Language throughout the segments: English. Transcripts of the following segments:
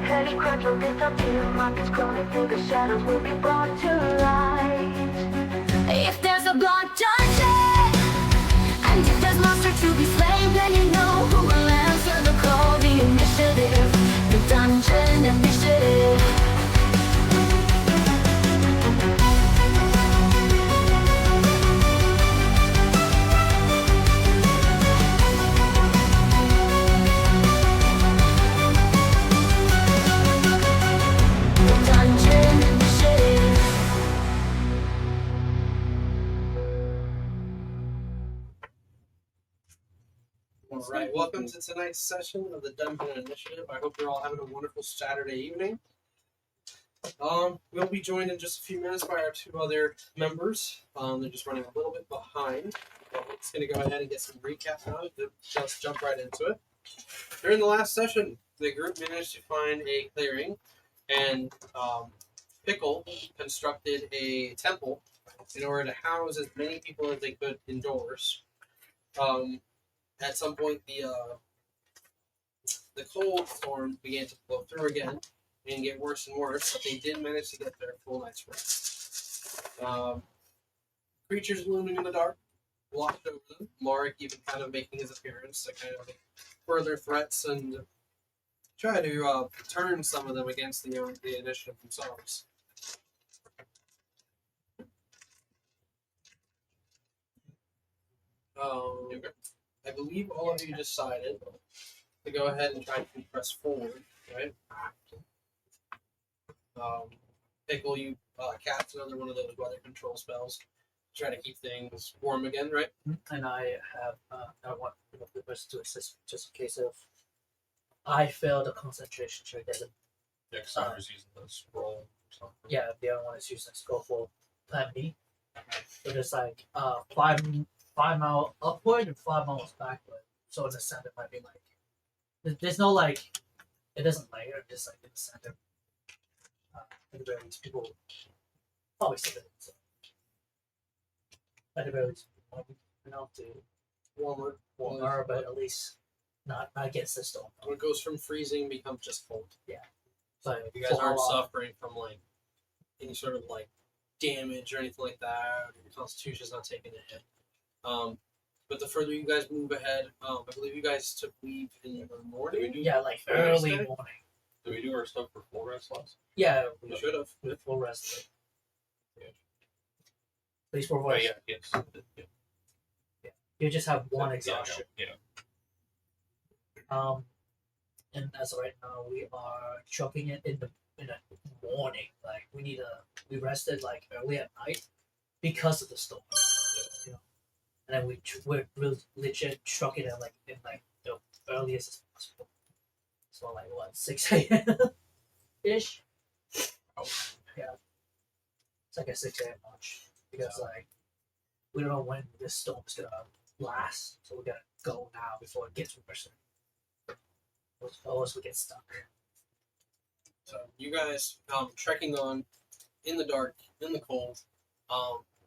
Petty crimes will disappear. Markets crawling through the shadows will be brought to light. If there's a blood dungeon, and if there's monster to be slain, then you know who will answer the call. The initiative, the dungeon initiative. Alright, welcome to tonight's session of the Dungeon Initiative. I hope you're all having a wonderful Saturday evening. We'll be joined in just a few minutes by our two other members. They're just running a little bit behind. But we're just going to go ahead and get some recap now. Just jump right into it. During the last session, the group managed to find a clearing, and Pickle constructed a temple in order to house as many people as they could indoors. At some point, the cold storm began to blow through again and get worse and worse, but they did manage to get their full night's rest. Creatures looming in the dark watched over them. Marek even kind of making his appearance to kind of further threats and try to turn some of them against the initiative themselves. I believe all of you decided to go ahead and try to press forward, right? Pickle, you cast another one of those weather control spells. Try to keep things warm again, right? And I have I want the person to assist just in case of I fail the concentration check. Doesn't Yeah, because I was using the scroll or something. yeah, the other one is using scroll for plan B. So there's like 5 mile upward and 5 miles backward. So in the center might be like there's no like it doesn't layer, just like in the center. At the very least, people probably see it. So. At the very least, enough to Warmer. warmer, but at least not against the storm. When it goes from freezing becomes just cold. So You guys aren't suffering from like any sort of like damage or anything like that. Your constitution's not taking a hit. But the further you guys move ahead, I believe you guys took leave in the morning. Yeah, like early Wednesday? morning. Did we do our stuff for full rest last? Yeah, You should have. with full rest. Yeah. Please for Oh, voice. yeah, yes. Yeah. You just have one Yeah, exhaustion. Yeah. And as of right now, we are chucking it in the morning. Like we rested like early at night because of the storm. You know, and then we're legit trucking it like in like the earliest as possible. So like what 6 a.m. ish. Oh. Yeah, it's like a 6 a.m. launch because like we don't know when this storm's gonna last, so we gotta go now before it gets worse. Otherwise we get stuck. So you guys trekking on in the dark, in the cold.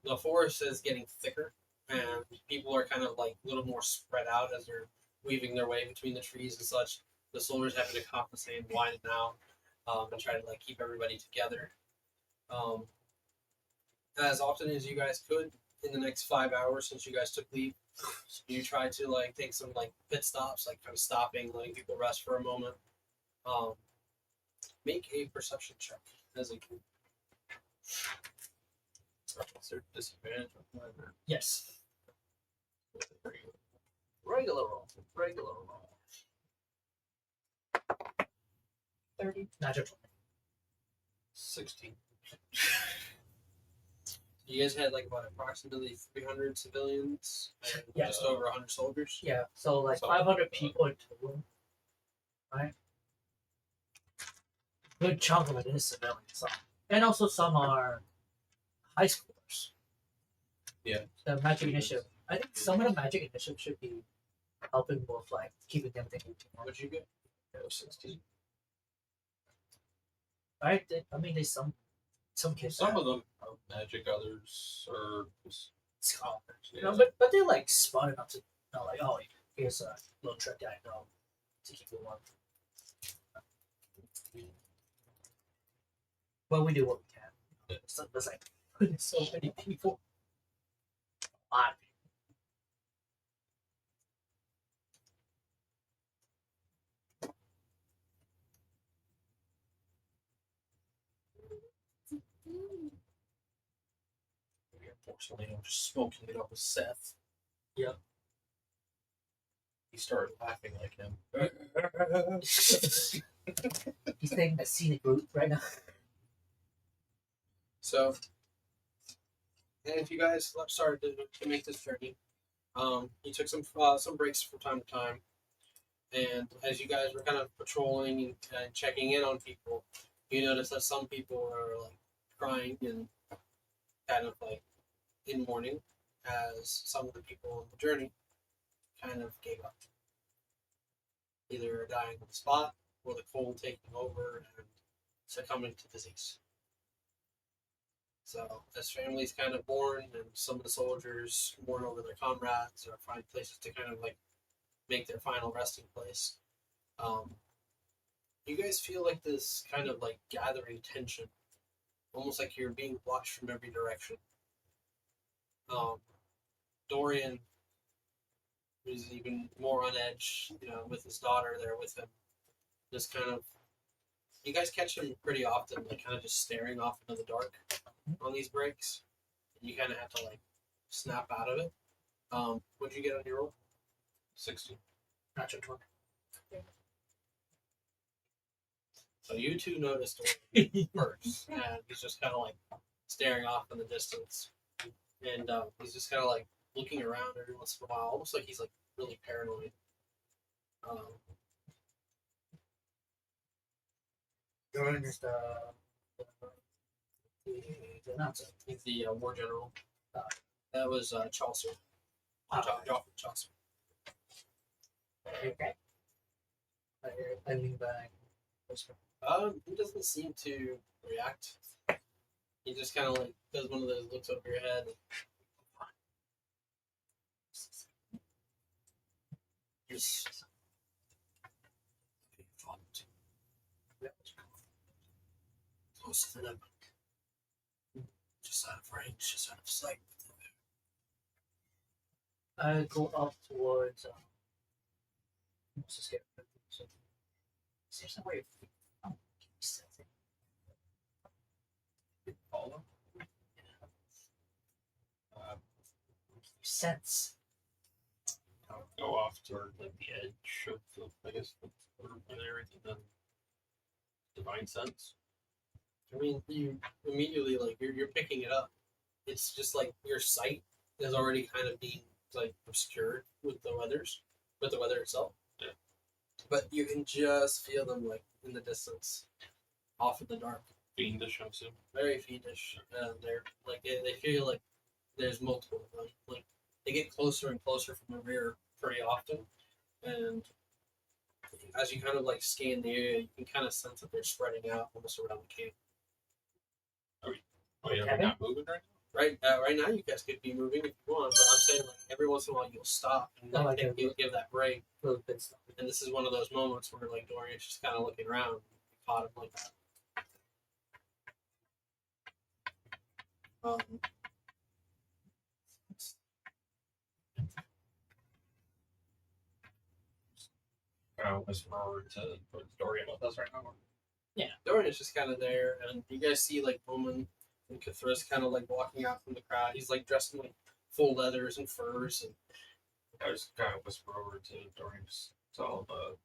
The forest is getting thicker, and people are kind of like a little more spread out as they're weaving their way between the trees and such. The soldiers having to compensate and widen out and try to like keep everybody together. As often as you guys could in the next 5 hours since you guys took leave, you try to like take some like pit stops, like kind of stopping, letting people rest for a moment. Make a perception check as a group. Is there disadvantage on whatever? Yes. Regular roll. 30. Natural 20. 16. You guys had like about approximately 300 civilians and Yeah. just over 100 soldiers. Yeah. So like So, 500 people in total. Right. Good chunk of it is civilians, and also some are high schoolers. Yeah. The magic initiative. I think some of the magic initiative should be helping with like keeping them thinking. What'd you get? 16. Right? I mean, there's some some kids Some have of them are magic, others are just scholars, Yeah. but they're like smart enough to know, like, oh, here's a little trick that I know to keep it warm. But we do what we can. So there's like so many people. A lot of people. Unfortunately, I'm just smoking it up with Seth. Yep. He started laughing like him. He's taking a scenic route right now. So, and if you guys started to make this journey, you took some breaks from time to time, and as you guys were kind of patrolling and checking in on people, you noticed that some people are like crying and kind of like in mourning, as some of the people on the journey kind of gave up, either dying on the spot or the cold taking over and succumbing to disease. So, as families kind of mourn, and some of the soldiers mourn over their comrades or find places to kind of like make their final resting place, you guys feel like this kind of like gathering tension, almost like you're being watched from every direction. Dorian, who's even more on edge, with his daughter there with him, just kind of, you guys catch him pretty often, like kind of just staring off into the dark on these breaks. And you kind of have to like snap out of it. What'd you get on your roll? 60. Natural 20. So you two noticed Dorian first, and he's just kind of like staring off in the distance, and he's just kind of like looking around every once in a while, almost like he's like really paranoid. Dorian is the announcer. He's the war general. Uh, That was Chaucer. Joffrey Chaucer. Okay. I lean back. Whisper. He doesn't seem to react. He just kind of like does one of those looks over your head. Just fun to close to them, just out of range, just out of sight. I go up towards. I'm so scared. So, there's no way. Oh, Follow. sense. I'll go off toward like the edge of the, I guess, the urban area, and then divine sense. I mean, you immediately like you're picking it up. It's just like your sight is already kind of being like obscured with the weather itself. Yeah. But you can just feel them like in the distance, off in the dark. Fiendish, I'm assuming. Very fiendish. They're like they feel like there's multiple of them. Like they get closer and closer from the rear pretty often, and as you kind of like scan the area, you can kind of sense that they're spreading out almost around the camp. Oh, yeah, Kevin? we're not moving right Right now, you guys could be moving if you want, but I'm saying like every once in a while you'll stop and Oh, like, okay. give that break. Little bit stuff. And this is one of those moments where like Dorian's just kind of looking around, and caught him like that. now. Whisper over to Dorian with us right now. Dorian is just kind of there, and you guys see like Bowman and Cathris kind of like walking out from the crowd. He's like dressed in like full leathers and furs, and I just kind of whisper over to Dorian, just tell him,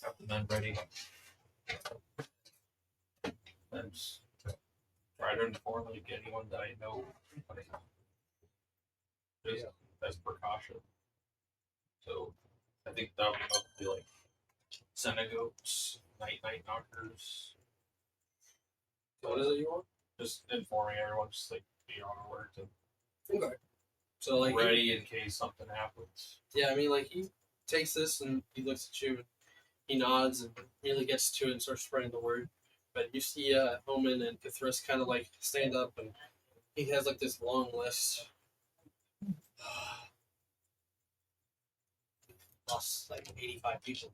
have the men ready. And just try to inform like anyone that I know, like, just as precaution. So I think that would be like Senegoats, night knockers. what is it you want? Just informing everyone, just like be on alert and Okay. So like ready in case something happens. yeah, I mean like he takes this and he looks at you and he nods and really gets to it and starts spreading the word. But you see Omen and Cthulhu kind of like stand up, and he has like this long list. Lost like 85 people.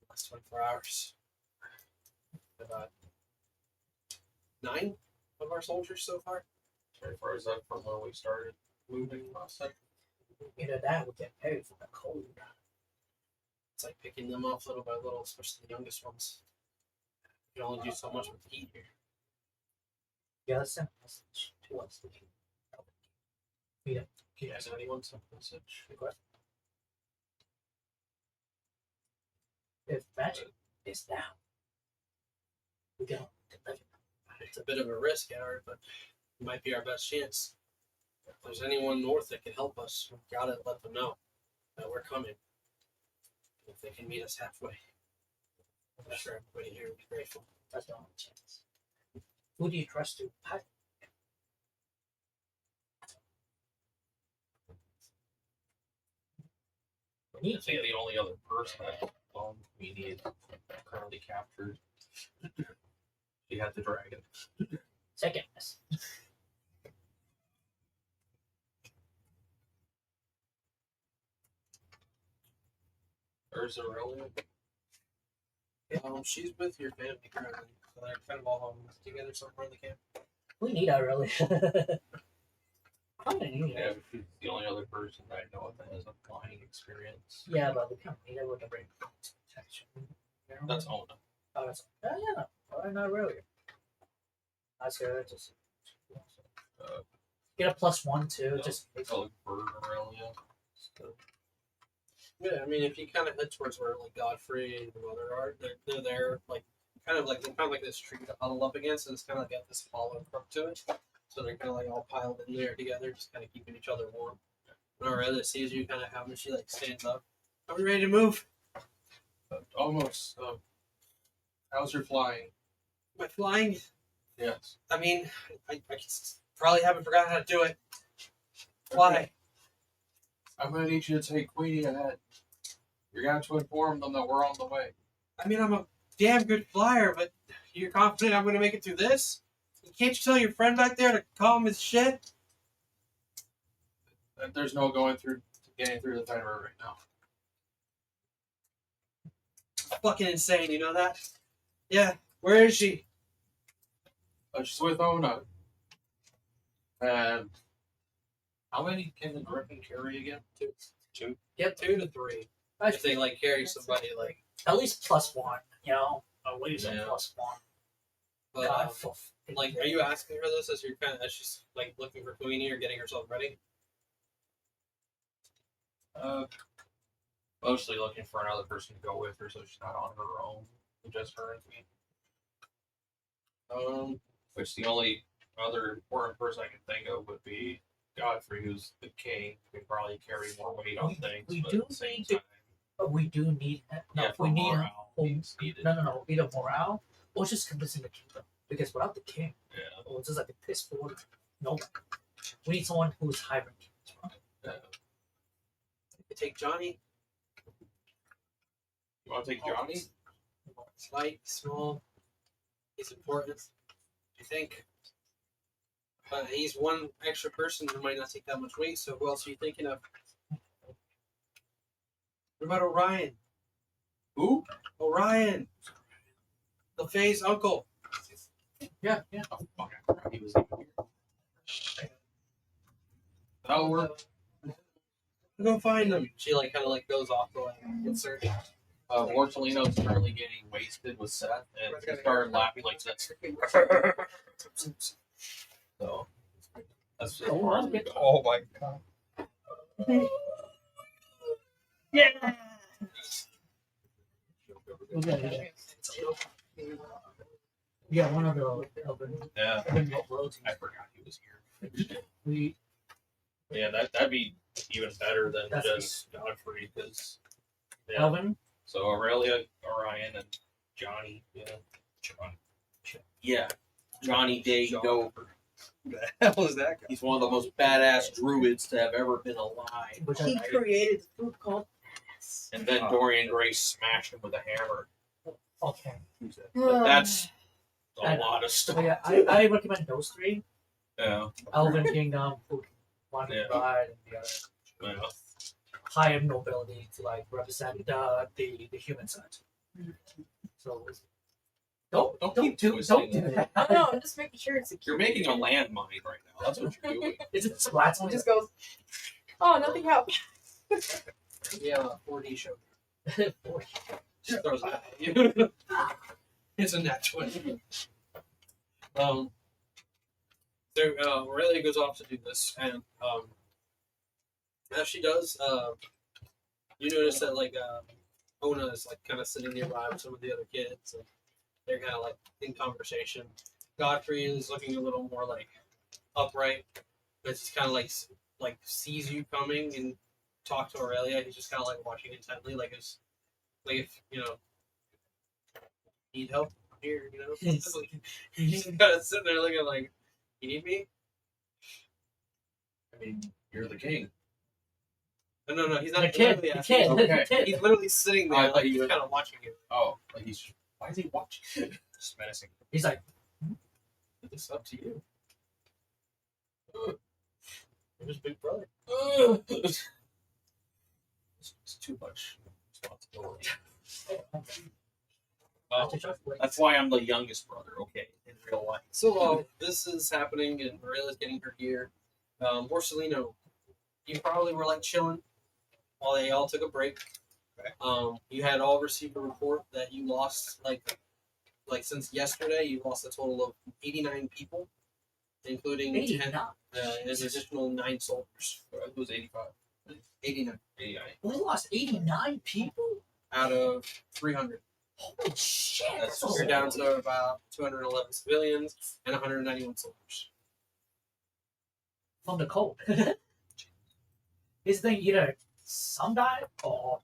Last 24 hours. About 9 of our soldiers so far. As far as that from when we started moving last time. Either that would get paid for the cold. It's like picking them off little by little, especially the youngest ones. You can only do so much with heat here. Yeah, let's send a message to us. Can you guys anyone send a message? If magic is down, we can deliver. It's a bit of a risk, Howard, but it might be our best chance. If there's anyone north that can help us, we've got to let them know that we're coming. If they can meet us halfway, I'm sure everybody here would be grateful. That's the only chance. Who do you trust to pilot? I think the only other person that we need currently captured. She had the dragon. Second miss. There's Aurelia. She's with your family currently, so they're kind of all together somewhere in the camp. We need our really. Probably need Yeah, it. but she's the only other person that I know that has a flying experience. Yeah, but we can't need it with the break protection. That's Ona. Oh, that's yeah. Oh, not really. That's good. Just get a +1 too. Just I'll look for Aurelia. Yeah, I mean, if you kind of head towards where like Godfrey and the mother are, they're there, like kind of like this tree to huddle up against, and it's kind of got this hollow crook to it. So they're kind of like all piled in there together, just kind of keeping each other warm. When Aurelia sees you kind of having, she like stands up. Are we ready to move? Almost. How's your flying? Am I flying? Yes. I mean, I probably haven't forgotten how to do it. Why? I'm gonna need you to take Queenie ahead. You're going to inform them that we're on the way. I mean, I'm a damn good flyer, but you're confident I'm going to make it through this? Can't you tell your friend back there to calm his shit? There's no getting through the timer right now. Fucking insane, you know that? Yeah, where is she? She's with Ona. And how many can the Griffin carry again? Two. Get 2 to 3. If they like carry somebody like. at least +1. You know, at least a Yeah. +1. But, God, for like, are you asking her this as as she's like looking for Queenie or getting herself ready? Mostly looking for another person to go with her, so she's not on her own. Just her and me. Which the only other important person I can think of would be Godfrey, who's the king. Who can probably carry more weight on things. we but do at the same need to- time, But we do need. No, yeah, for we need. morale, he's needed. No. Either morale or just convincing the kingdom. Because without the king, Yeah. or just like a piss poor, no. We need someone who's high ranking. You take Johnny. You want to take Johnny? Slight, small. He's important. I think. But he's one extra person who might not take that much weight, so who else are you thinking of? What about Orion? Who? Orion! The Fae's uncle. Yeah. Oh, fuck, I forgot he was even here. That'll work. Go find him. She like kind of like goes off to like insert. Mortalino's currently getting wasted with Seth, and he started laughing like this. So, that's as far as we go. Oh my god. Yeah. Yeah, one of the Yeah, roads. I forgot he was here. We Yeah, that'd be even better than That's just Godfrey, because Elvin. So Aurelia, Orion, and Johnny. Yeah, Johnny. Yeah. Johnny Day John. Dover. Who the hell is that guy? He's one of the most badass druids to have ever been alive. Which He I- created the food called ass. And then Dorian Gray smashed him with a hammer. Okay. But that's a And- lot of stuff. So yeah, I recommend those three: Yeah. Elven Kingdom, Wandering Yeah. Bride, and the other Yeah. higher nobility to like represent the human side. So don't keep do twisting don't do it. that. I don't know. I'm just making sure it's secure. You're making a landmine right now. That's what you're doing. Is it splats on It just goes. Oh, nothing happened. Yeah, 4D show. it? Just throws it at you. It's a nat 20. So Aurelia goes off to do this, and as she does, you notice that like Ona is like kind of sitting nearby with some of the other kids, and they're kind of like in conversation. Godfrey is looking a little more like upright, but he's kind of like sees you coming and talk to Aurelia. He's just kind of like watching intently, like if need help here, Yes. He's kind of sitting there looking like, you need me? I mean, you're the king. No, he's not. The kid, literally the asking. kid, Okay. the kid. He's literally sitting I there, thought like you he's were- kind of watching you. Oh, like he's. Why is he watching? Just menacing. He's like, It's up to you. You're his big brother. It's too much responsibility. Oh, that's why I'm the youngest brother. Okay, in real life. So while this is happening and Marilla's getting her gear, Borsellino, you probably were like chilling while they all took a break. Okay. You had all received a report that you lost like since yesterday. You lost a total of 89 people, including 10, an additional 9 soldiers. It was 85. 89 89. we lost 89 people. out of 300. Holy shit! That's That's a You're lot. down to about 211 civilians and 191 soldiers. From the cold. This thing either some died or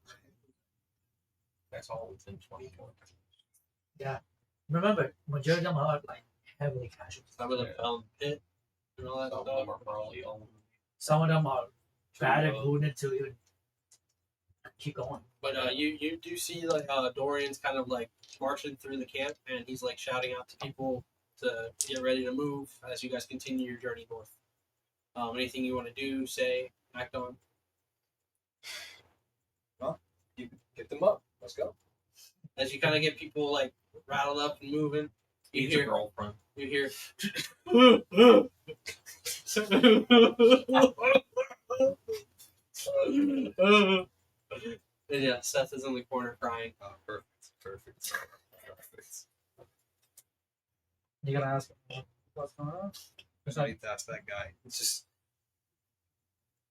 That's all within 24. remember majority of them are like heavily casualties. Some of them fell in the pit and all that Some of stuff. them are probably old. Some of them are bad and Yeah. wounded to even keep going. But you do see like Dorian's kind of like marching through the camp, and he's like shouting out to people to get ready to move as you guys continue your journey north. Anything you want to do, say, act on? You get them up. Let's go. As you kind of get people like rattled up and moving, you He's your hear girlfriend. you hear. And yeah, Seth is in the corner crying. Oh, perfect. You gotta ask what's going on? There's no need to ask that guy. It's just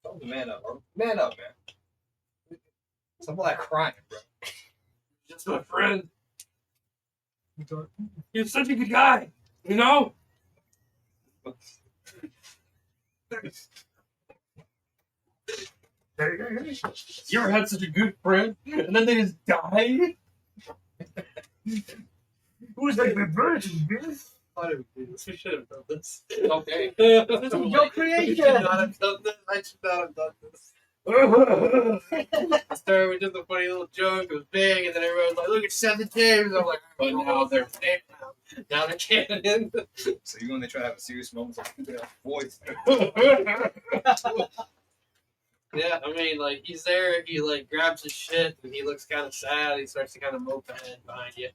tell him to man up, bro. Man up, man. Some of that crying, bro. Just my friend. You're such a good guy, you know? You ever had such a good friend, and then they just die? Who's like my brother, man? Thought it would do this. We should have done this. Okay. It's Too your late. creation. We should not have done this. I should not have done this. I started with just a funny little joke. It was big, and then everyone was like, "Look at Seth James." I'm like, But now they're dead now. Now they're canon. So you when they try to have a serious moment, like their voice. Yeah, I mean, like he's there. He like grabs his shit, and he looks kind of sad. He starts to kind of mope ahead behind you.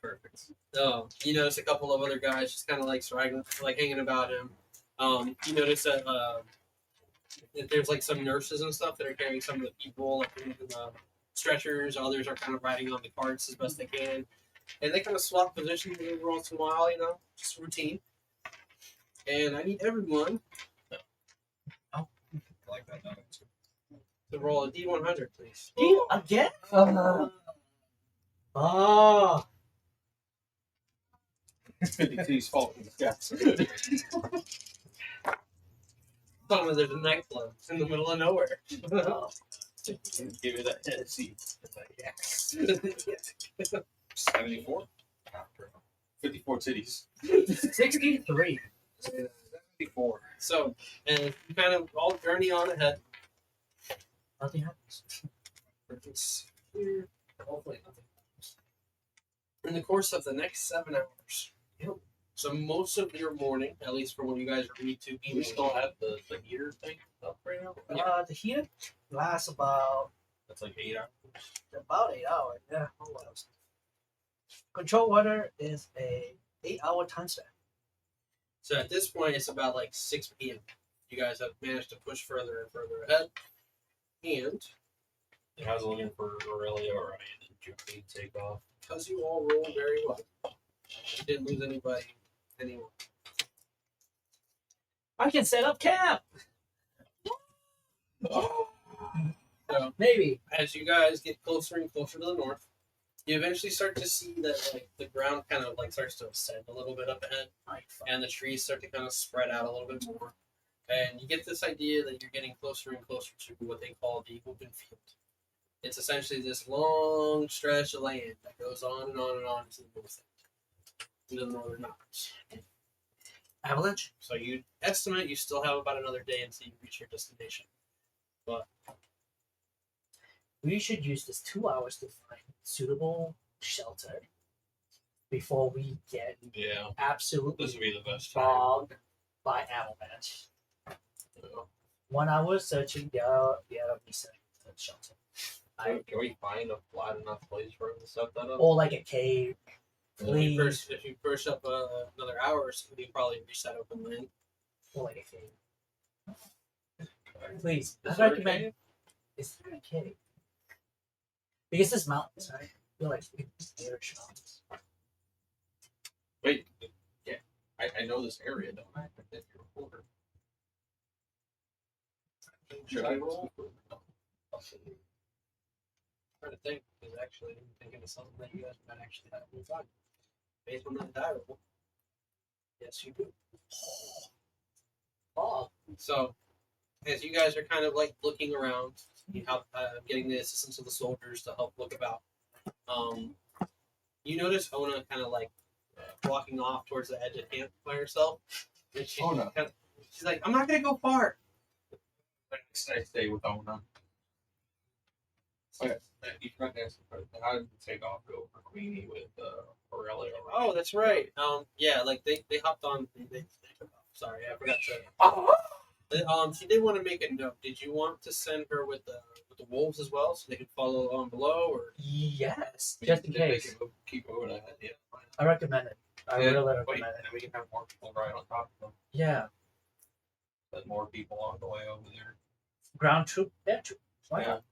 Perfect. You notice a couple of other guys just kind of like straggling, like hanging about him. You notice that there's like some nurses and stuff that are carrying some of the people, like in the stretchers. Others are kind of riding on the carts as best they can, and they kind of swap positions every once in a while. You know, just routine. And I need everyone I like that. No, to roll a D100, please. Again? Oh. It's 52's fault. Somewhere there's a nightclub in the middle of nowhere. Give me that Tennessee. Yes. 74? 54 titties. 63. 74. So, and you kind of all journey on ahead. Nothing happens. It's here. Hopefully nothing happens. in the course of the next 7 hours. So most of your morning, at least for when you guys are to be, We still have the heater thing up right now. The heater lasts about That's like 8 hours. 8 hours. Yeah. Hold on. Control water is a 8-hour time span. So at this point, it's about like 6 p.m. You guys have managed to push further and further ahead, and I was looking for Aurelia or Ryan and Joey to take off. because you all rolled very well, you didn't lose anybody anymore. I can set up camp. So Maybe. as you guys get closer and closer to the north, you eventually start to see that like the ground kind of like starts to ascend a little bit up ahead, and the trees start to kind of spread out a little bit more, and you get this idea that you're getting closer and closer to what they call the open field. It's essentially this long stretch of land that goes on and on and on to the north end, to the northern mountains. Avalanche. So you estimate you still have about another day until you reach your destination. But We should use this 2 hours to find suitable shelter before we get Yeah, absolutely this would be the best time. bogged by avalanche. 1 hour searching, the other researching the shelter. Can we find a flat enough place for him to set that up? Or like a cave. if you push up another hour or so, you probably reach that open land. Or like a cave. Please, Is I there a recommend. cave? Is there a cave? Because there's mountains, right? I feel like we can Irish mountains. Wait, yeah, I know this area, don't I? I think you're a reporter. Should I roll? I'm trying to think, because actually I'm thinking of something that you guys might actually have in fun. Based on that die roll. Yes, you do. Oh, So, as you guys are kind of like looking around, you help getting the assistance of the soldiers to help look about. You notice Ona kind of like walking off towards the edge of camp by herself. And Ona. She's like, "I'm not gonna go far." I stay with Ona. Okay, you forgot to ask the question. How did the takeoff go for Queenie with Aurelia? Oh, that's right. Yeah, like they hopped on. They took off. Sorry, I forgot to. She did want to make a note. Did you want to send her with the wolves as well, so they could follow along below, or? yes. I mean, Just in if they case. can keep moving ahead, yeah. I recommend it. I Yeah, really wait, recommend it. and we can have more people right on top of them. Yeah. But more people on the way over there. Ground troop, air troop. Why Yeah. not?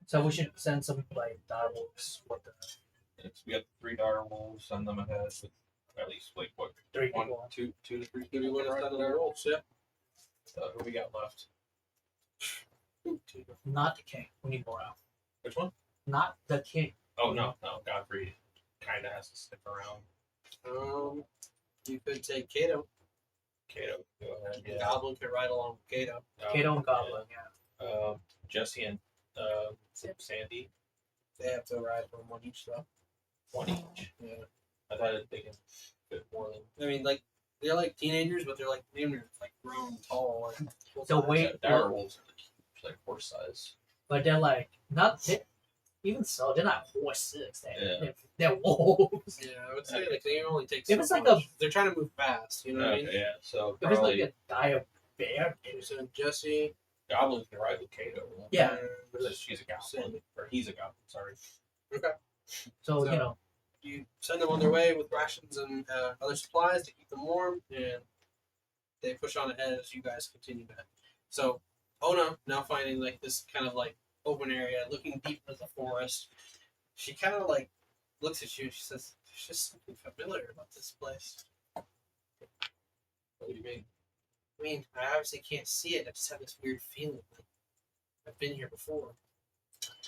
So we should send some like direwolves with the We got 3 dire wolves, send them ahead with at least like what 3 one, people. 2 to 3 Do you people. want to right send the there. wolves? Yeah. Who we got left? Not the king. We need more out. Which one? Not the king. Oh no, Godfrey kind of has to stick around. You could take Kato. Kato, go ahead. And Goblin could ride along with Kato. Kato and Goblin, yeah. Jesse and Sandy, They have to ride from one each, though. 1 each. Yeah. I thought they can fit more than. I mean, like they're like teenagers, but they're like grown, tall. And So wait, Dire wolves are like horse size. but they're like not even so. They're not horses. Yeah. They're wolves. Yeah, I would say like they only take. If so it's like much. They're trying to move fast. You know what I mean? Okay, yeah. So If it's like probably a dire bear, So Jesse. goblins can ride with Kato. yeah. She's a goblin, or he's a goblin. Sorry. So So- you know, You send them on their way with rations and other supplies to keep them warm, and they push on ahead as you guys continue that. So Ona, now finding like this kind of like open area, looking deep into the forest, she kind of like looks at you and she says, "There's just something familiar about this place." What do you mean? I mean, I obviously can't see it. I just have this weird feeling like I've been here before.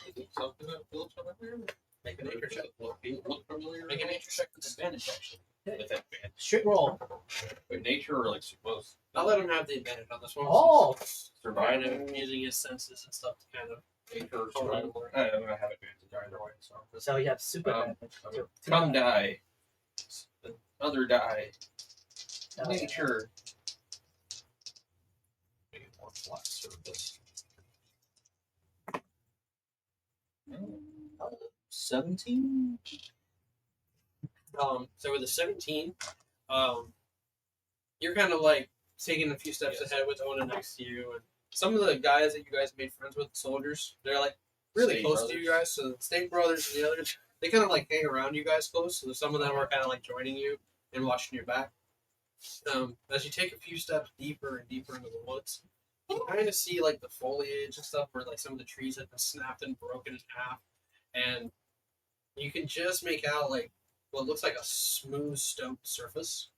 Is it something that feels familiar? Make a nature check. Look familiar? Make a nature check with advantage, actually. With that band. straight roll. But nature or like supposed. I'll let him have the advantage on this one. Oh, Kind Survival. of using his senses and stuff to kind of. Nature or survival. I'm gonna have advantage either way. So. so you have super Um, advantage. too. Come die. Another die. Oh, yeah. Nature. Make it more flat surface. 17? So with a 17, you're kind of like taking a few steps ahead with Ona next to you, and some of the guys that you guys made friends with, soldiers, they're like really State close brothers. to you guys. So the State Brothers and the others, they kind of like hang around you guys close. So some of them are kind of like joining you and watching your back. As you take a few steps deeper and deeper into the woods, you kind of see like the foliage and stuff where like some of the trees have been snapped and broken in half, and you can just make out like what looks like a smooth stone surface.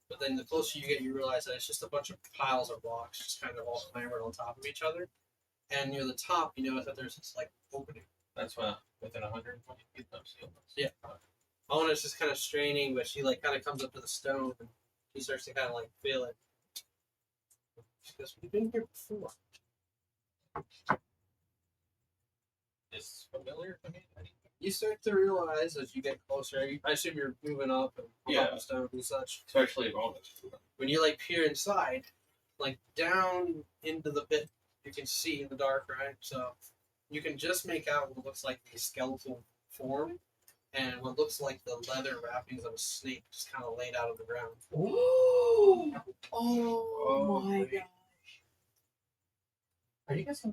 But then the closer you get, you realize that it's just a bunch of piles of rocks just kind of all clambered on top of each other. And near the top, you notice that there's this like opening. That's within 120 feet of sea. Yeah. Ona's just kind of straining, but she like kind of comes up to the stone and she starts to kind of like feel it. She goes, "We've been here before." It's familiar to me. You start to realize as you get closer, I assume you're moving up and Yeah. up the stones and such. Especially if bonus. When you like peer inside, like down into the pit, you can see in the dark, right? So you can just make out what looks like a skeletal form and what looks like the leather wrappings of a snake just kind of laid out on the ground. Ooh. Oh my god. Are you guys?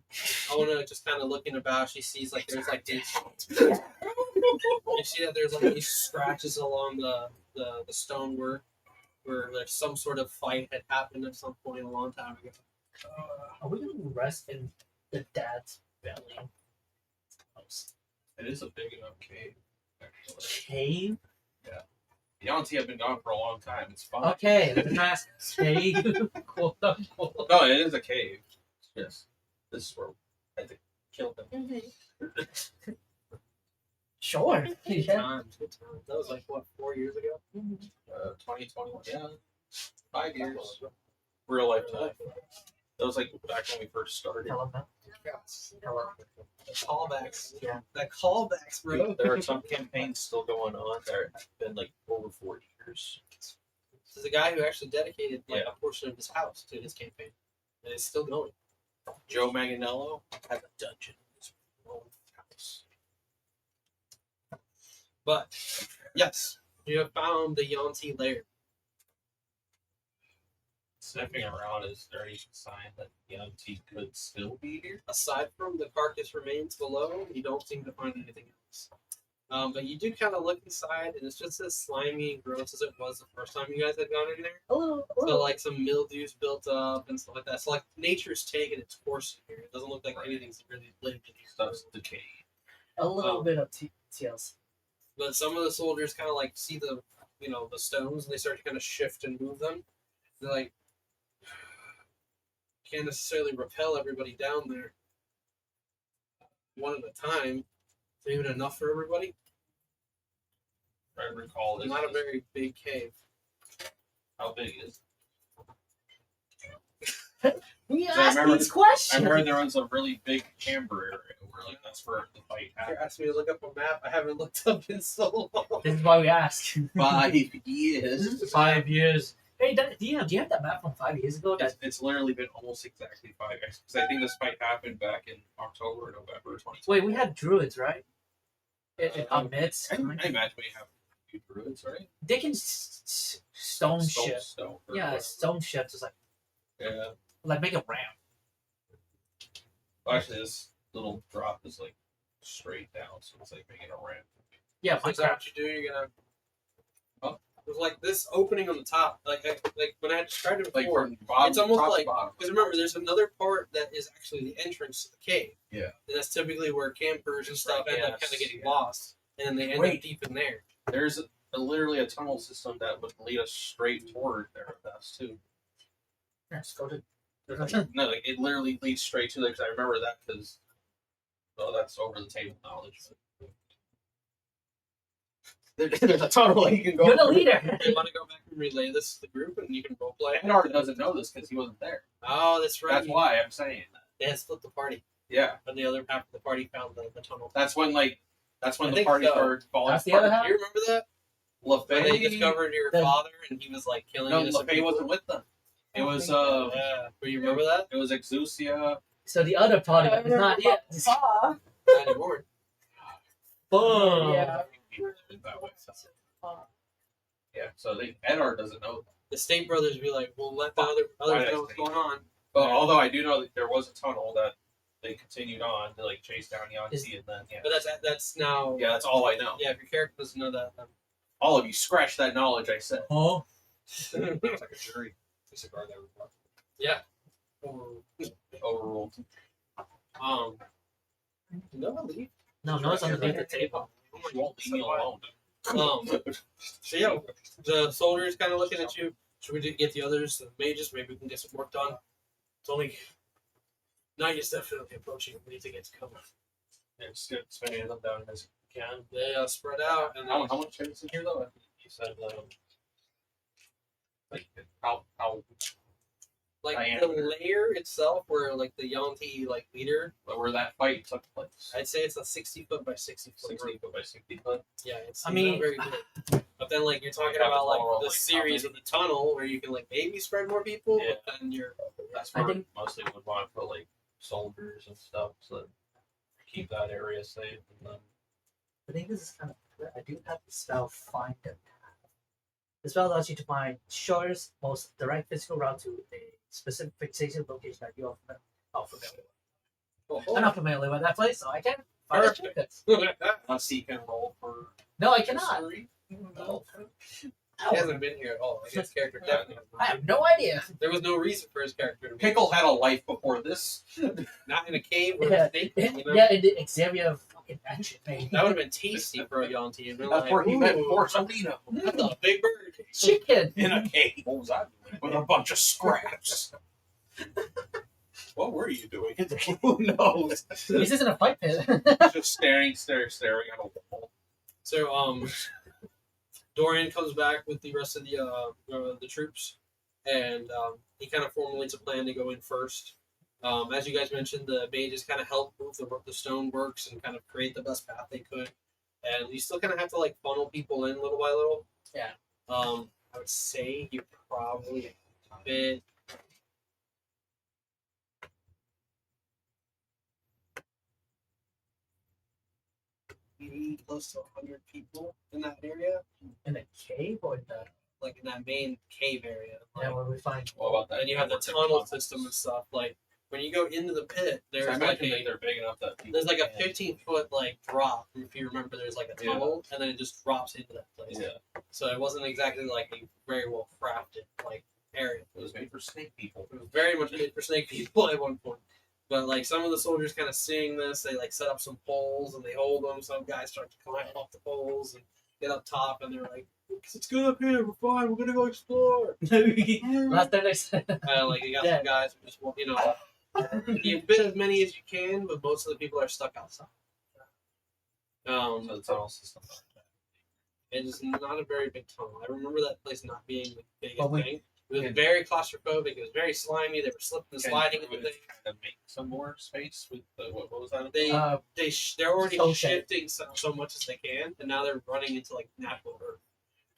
Ona just kind of looking about, she sees like there's like these. You see that there's like these scratches along the stonework where there's some sort of fight had happened at some point a long time ago. Are we gonna rest in the dad's belly? It is a big enough cave, actually. Cave? Yanti have been gone for a long time. It's fine. Okay, the mask cave. Quote unquote. No, it is a cave. Yes. This is where I had to kill them. Mm-hmm. Sure. Good Yeah. times, good times. That was like what, 4 years ago? 2020. Yeah. 5 years. Real life time. That was like back when we first started. Tell him that. The callbacks. Yeah. The callbacks, bro. There are some campaigns still going on that have been like over 4 years. This is a guy who actually dedicated like Yeah. a portion of his house to his campaign, and it's still going. Joe Manganiello had a dungeon in his own house. But yes, you have found the Yanti lair. Sniffing around, is there any sign that Yanti could still be here? Aside from the carcass remains below, you don't seem to find anything else. But you do kind of look inside, and it's just as slimy and gross as it was the first time you guys had gone in there. So like some mildews built up and stuff like that. So like nature's taken its course in here. It doesn't look like anything's really lived in here. Stuff's decayed. A little bit of TLC. But some of the soldiers kind of like see the the stones, and they start to kind of shift and move them. They're like, can't necessarily repel everybody down there one at a time. Is it even enough for everybody? I recall this. Not a very big cave. How big is We So I asked remember- these questions. I heard there was a really big camber area where like that's where the fight You happened. asked me to look up a map. I haven't looked up in so long. This is why we asked. 5 years. 5 years. Hey, DM, do you have that map from 5 years ago? It's literally been almost exactly 5 years because I think this fight happened back in October or November 2020. Wait, we had druids, right? In our midst. I imagine we have a few druids, right? They can stone shift. Stone, or Yeah, whatever. stone shift is Yeah. like make a ramp. Well, actually, this little drop is like straight down, so it's like making a ramp. Yeah, So is that what you do? You're gonna. There's like this opening on the top, like when I described it Like before. from bottom, It's almost top to like bottom. because remember, there's another part that is actually the entrance to the cave. Yeah. And that's typically where campers and stuff end up Yes, kind of getting yeah. lost, and then they end up Wait. deep in there. There's literally a tunnel system that would lead us straight toward there. That's too. Let's go to. No, like, it literally leads straight to there because I remember that because. Well, that's over the table knowledge. There's a tunnel that you can go. You're the through. leader. You want to go back and relay this to the group, and you can roleplay. Edward doesn't know this because he wasn't there. Oh, that's right. That's why I'm saying that. They had split the party, Yeah, and the other half of the party found the tunnel. that's when I the think party so. started falling That's the apart. other half? Do you remember that? When they discovered your The- father, and he was like killing No, innocent LaFay people? wasn't with them. It was Yeah. Do you remember that? it was Exusia. So the other party is not yet. Ah, Not anymore. Boom. Yeah. That way, so. Yeah, so Edar doesn't know that. The State Brothers be like, we'll let the others know what's going on. But although I do know that there was a tunnel that they continued on to like chase down Yanti, and then But that's now. yeah, that's all I know. Yeah, if your character doesn't know that, then. All of you scratch that knowledge I said. Oh, It's like a jury. Disregard that report. Yeah. Overruled. No, leave. no, it's underneath the table. You won't leave me alone. So yeah, the soldiers kind of looking at you. Should we get the others, the mages? Maybe we can get some work done. It's only night is definitely approaching. We need to get to cover. Yeah, just get as many of them down as you can. They spread out, and How much is in here though? I think you said like how like diameter. the layer itself, where like the Yanti like leader, where that fight took place. I'd say it's a 60-foot by 60-foot. 60 foot by 60 foot. Yeah, it's I mean- not very big. But then like you're talking have about a like total of, the like, series how of the tunnel where you can like maybe spread more people, Yeah. but then you're That's I where think- mostly would want to put like soldiers and stuff so that keep that area safe. And then I think this is kind of. I do have the spell Find Them. The spell allows you to find shortest, most direct physical route to a specific fixation location that you are familiar with. I'm not familiar with that place, so I can't find the shortcuts. let's see, can roll for. No, I cannot. No. He hasn't been here at all. Like, his character definitely has I not. have no idea. There was no reason for his character to be Pickle had a life before this. not in a cave or Yeah, a snake. You know? Yeah, it did Xavier fucking action thing. That would have been tasty for a Yanti. That's Like, where he met "Ooh, Borsalino that's a big bird. Chicken. in a cave. What was I doing? With a bunch of scraps. What were you doing? Who knows? This isn't a fight pit. Just staring at a wall. So Dorian comes back with the rest of the troops, and he kind of formulates a plan to go in first. As you guys mentioned, the mages kind of help move the stone works and kind of create the best path they could, and you still kind of have to like funnel people in little by little. Yeah. I would say you probably fit. Maybe close to 100 people in that area, In a cave or in the like in that main cave area. Like, yeah, where we find What about that? and you have the tunnel system and stuff. Like when you go into the pit, I there's like imagine that they're big enough that people there's like a can- 15-foot like drop. If you remember, there's like a Yeah. tunnel, and then it just drops into that place. Yeah, So it wasn't exactly like a very well crafted like area. it was made for snake people. It was very much made for snake people at one point. But like some of the soldiers kind of seeing this, they like set up some poles and they hold them. Some guys start to climb off the poles and get up top, and they're like, "It's good up here. We're fine. We're gonna go explore." last time they said Like you got Yeah. some guys who just want, you bid as many as you can, but most of the people are stuck outside. So the tunnel system. It is not a very big tunnel. I remember that place not being the biggest But we- thing. It was Yeah. very claustrophobic. It was very slimy. They were slipping and sliding into Can things. kind of make some more space with the, what was that? They they're already Stone shape. shifting so much as they can, and now they're running into like natural earth.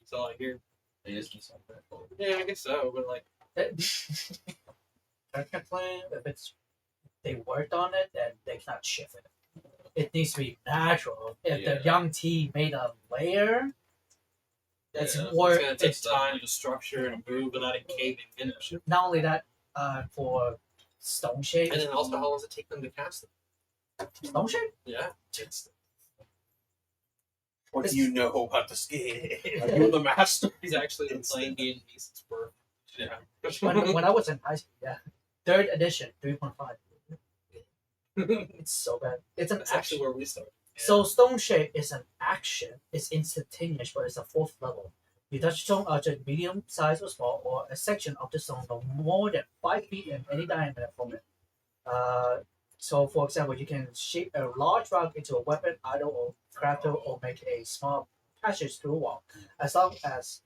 So like you're They just need something. yeah, I guess so, but like Second plan, if it's they worked on it, then they cannot shift it. It needs to be natural. If the Yeah. young T made a layer, that's Yeah, more. it's gonna take It's time to structure and move without it caving in. not only that, for stone shape. And then also, how long does it take them to cast them? Stone shape. Yeah, it's What do you know about the scale? Are you the master? he's actually been playing D&D since birth. Yeah. when I was in high school, yeah, third edition, 3.5. It's so bad. It's an That's actually action. where we started. So stone shape is an action. It's instantaneous, but it's a fourth level. You touch stone object medium size or small, or a section of the stone no more than 5 feet in any diameter from it. So, for example, you can shape a large rock into a weapon, idol, or crafter, or make a small passage through a wall, as long as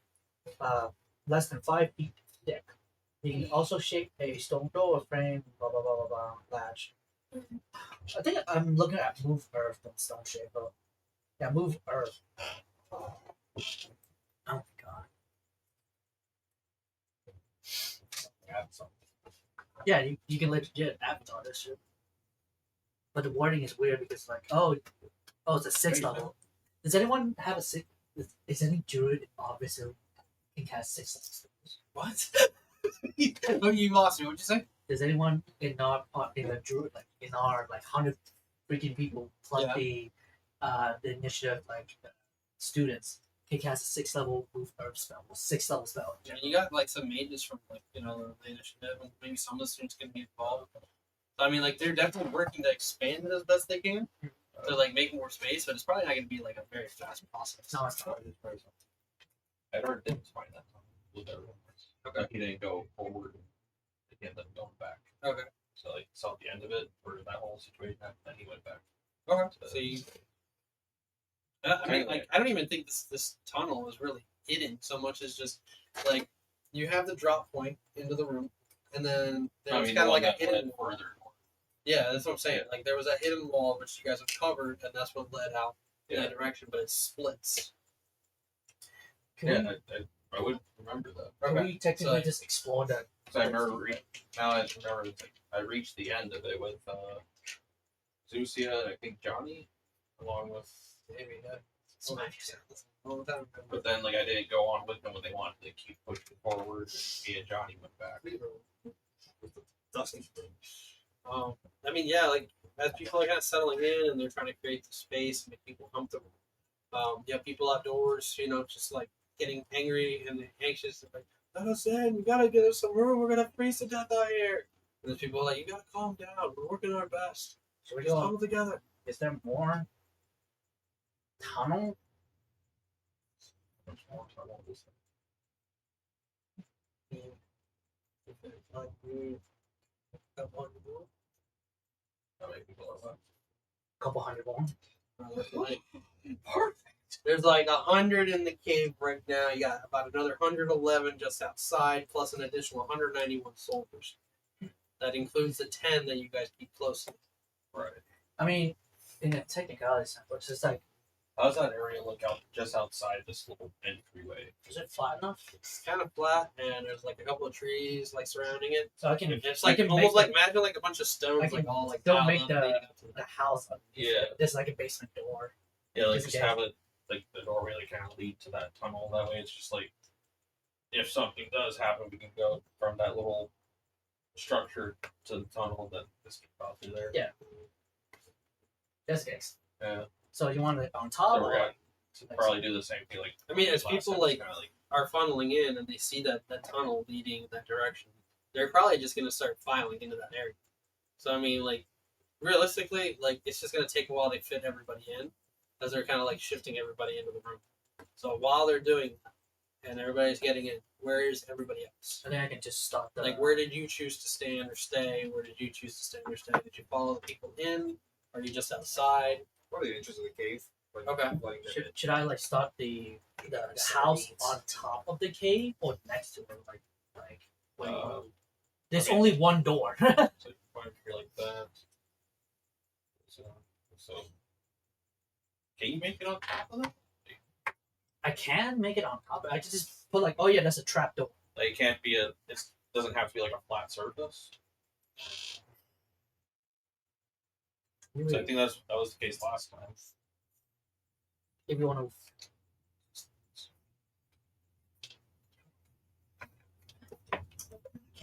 less than 5 feet thick. You can also shape a stone door, frame, blah blah blah blah blah, latch. I think I'm looking at move earth than stone shape, but yeah, move earth. Oh my god. Yeah, you can legit avatar this shit. But the wording is weird because like, oh, it's a 6th level. Does anyone have a 6? Is any druid obviously can cast 6 spells? What? Oh, you lost me. What'd you say? Does anyone in our druid in our 100 freaking people plus Yeah. the initiative students can cast a 6th level move herb spell, 6th level spell? Yeah, you got like some mages from the initiative, and maybe some of the students can be involved. I mean, like they're definitely working to expand it as best they can to like make more space, but it's probably not going to be like a very fast process. No, it's not. Edward didn't find that time. Okay. Like, he didn't go forward. He ended up going back. Okay. So like saw the end of it where that whole situation happened, then he went back. Okay. So you. I mean, like I don't even think this tunnel is really hidden so much as just like you have the drop point into the room, and then there's kind of like a hidden further. Yeah, that's what I'm saying. Like there was a hidden wall which you guys have covered, and that's what led out in that direction, but it splits. Can I would remember that. Can we technically just explore that? So I remember. Now I just remember. I reached the end of it with Zucia and I think Johnny, along with Maybe Smash yourself. all the time. But then like I didn't go on with them when they wanted to keep pushing forward. Me and Johnny went back. Dusty. I mean, yeah, like as people are kind of settling in and they're trying to create the space and make people comfortable. You have people outdoors, just like getting angry and anxious, and like, let us in, you gotta get us some room, we're gonna freeze to death out here. And there's people like, you gotta calm down, we're working our best. Should we Just go? huddle together. Is there more tunnel? Couple hundred more. Perfect. There's like 100 in the cave right now. You got about another 111 just outside, plus an additional 191 soldiers. That includes the 10 that you guys keep close to. Right. I mean, in a technicality sense, it's just like, How's that area look out just outside this little entryway? is it flat enough? It's kind of flat, and there's like a couple of trees like surrounding it. So I can. It's I like can almost make like imagine like a bunch of stones, I can like all like still piled make up the- leading up to the house. Yeah. There's like a basement door. Yeah, like Just just have it like the doorway like kind of lead to that tunnel. That way, it's just like if something does happen, we can go from that little structure to the tunnel. Then just get out through there. Yeah. Just case. Yeah. So you want it on top? So we're or gonna probably do the same thing. Like I mean, as last people time, like kinda are funneling in and they see that tunnel leading in that direction, they're probably just gonna start filing into that area. So I mean, like realistically, like it's just gonna take a while to fit everybody in, as they're kind of like shifting everybody into the room. So while they're doing that and everybody's getting in, where's everybody else? I think I can just start the. Like, where did you choose to stand or stay? Where did you choose to stand or stay? Did you follow the people in? Or are you just outside? Probably the entrance of the cave. Like, Okay. letting them in. Should I like start the house on top of the cave or next to it? Like what do you want? There's okay. only one door. So you point here like that. So can you make it on top of that? I can make it on top. I just put like, oh yeah, that's a trap door. Like it can't be it doesn't have to be like a flat surface. So I think that was the case last time. If you want to.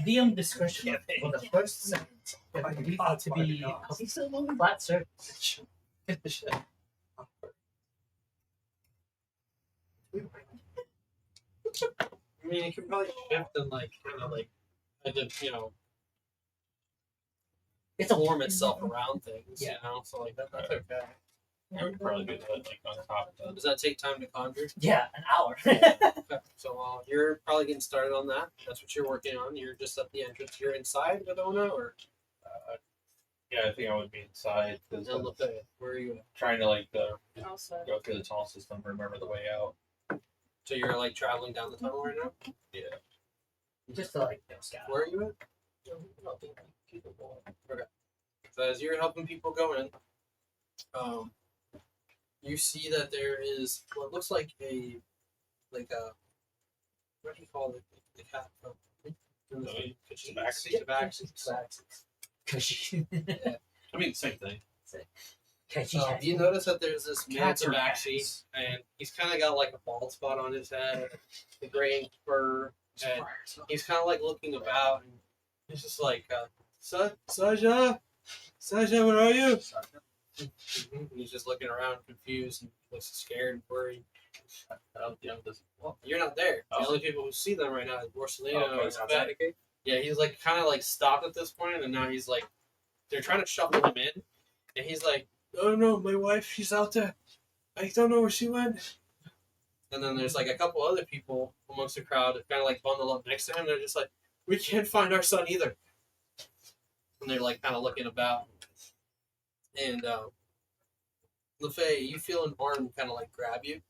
DM discretion for the first sentence. It needs to be a flat surface. I mean, it could probably shift and like It's a form itself around things. Yeah. So like that's okay. I would probably do that like on top of Does that take time to conjure? Yeah, an hour. Okay. So you're probably getting started on that. That's what you're working on. You're just at the entrance. You're inside with Ona, or yeah, I think I would be inside because no, look at it. Where are you at? trying to like go Outside. through the tunnel system, remember the way out. So you're like traveling down the tunnel right now. Yeah. Just to like scout. Where are you at? Okay. So as you're helping people go in, you see that there is what looks like a what do you call it? The cat. Tabaxi? Tabaxi. Cushy. I mean, same thing. Catchy hat. You notice that there's this man in Cats the are back seat, cats. and he's kind of got like a bald spot on his head, the gray fur, and he's kind of like looking about, and he's just like, Saja, where are you? And he's just looking around, confused, and looks scared and worried. Well, you're not there. The only people who see them right now is Borsellino and Fat. Yeah, he's like kind of like stopped at this point, and now he's like, they're trying to shuffle him in, and he's like, oh no, my wife, she's out there. I don't know where she went. And then there's like a couple other people amongst the crowd that kind of like bundle up next to him. They're just like, we can't find our son either. And they're like kind of looking about. And LaFay, you feel an arm kind of like grab you.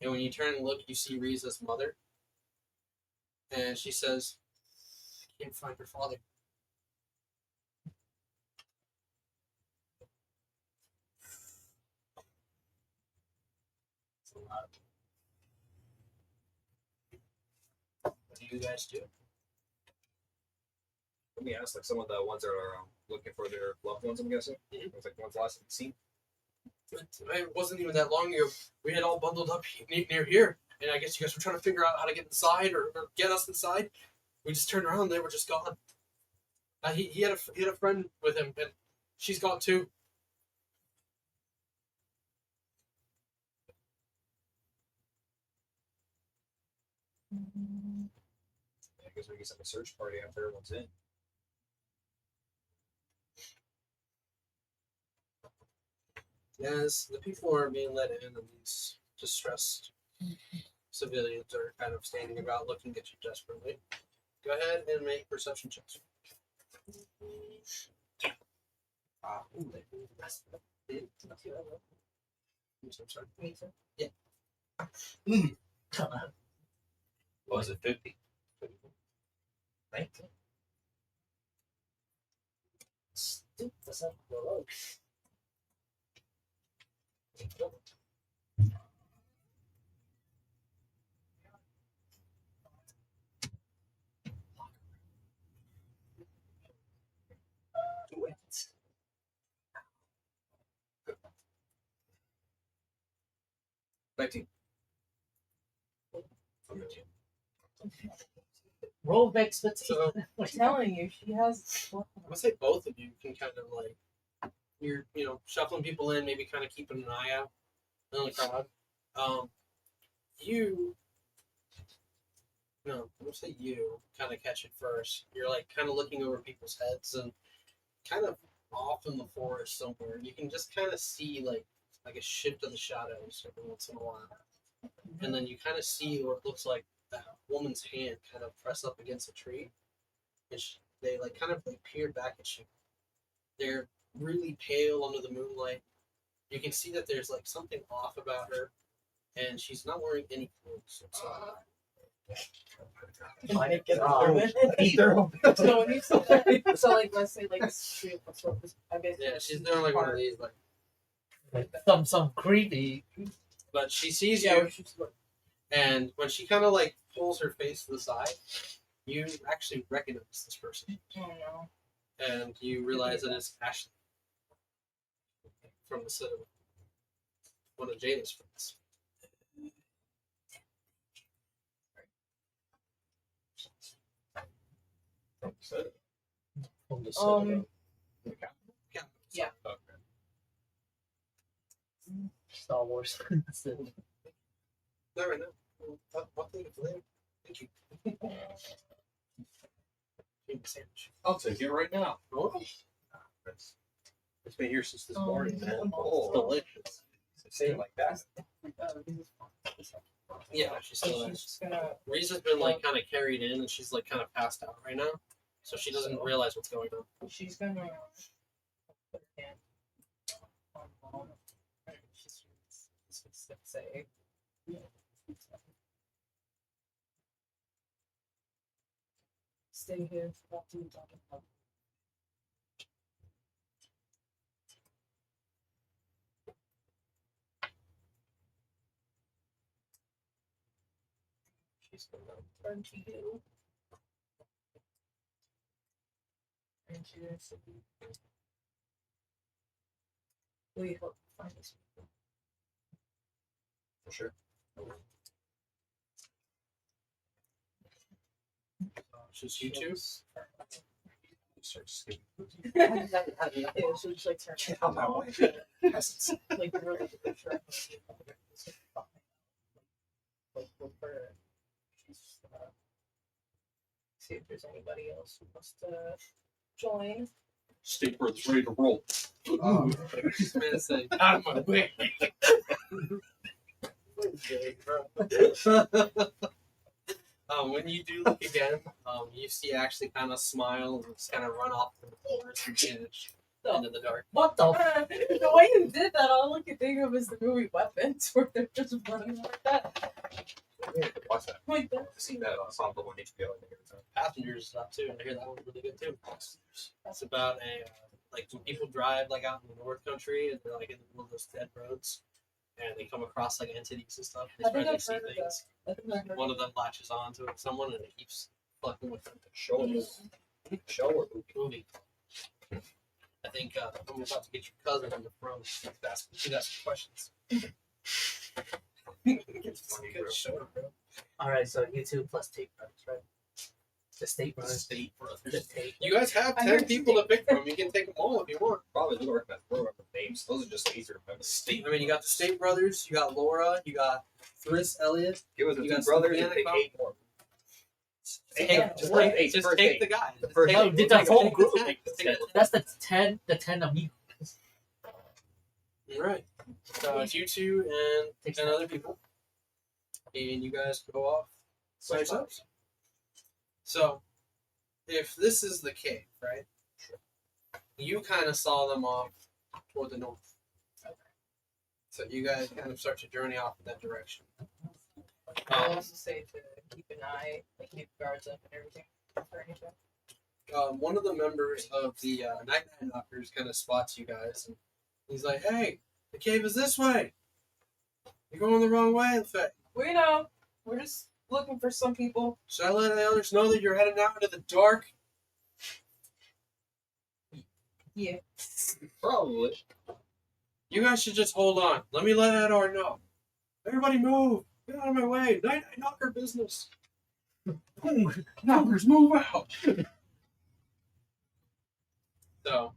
And when you turn and look, you see Riza's mother. And she says, I can't find her father. It's a lot. What do you guys do? Let me ask, like some of the ones that are looking for their loved ones, I'm guessing. It's like the ones last seen. It wasn't even that long ago. We had all bundled up near here, and I guess you guys were trying to figure out how to get inside or get us inside. We just turned around and they were just gone. He had a friend with him, and she's gone too. I guess we can set a search party after everyone's in. As the people are being let in, and these distressed civilians are kind of standing about looking at you desperately. Go ahead and make perception checks. I'm sorry. Yeah. What was it, 50? 19. That's not low. Roll of expertise. So I'm telling you, she has. I'm gonna say both of you can kind of like you're shuffling people in, maybe kind of keeping an eye out in the crowd. You no, I'm gonna say you kind of catch it first. You're like kind of looking over people's heads and kind of off in the forest somewhere. You can just kind of see like a shift of the shadows every once in a while, and then you kind of see what looks like that woman's hand kind of press up against a tree, and they like kind of like peer back at you. They're really pale under the moonlight. You can see that there's like something off about her, and she's not wearing any clothes. Might get So when you say that, so like let's say like I guess Yeah, she's doing like one of these like. some creepy. But she sees Yeah, you, and when she kind of like pulls her face to the side, you actually recognize this person, oh no. and you realize that it's Ashley from the cinema, one of Jada's friends. From the Yeah. Okay. Star Wars. Not right now. I'll take it for later. Thank you. Give me a sandwich. I'll take it right now. Oh, It's been here since this morning, man. it's Oh, delicious. Say it like that. Yeah, she's still there. She's just gonna. Riza's been like kind of carried in, and she's like kind of passed out right now, so she doesn't realize what's going on. She's gonna. Put her hand on mom. She's gonna say. Stay here. What do you talking about? She's gonna turn to you. And she's gonna say, We hope to find these people. For sure. It's just you two. Start skipping. Yeah, so just like turn Get out my way. Peasants. like really good sure. Like look for see if there's anybody else who wants to join. State Brothers ready to roll. This man said, "Out of my way." When you do look again, you see actually kind of smile and just kind of run off the forest and vanish into the dark. What the? The way you did that, all I can think of is the movie Weapons, where they're just running like that. Watch that. Like that. I've seen that on Papa on HBO. I think it's on. Passengers stuff too. I hear that one's really good too. It's about a like when people drive like out in the North Country and they're like in the middle of those dead roads, and they come across like entities and stuff. They I think try to I've see heard of things. that. I think I heard One of them latches onto someone and it keeps fucking with them. Show or movie. Show or movie. I think I'm about to get your cousin on the phone. She's asking questions. It's funny, bro. Good show, bro. All right, so you two plus Tate Brothers, right? The State Brothers. State Brothers. The Tate. You guys have I 10 heard people to pick from. You can take them all if you want. Probably Laura, but remember names. Those are just easier to remember. I mean, you got the State Brothers, you got Laura, you got Thris Elliott. Give us the You two got brothers some and pick panic 8 more. Take, Yeah, just what? take, just First take eight. the guys. The Just first take No, it. did the Take whole the group. 10. Just take it. That's the 10. The 10 amigos. All right. So it's you two and Takes 10 time. other people. And you guys go off by yourselves. So, if this is the cave, right? You kind of saw them off toward the north. So you guys kind of start to journey off in that direction. I also say to keep an eye, like keep guards up and everything for anything. One of the members of the Night Knockers kind of spots you guys. And he's like, "Hey, the cave is this way. You're going the wrong way, in fact. We know. We're just looking for some people. Should I let the others know that you're heading out into the dark?" Yeah. Probably. You guys should just hold on. Let me let Adar know. Everybody move. Get out of my way. Night Knocker business. Knockers, move out. So,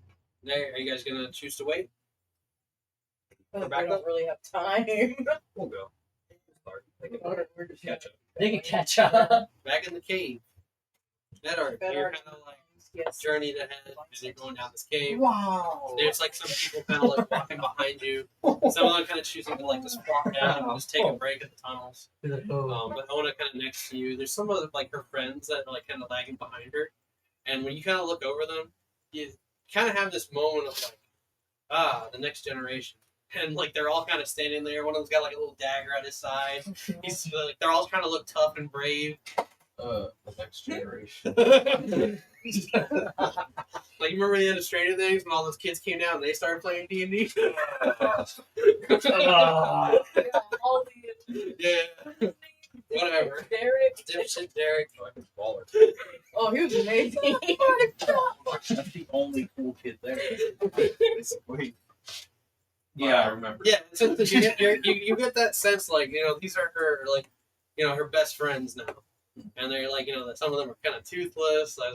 are you guys going to choose to wait? But we back don't up? really have time. We'll go. Start. Take it. We're just Catch up. They can catch up. Back in the cave. Adar, you're kind of like Yes. journeyed ahead and you're going down this cave. Wow. There's like some people kind of like walking behind you. Some of them kind of choosing to like just walk down and just take a break at the tunnels. Like, oh. But Ona kind of next to you. There's some of like her friends that are like kind of lagging behind her. And when you kind of look over them, you kind of have this moment of like, the next generation. And like they're all kind of standing there. One of them's got like a little dagger at his side. He's like they're all trying to look tough and brave. The next generation. Like you remember the end of Stranger Things when all those kids came down and they started playing D&D? Ah. All the Yeah. Whatever. Derek. Dipshit Derek. Like a baller. Oh, he was amazing. That's the only cool kid there. Wait. Yeah, I remember. Yeah, so you get that sense like, you know, these are her, like, you know, her best friends now. And they're like, you know, that some of them are kind of toothless. They're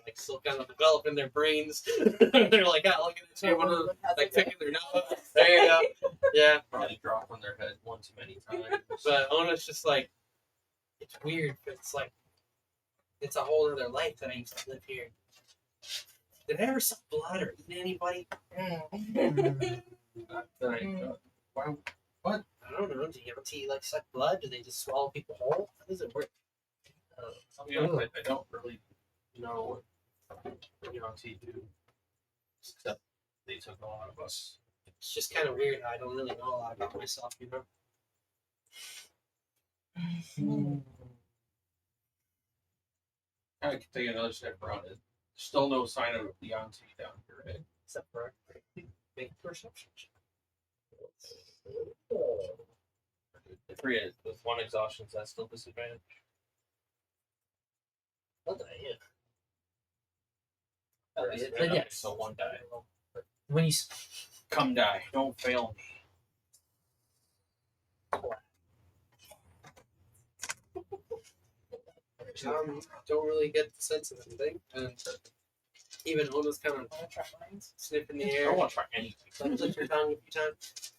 like still kind of developing their brains. They're like, look at this here. One of them, like picking their nose. There you go. Yeah. Probably drop on their head one too many times. But Ona's just like, it's weird, but it's like, it's a whole other life that I used to live here. Did I ever suck blood or eat anybody? Why? I don't know. Do you like suck blood? Do they just swallow people whole? How does it work? I'll be honest, I don't really know what Yanti do, except they took a lot of us. It's just kind of weird. I don't really know a lot about myself, you know. I could take another step around it. Still no sign of Yanti down here, right? Except for make a perception check. I forget, with one exhaustion, is that still disadvantage? What the hell? Oh, Or is it- yeah. okay, so one die. When you Come die. Don't fail me. Don't really get the sense of anything, and even Ona's kind of Wanna try mines? sniffing the I air. don't want to try anything. Like, lick your tongue a few times.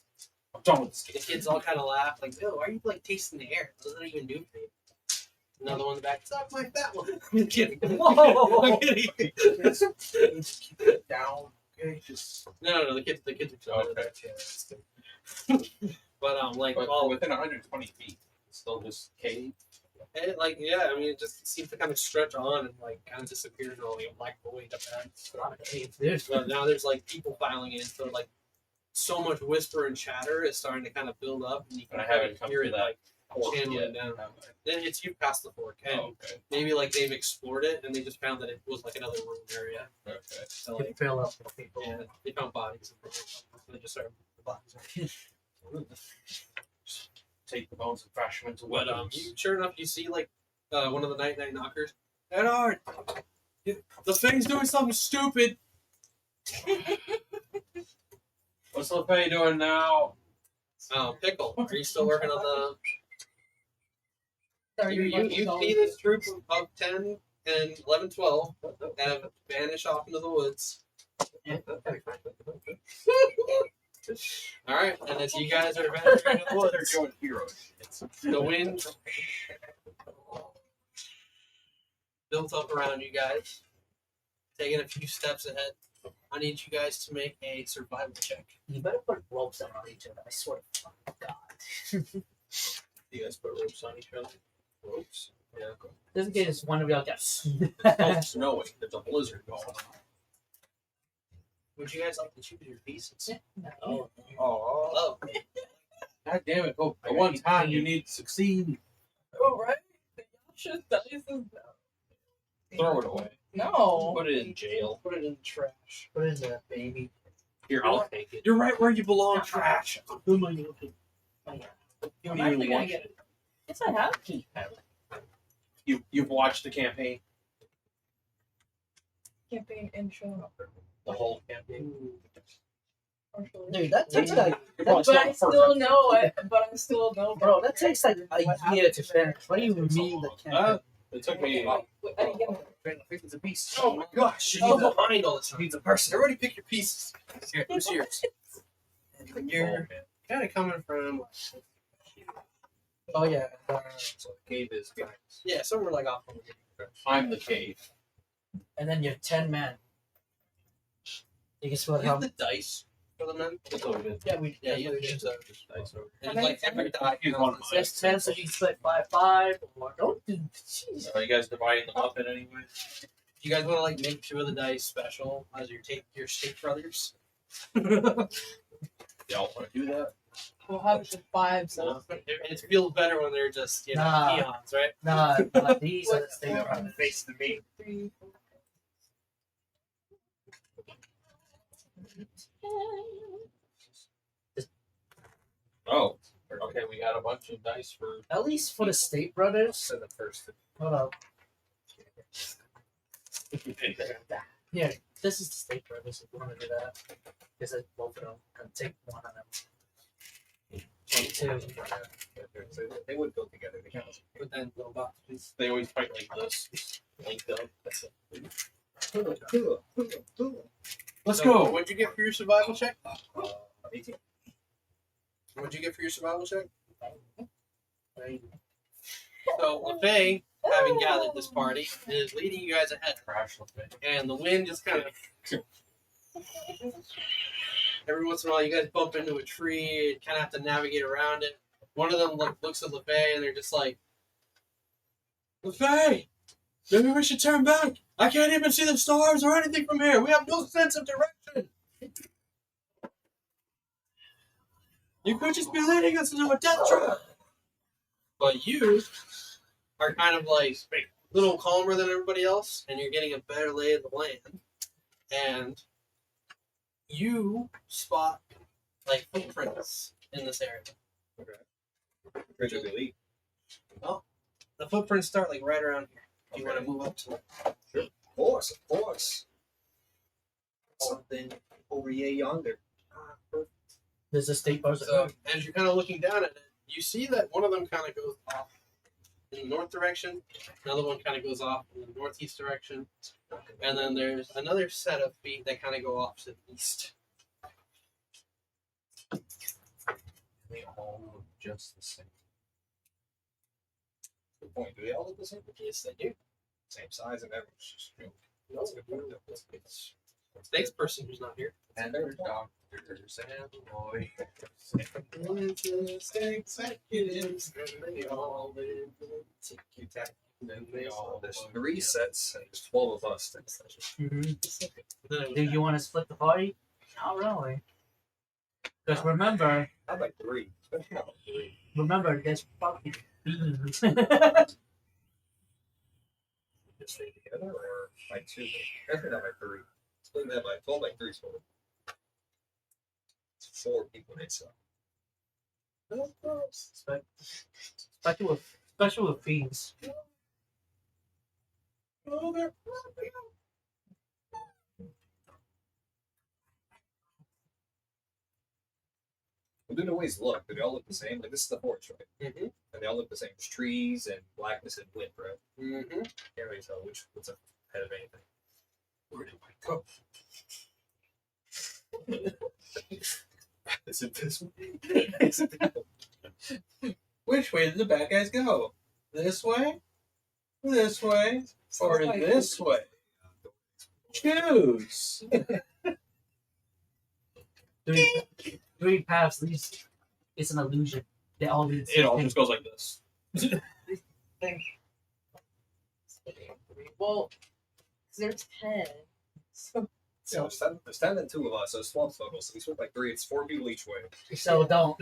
I'm done with this The game. kids all kind of laugh, like, "Yo, why are you like tasting the air? What does that even do for you?" Another one in the back, "Stop like that one." I'm kidding. Whoa. I'm kidding. Keep it down. Okay, just No. The kids are chill. Okay. But like But all within 120 feet, it's still just cave. it, like yeah, I mean, it just seems to kind of stretch on and like kind of disappear in all the black void up ahead. But now there's like people filing in, so like so much whisper and chatter is starting to kind of build up, and you can But I haven't come hear to it that like fork channeling yet. down. Then it's you past the fork, and Oh, okay. maybe like they've explored it and they just found that it was like another room area. Okay. So You like fill up with people. yeah, they found bodies. And they just started the bodies. Take the bones and fashion them into But weapons. sure enough, you see like one of the night knockers. Edard, the thing's doing something stupid. What's LeFay doing now? Pickle, are you still working on Sorry, you see this troop of 10 and 11, 12 have vanished off into the woods. Alright, and as you guys are vanishing into the They're woods, doing heroes. the wind built up around you guys, taking a few steps ahead. I need you guys to make a survival check. You better put ropes around each other. I swear to God. You guys put ropes on each other. Ropes? Yeah. Just in case one of y'all gets It's snowing. There's a blizzard going on. Would you guys like to choose your pieces? Oh, Oh, God damn it. Oh, the one time you need to succeed, Oh, right? Y'all should dice is throw it away. No. Put it in jail. put it in the trash. put it in the baby. Here, I'll take it. You're right where you belong, trash. Oh my God. You I'm don't actually even gonna watch get it. Yes, I have. You've watched the campaign, Campaign intro. the whole campaign. Partially. Dude, that takes like, Well, it's But not I the first still episode. know it. But I still know. bro, that takes like what a year happened to finish. What do you It's a mean the long- campaign? It took me. Wait, I didn't get it. it's a beast. Oh my gosh, you need behind all this. Needs a person. Everybody pick your pieces. Here, who's yours? And you're kind of coming from, Oh yeah. So the cave is guys. yeah, somewhere like off. I'm the cave. And then you're 10 men. You can split You have how? the dice for the men. That's what it is. Yeah, we. Yeah, you have did. the Dice over. and like every die. Use one of mine. There's 10, so you can split 5-5. Or don't do. Jeez. Are you guys dividing them up in any way? You guys want to like make 2 of the dice special as your state brothers? Y'all want to do that? We'll have it to 5. So It feels better when they're just Nah. peons, right? Nah, these are the state What? brothers. Face to me. 3, 4. Oh, okay. We got a bunch of dice for. At least for the state brothers. So the first. Hold up. Here, this is the state brothers if you want to do that. Because it's both of them. And take one of them. 22. So they would go together. They can't. Put that in the little box, please. They always fight like this, linked up. That's it. Let's So, go. What'd you get for your survival check? 18. What'd you get for your survival check? So LeFay, having gathered this party, is leading you guys ahead, Crash LeFay. and the wind just kind of. Every once in a while, you guys bump into a tree and kind of have to navigate around it. One of them looks at LeFay and they're just like, LeFay, maybe we should turn back. I can't even see the stars or anything from here. We have no sense of direction. You could just be leading us into a death trap. But you are kind of like a little calmer than everybody else, and you're getting a better lay of the land. And you spot like footprints in this area. Where do they lead? The footprints start like right around here. Do you want to move up to Of course. Something over here yonder. There's a state buzzer. So as you're kind of looking down at it, you see that one of them kind of goes off in the north direction, another one kind of goes off in the northeast direction, and then there's another set of feet that kind of go off to the east. They all look just the same. Good point. Do they all look the same? Yes, they do. Same size and everything. Just, No, That's a good point. it's Snake's person who's not here. And their doctors and boys. Executives, and they all live ticky-tack, and they all There's 3 sets and there's 12 of us. Mm-hmm. Do you want to split the party? Not really. Because remember, I'd like 3. About 3. remember, there's fucking beans. Just stay together or by 2? Definitely not by 3. Split that by 12 by 3 total. It's 4 people they sell. Special with fiends. Oh, they're Well, do the ways look? Do they all look the same? Like this is the forest, right? Mm-hmm. And they all look the same. There's trees and blackness and wind, right? Mm-hmm. Can't really tell what's ahead of anything. Where do I go? Is it this way? Is it that way? Which way did the bad guys go? This way? This way? Or this way? Choose! Three paths leads. It's an illusion. They all lead. It all just goes like this. Well, 'cause there's 10. So Yeah, there's 10 and 2 of us, so it's 12 total. So we split by 3. It's 4 people each way. So don't.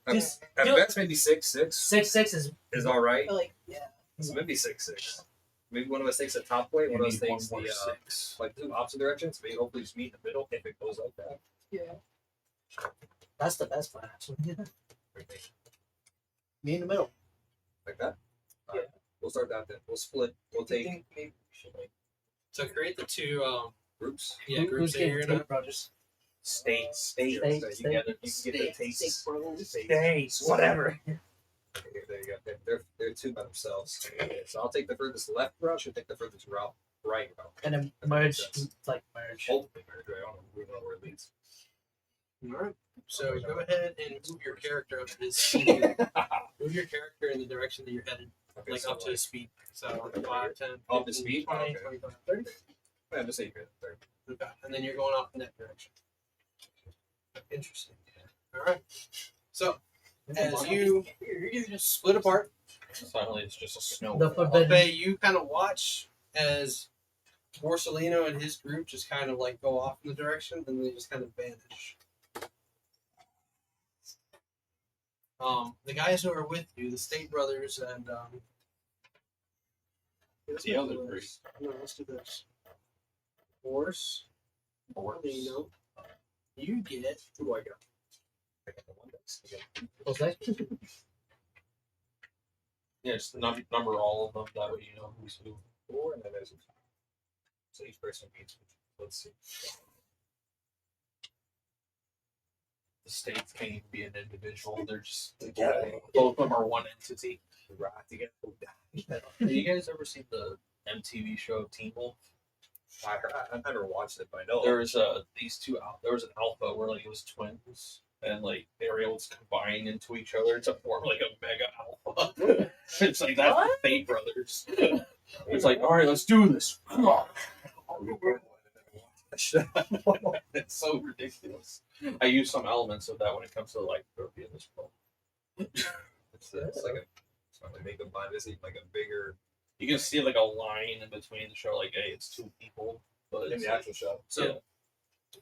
Just At do- best, maybe 6. 6 is Is all right. I feel like, yeah. So maybe 6. Maybe one of us takes the top way, one of us Maybe takes one the more 6. like 2 opposite directions. Maybe hopefully just meet in the middle if it goes like that. Yeah. that's the best plan actually. Me in the middle. Like that. Yeah. We'll start that then. We'll split. We'll I take think maybe we should like So create the 2 groups. Who's groups that you're getting gonna. Tape Brothers? States. State, You get the steak tastes. bros. States, whatever. Okay, there you go. They're 2 by themselves. So I'll take the furthest left route. She'll take the furthest right route. And then merge, like merge. Hopefully, merge. Right? I don't know. We don't know where it leads. Alright. So go ahead and move your character up to his speed. Move your character in the direction that you're headed. Okay, Like so up to his speed. So 5, 10, Up to 15, speed? 20, Okay. 25, 30. Yeah, just say you could. There. Okay. And then you're going off in that direction. Interesting. Alright. So as you split apart, Suddenly it's just a snow. The forbidden. Alpe, you kind of watch as Borsellino and his group just kind of like go off in the direction and they just kind of vanish. The guys who are with you, the State Brothers and The other 3. No, let's do this. Borsellino, you get Who do I got? I got the one that's What's that? Yeah, just number all of them. That way you know who's who. 4, and then there's so each person beats. Let's see. The states can't even be an individual. They're just together. Both of them are one entity. Right together. Have you guys ever seen the MTV show Teen Wolf? I never watched it, but I know. There was these 2 there was an alpha where like it was twins and like they were able to combine into each other to form like a mega alpha. It's like that's What? the Fate Brothers. It's like, all right, let's do this. It's so ridiculous. I use some elements of that when it comes to like therapy in this world. It's like it's not like they combine this like a bigger You can see like a line in between the show, like, hey, it's 2 people, but in it's the actual show. so. Yeah.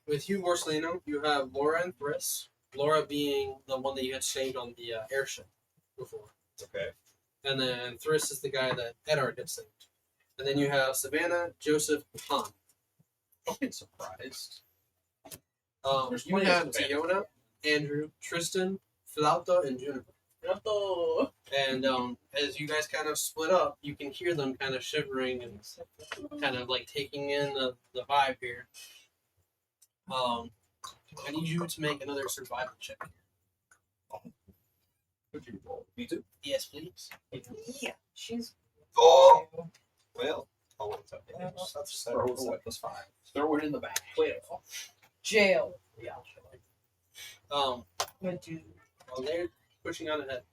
With you, Borsellino, you have Laura and Thriss. Laura being the one that you had saved on the airship before. Okay. And then Thriss is the guy that Eddard had saved. And then you have Savannah, Joseph, and Han. Don't get surprised. There's You plenty of have Savannah. Tiona, Andrew, Tristan, Flauta, and Juniper. Oh. And as you guys kind of split up, you can hear them kind of shivering and kind of like taking in the vibe here. I need you to make another survival check. Would you roll? Me too. Yes, please. Yeah, she's. Oh! Well, I'll wait till that's Throw it plus 5. Throw it in the bag. Jail. Yeah. Would you? While they're pushing on ahead,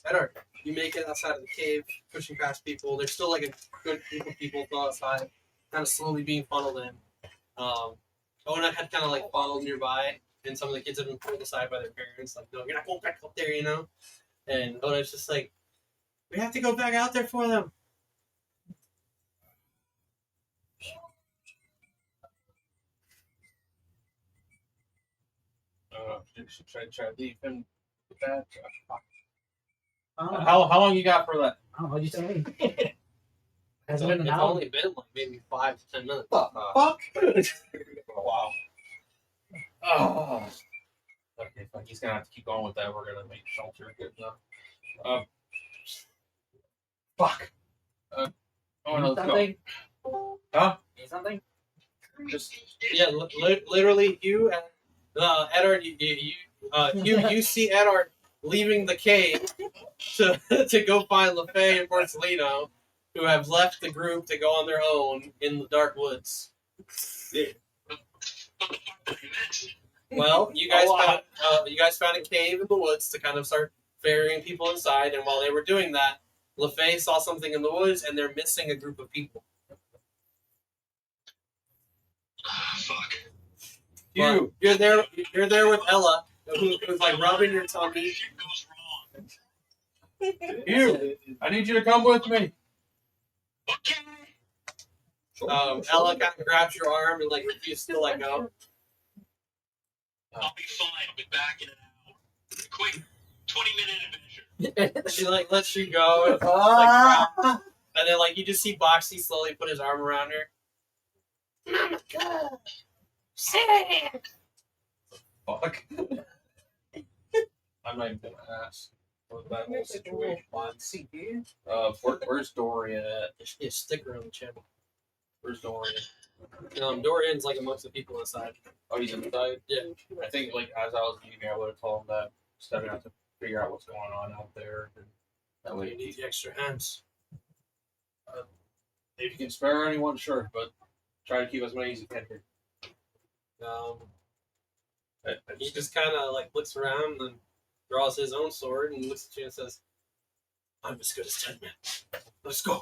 Edward, you make it outside of the cave, pushing past people. There's still like a good group of people still outside, kind of slowly being funneled in. Ona had kind of like followed nearby, and some of the kids had been pulled aside by their parents, like, no, you're not going back up there, you know? And Ona's just like, we have to go back out there for them. Should I leave him with that? I don't know. How long you got for that? I don't know. What'd you tell me? Has it So been an it's hour? only been like maybe 5 to 10 minutes. Fuck. Wow. Oh. Okay, fuck. He's gonna have to keep going with that. We're gonna make shelter good enough. Fuck. Oh no, let's go. Something? Huh? Need something? Just Yeah, literally, you and Edward, you see Edward leaving the cave to go find LaFay and Marcelino, who have left the group to go on their own in the dark woods. Well, you guys found a cave in the woods to kind of start ferrying people inside, and while they were doing that, LaFay saw something in the woods, and they're missing a group of people. Fuck. Well, you're there with Ella, who's like rubbing your tummy. Shit goes wrong. you. I need you to come with me. Okay. Ella kind of grabs your arm and like refuses to let go. I'll be fine. I'll be back in an hour. Quick, 20-minute adventure. She like lets you go, and, like, and then like you just see Boxy slowly put his arm around her. Mama, go. Fuck. I'm not even gonna ask what that whole situation was. Where's Dorian at? There should be a sticker on the channel. Where's Dorian? Dorian's like amongst the people inside. Oh, he's inside? Yeah. I think, like, as I was leaving, I would have told him that stepping out to figure out what's going on out there. And that You way, need the extra hands. if you can spare anyone, sure, but try to keep as many as you can here. He just kind of like looks around and draws his own sword and looks at you and says, "I'm as good as 10 men. Let's go."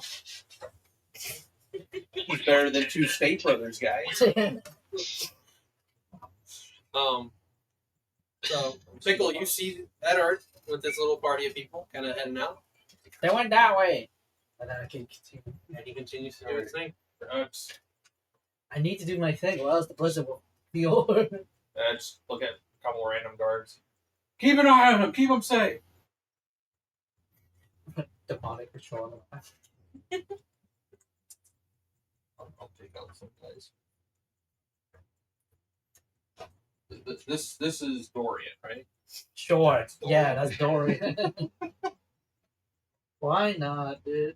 He's better than 2 State Brothers guys. So Pickle, you see Edward with this little party of people kind of heading out, They went that way. And then I can continue. and he continues to do his thing. I need to do my thing, or else the blizzard will be over. Just look at a couple random guards. Keep an eye on him. Keep him safe. Demonic patrol. I'll take out some guys. This is Dorian, right? Sure. Yeah, that's Dorian. Why not, dude?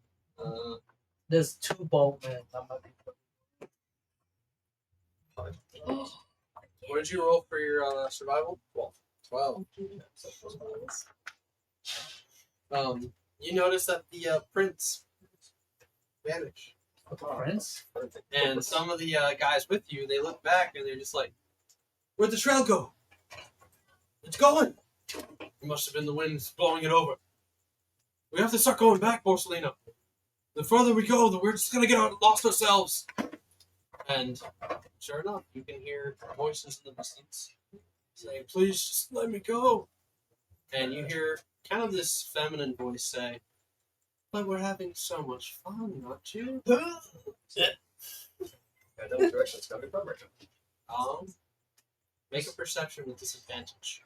There's 2 boatmen. That might be What did you roll for your survival? 12. You notice that the prince vanished, the prince. and some of the guys with you, they look back and they're just like, "Where'd the trail go? It's going. It must have been the winds blowing it over. We have to start going back, Borsalino. The further we go, the we're just gonna get lost ourselves." And sure enough, you can hear voices in the distance say, "Please just let me go." And you hear kind of this feminine voice say, "But we're having so much fun, aren't you?" I know the direction it's coming from, right? Make a perception with disadvantage.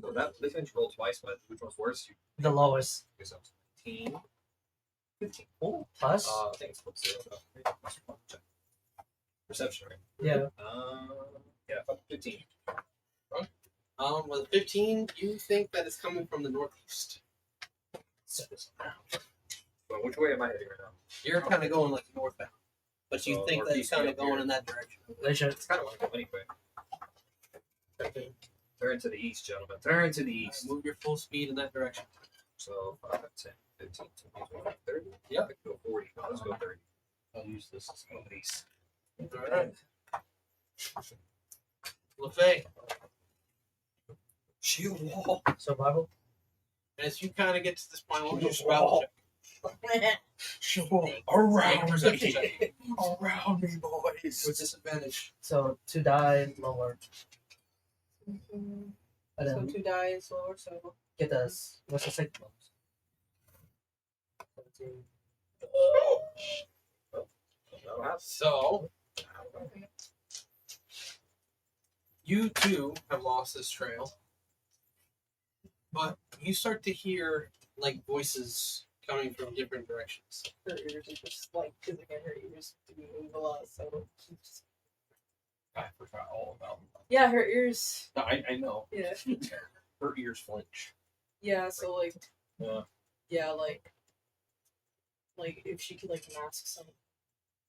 So this one's rolled twice, but which one's worse? The lowest. Okay, so 15. 15. Oh, plus. I think it's plus 0. Perception, right? Yeah. Yeah, 15. With 15, you think that it's coming from the northeast. So which way am I heading right now? You're kind of going like northbound. But you So, think or that he it's should kind be of up going here. in that direction. They should. It's kind of like anyway. Turn to the east, gentlemen. Turn to the east. Move your full speed in that direction. So 5, 10, 15, 20, 25, 30. Yeah, I could go 40. No, let's go 30. I'll use this as go east. All right. LaFay, Shield wall. Survival. as you kind of get to this point, what was your survival check? Shield wall. Make Around a perception me. check. Around me, boys. With disadvantage. So 2 die lower. Mhm. And So then 2 dice lower, so get us. What's the second one? 17. So, you too have lost this trail. But you start to hear like voices coming from different directions. her ears are just like, because again, her ears do move a lot, so she's just. I forgot all about that. Yeah, her ears. No, I know. Yeah. Her ears flinch. Yeah, so like. Yeah. Yeah, like if she could like mask some of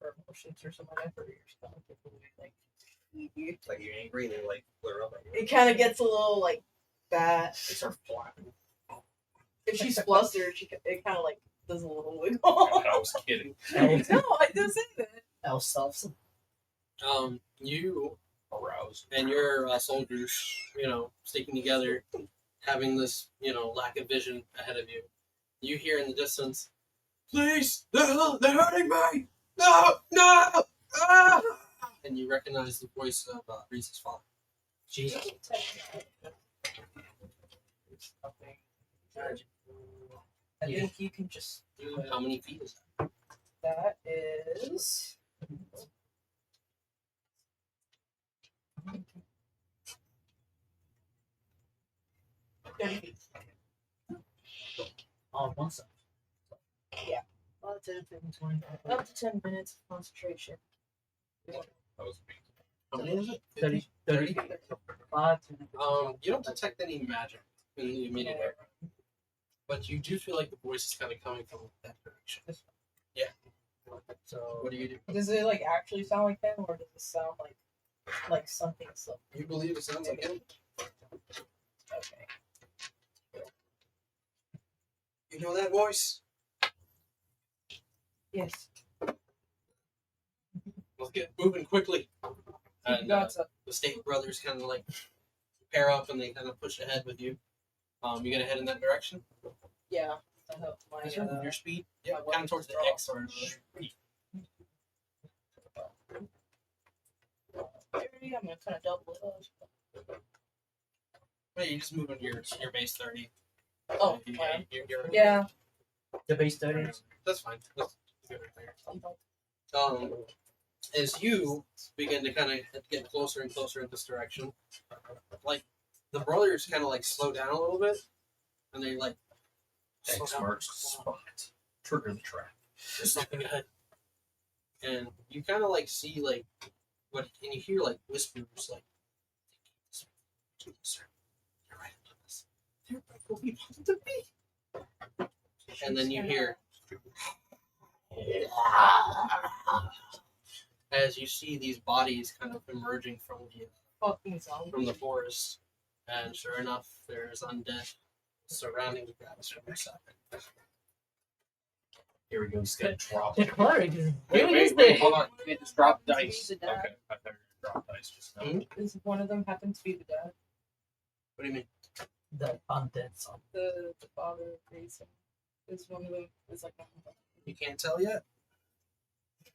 her emotions or something like that, her ears kind of get like. It's like you're angry, they like flare up. It kind of gets a little like bad. They start flapping. If she's flustered, it kind of like does a little wiggle. I was kidding. No, I didn't say that. Elf selves. You Aroused. and your soldiers, sticking together, having this, lack of vision ahead of you. You hear in the distance, "Please, they're hurting me! No! Ah!" And you recognize the voice of Reese's father. Jesus. I think you can just do How many feet is that? that is. On one side. Up to 10 minutes of concentration. That was me. How many is it? 30. 30. 5. You don't detect any magic in the immediate area, but you do feel like the voice is kind of coming from that direction. So What do you do? Does it like actually sound like them, or does it sound like something? So You believe it sounds like him? okay. You know that voice? Yes. Let's get moving quickly. And Got some. the State Brothers kind of like pair up and they kind of push ahead with you. You gonna head in that direction? Yeah. I have my. Is your speed? Yeah, my kind of towards the weapons X or I'm gonna kind of double it. Well, you just move into your base 30. Oh, You're- yeah. the base 30. That's fine. That's good right there. As you begin to kind of get closer and closer in this direction, like the brothers kind of like slow down a little bit, and they like slow X down. marks the spot. Trigger the trap. There's something ahead, and you kind of like see like what, and you hear like whispers like, "Sir, you're right about this. There will be to be." And then you hear as you see these bodies kind of emerging from Fucking zombie. the forest, and sure enough, there's undead surrounding the guys from your side. Here we go. He's gonna drop. The cleric is Wait, doing wait, his wait, thing. hold on. You just drop Happens to be dice. the Okay, dad. I thought you dropped dice just now. Is one of them happen to be the dad? What do you mean? The undead son. The father Grayson. Is one of them is like You can't tell yet?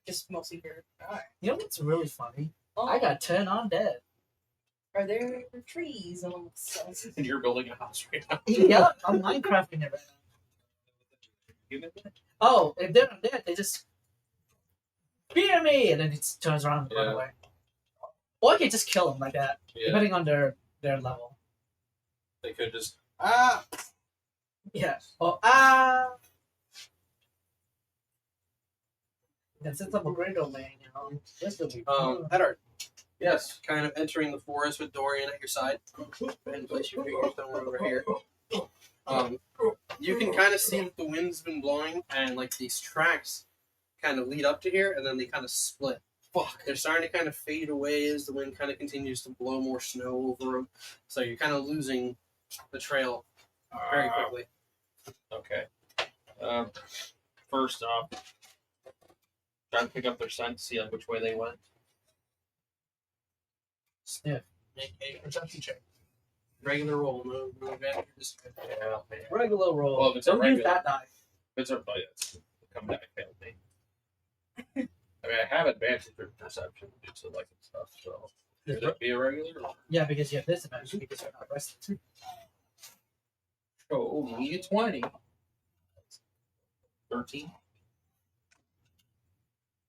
just mostly her. Alright. You know what's really funny? Oh, I got 10 undead. Are there trees on the side? And you're building a house right now. Yep, I'm Minecrafting it right now. Oh, if they're undead, they just fear me, and then it just turns around and run Yeah. away. Or I could just kill them like that, Yeah, depending on their level. they could just. Yeah. Or And since I'm a great old man, this will be Edward, Yes. kind of entering the forest with Dorian at your side. And place your figure somewhere over here. You can kind of see that the wind's been blowing, and like these tracks kind of lead up to here, and then they kind of split. Fuck. They're starting to kind of fade away as the wind kind of continues to blow more snow over them. So you're kind of losing the trail very quickly. Okay. First off, try to pick up their scent, see like which way they went. Sniff. Make a perception check. Regular roll, no advantage. Yeah. Regular roll. Well, if it's a Don't use regular, that die. if it's a yes, come back, failed me. I mean, I have advantage for perception due to like and stuff. So should it be a regular? Or? Yeah, because you have disadvantage because you're not rested. Oh, only a 20. 13.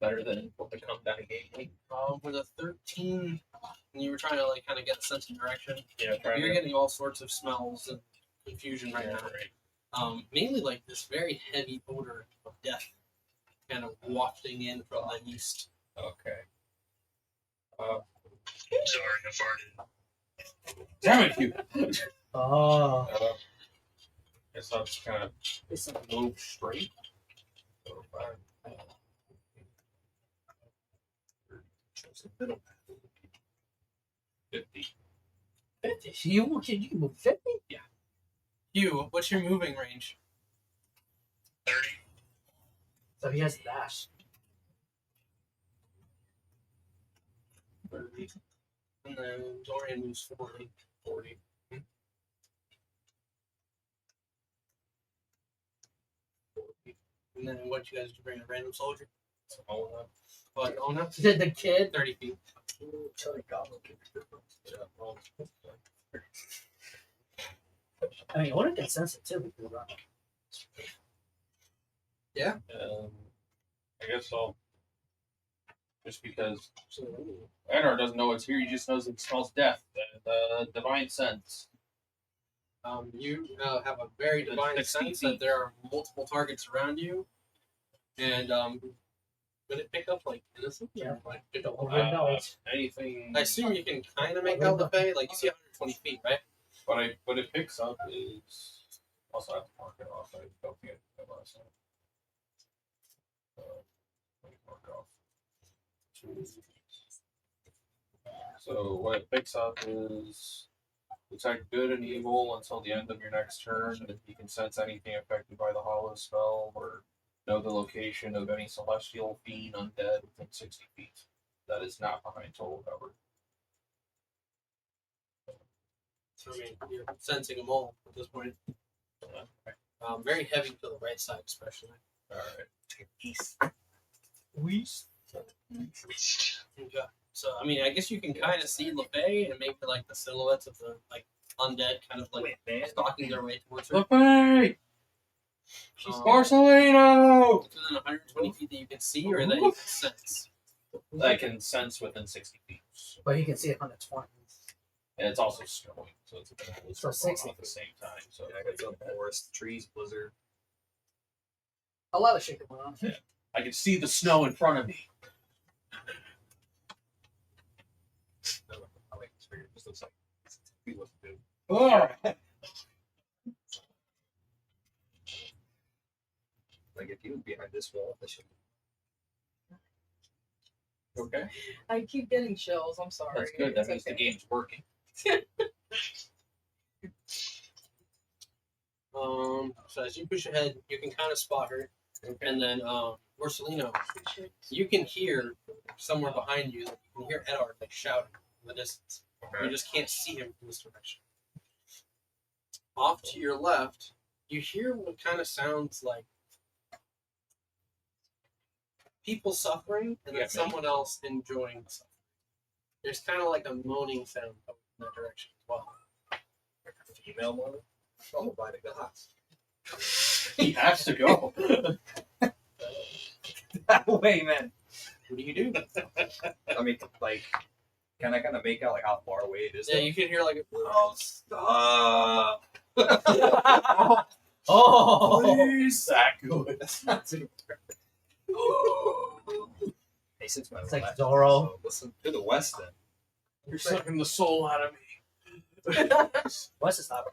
Better than what the come down gave me. With a 13, and you were trying to like kind of get a sense of direction. Yeah, trying You're to. getting all sorts of smells and confusion right now. Right. Mainly like this very heavy odor of death, kind of wafting in from the east. Okay. Sorry, I farted. Damn it, you. Oh. Guess I'll just kind of move straight. So 5, 50. 50. You can move 50? Hugh, what's your moving range? 30. So he has a dash. 30. And then Dorian moves 40. 40. And then what you guys do, bring a random soldier? So hold on. But oh no, Did the kid? 30 feet. Chili goblin. Yeah, well, I mean, what a good sense too. I guess I'll just because Edgar doesn't know it's here, he just knows it smells death and divine sense. You have a very It's divine 60 sense feet. that there are multiple targets around you. And would it pick up like innocent? Yeah. Or, like, Don't know. Anything. I assume you can kind of make out the bay. Like you see 120 feet, right? What it picks up is also I have to mark it off. I don't think I did that last time. Let me mark off. So what it picks up is detect good and evil until the end of your next turn, and you can sense anything affected by the hollow spell or know the location of any celestial fiend undead within 60 feet. That is not behind total cover. So I mean, you're sensing them all at this point. Very heavy to the right side, especially. Alright. East. Okay. So I mean, I guess you can kind of see LeFay and maybe like the silhouettes of the like undead, kind of like stalking their way towards her. Look, She's Marcelino! within 120 feet that you can see or that you can sense. I can sense within 60 feet. But you can see it on the 20. And it's also snowing, so it's a bit of a So 60 at the same time. So Yeah, I got some forest, trees, blizzard. A lot of shit going on. I can see the snow in front of me. I like this figure. This looks like we look good. Oh. Like if you were behind this wall, this should. Okay, I keep getting chills. I'm sorry. that's good. That It's means the okay. game's working. So as you push ahead, you can kind of spot her, and then Marcelino, you can hear somewhere behind you. You can hear Edard like shouting in the distance. You just can't see him from this direction. Off to your left, you hear what kind of sounds like people suffering and then Yeah, someone else enjoying the suffering. There's kind of like a moaning sound coming in that direction as well. Female one, followed by the gods. He has to go. That way, man. What do you do? I mean, like, can I kind of make out like how far away it is? Yeah, you can hear like Oh, stop! Oh! Please, That good. that's not too. Hey, since my It's like left, Zorro. so listen to the west then. You're sucking the soul out of me. What's this not?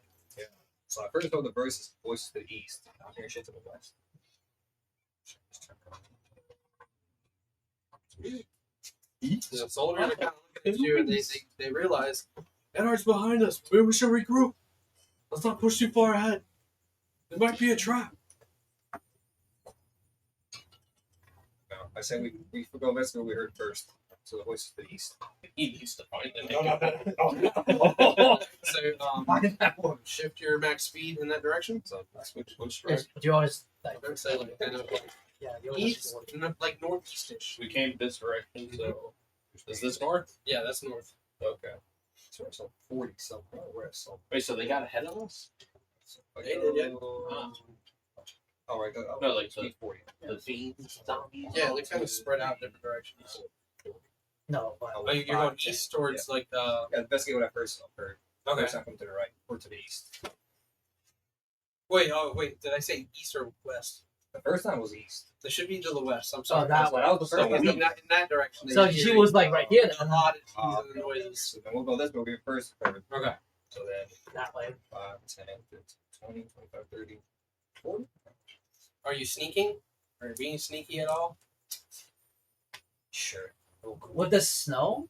So I first know the voices to the east. I'm hearing shit to the west. The soldiers are kind of looking at you, and they realize Edward's behind us. Maybe we should regroup. Let's not push too far ahead. It might be a trap. No, I said we go investigate what we heard first. So the voice is the east. He needs to find them. So shift your max speed in that direction. So that's which Yes, direction? but you always like, I would say like kind of yeah, you always east, like northeastish. We came this direction, so is this north? Yeah, that's north. Okay. So it's like 40 something. We're at something. Wait, so they got ahead of us? Like, They did, yeah. All right. No, like speed 40. The fiends, zombies. Yeah, they kind of spread out in different directions. no, but Oh, you're going east towards like Yeah, investigate what I first heard. Okay. First time come to the right or to the east. Wait, did I say east or west? The first time was east. They should be to the west. I'm sorry. that way. That was the first So time. in that direction. so she was like right here. a Then. lot of Ah, teeth and noises. So then we'll go this way. We'll be first. Third. Okay. So then That way. 5, 10, 15, 20, 25, 30, 40. Are you sneaking? Are you being sneaky at all? Sure. With the snow?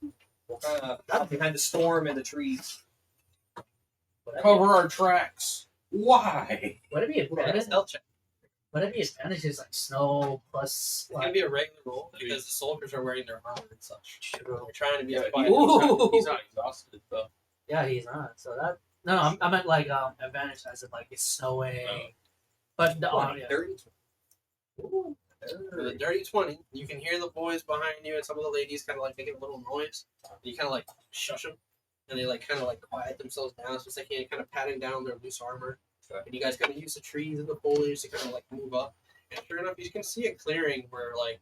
We'll kind of behind the storm and the trees. Cover our tracks. Why? Would it be Make a advantage? stealth check. Would it be advantages like snow plus It can like be a regular roll because the soldiers are wearing their armor and such. They're trying to be Yeah, a he's fighter. Ooh. he's not exhausted though. yeah, he's not. So that no, I meant like advantage as in like it's snowing. Oh. But the yeah. 30. For the dirty 20, you can hear the boys behind you and some of the ladies kind of like making a little noise. You kind of like shush them, and they like kind of like quiet themselves down so they can kind of patting down their loose armor. And you guys kind of use the trees and the foliage to kind of like move up. And sure enough, you can see a clearing where like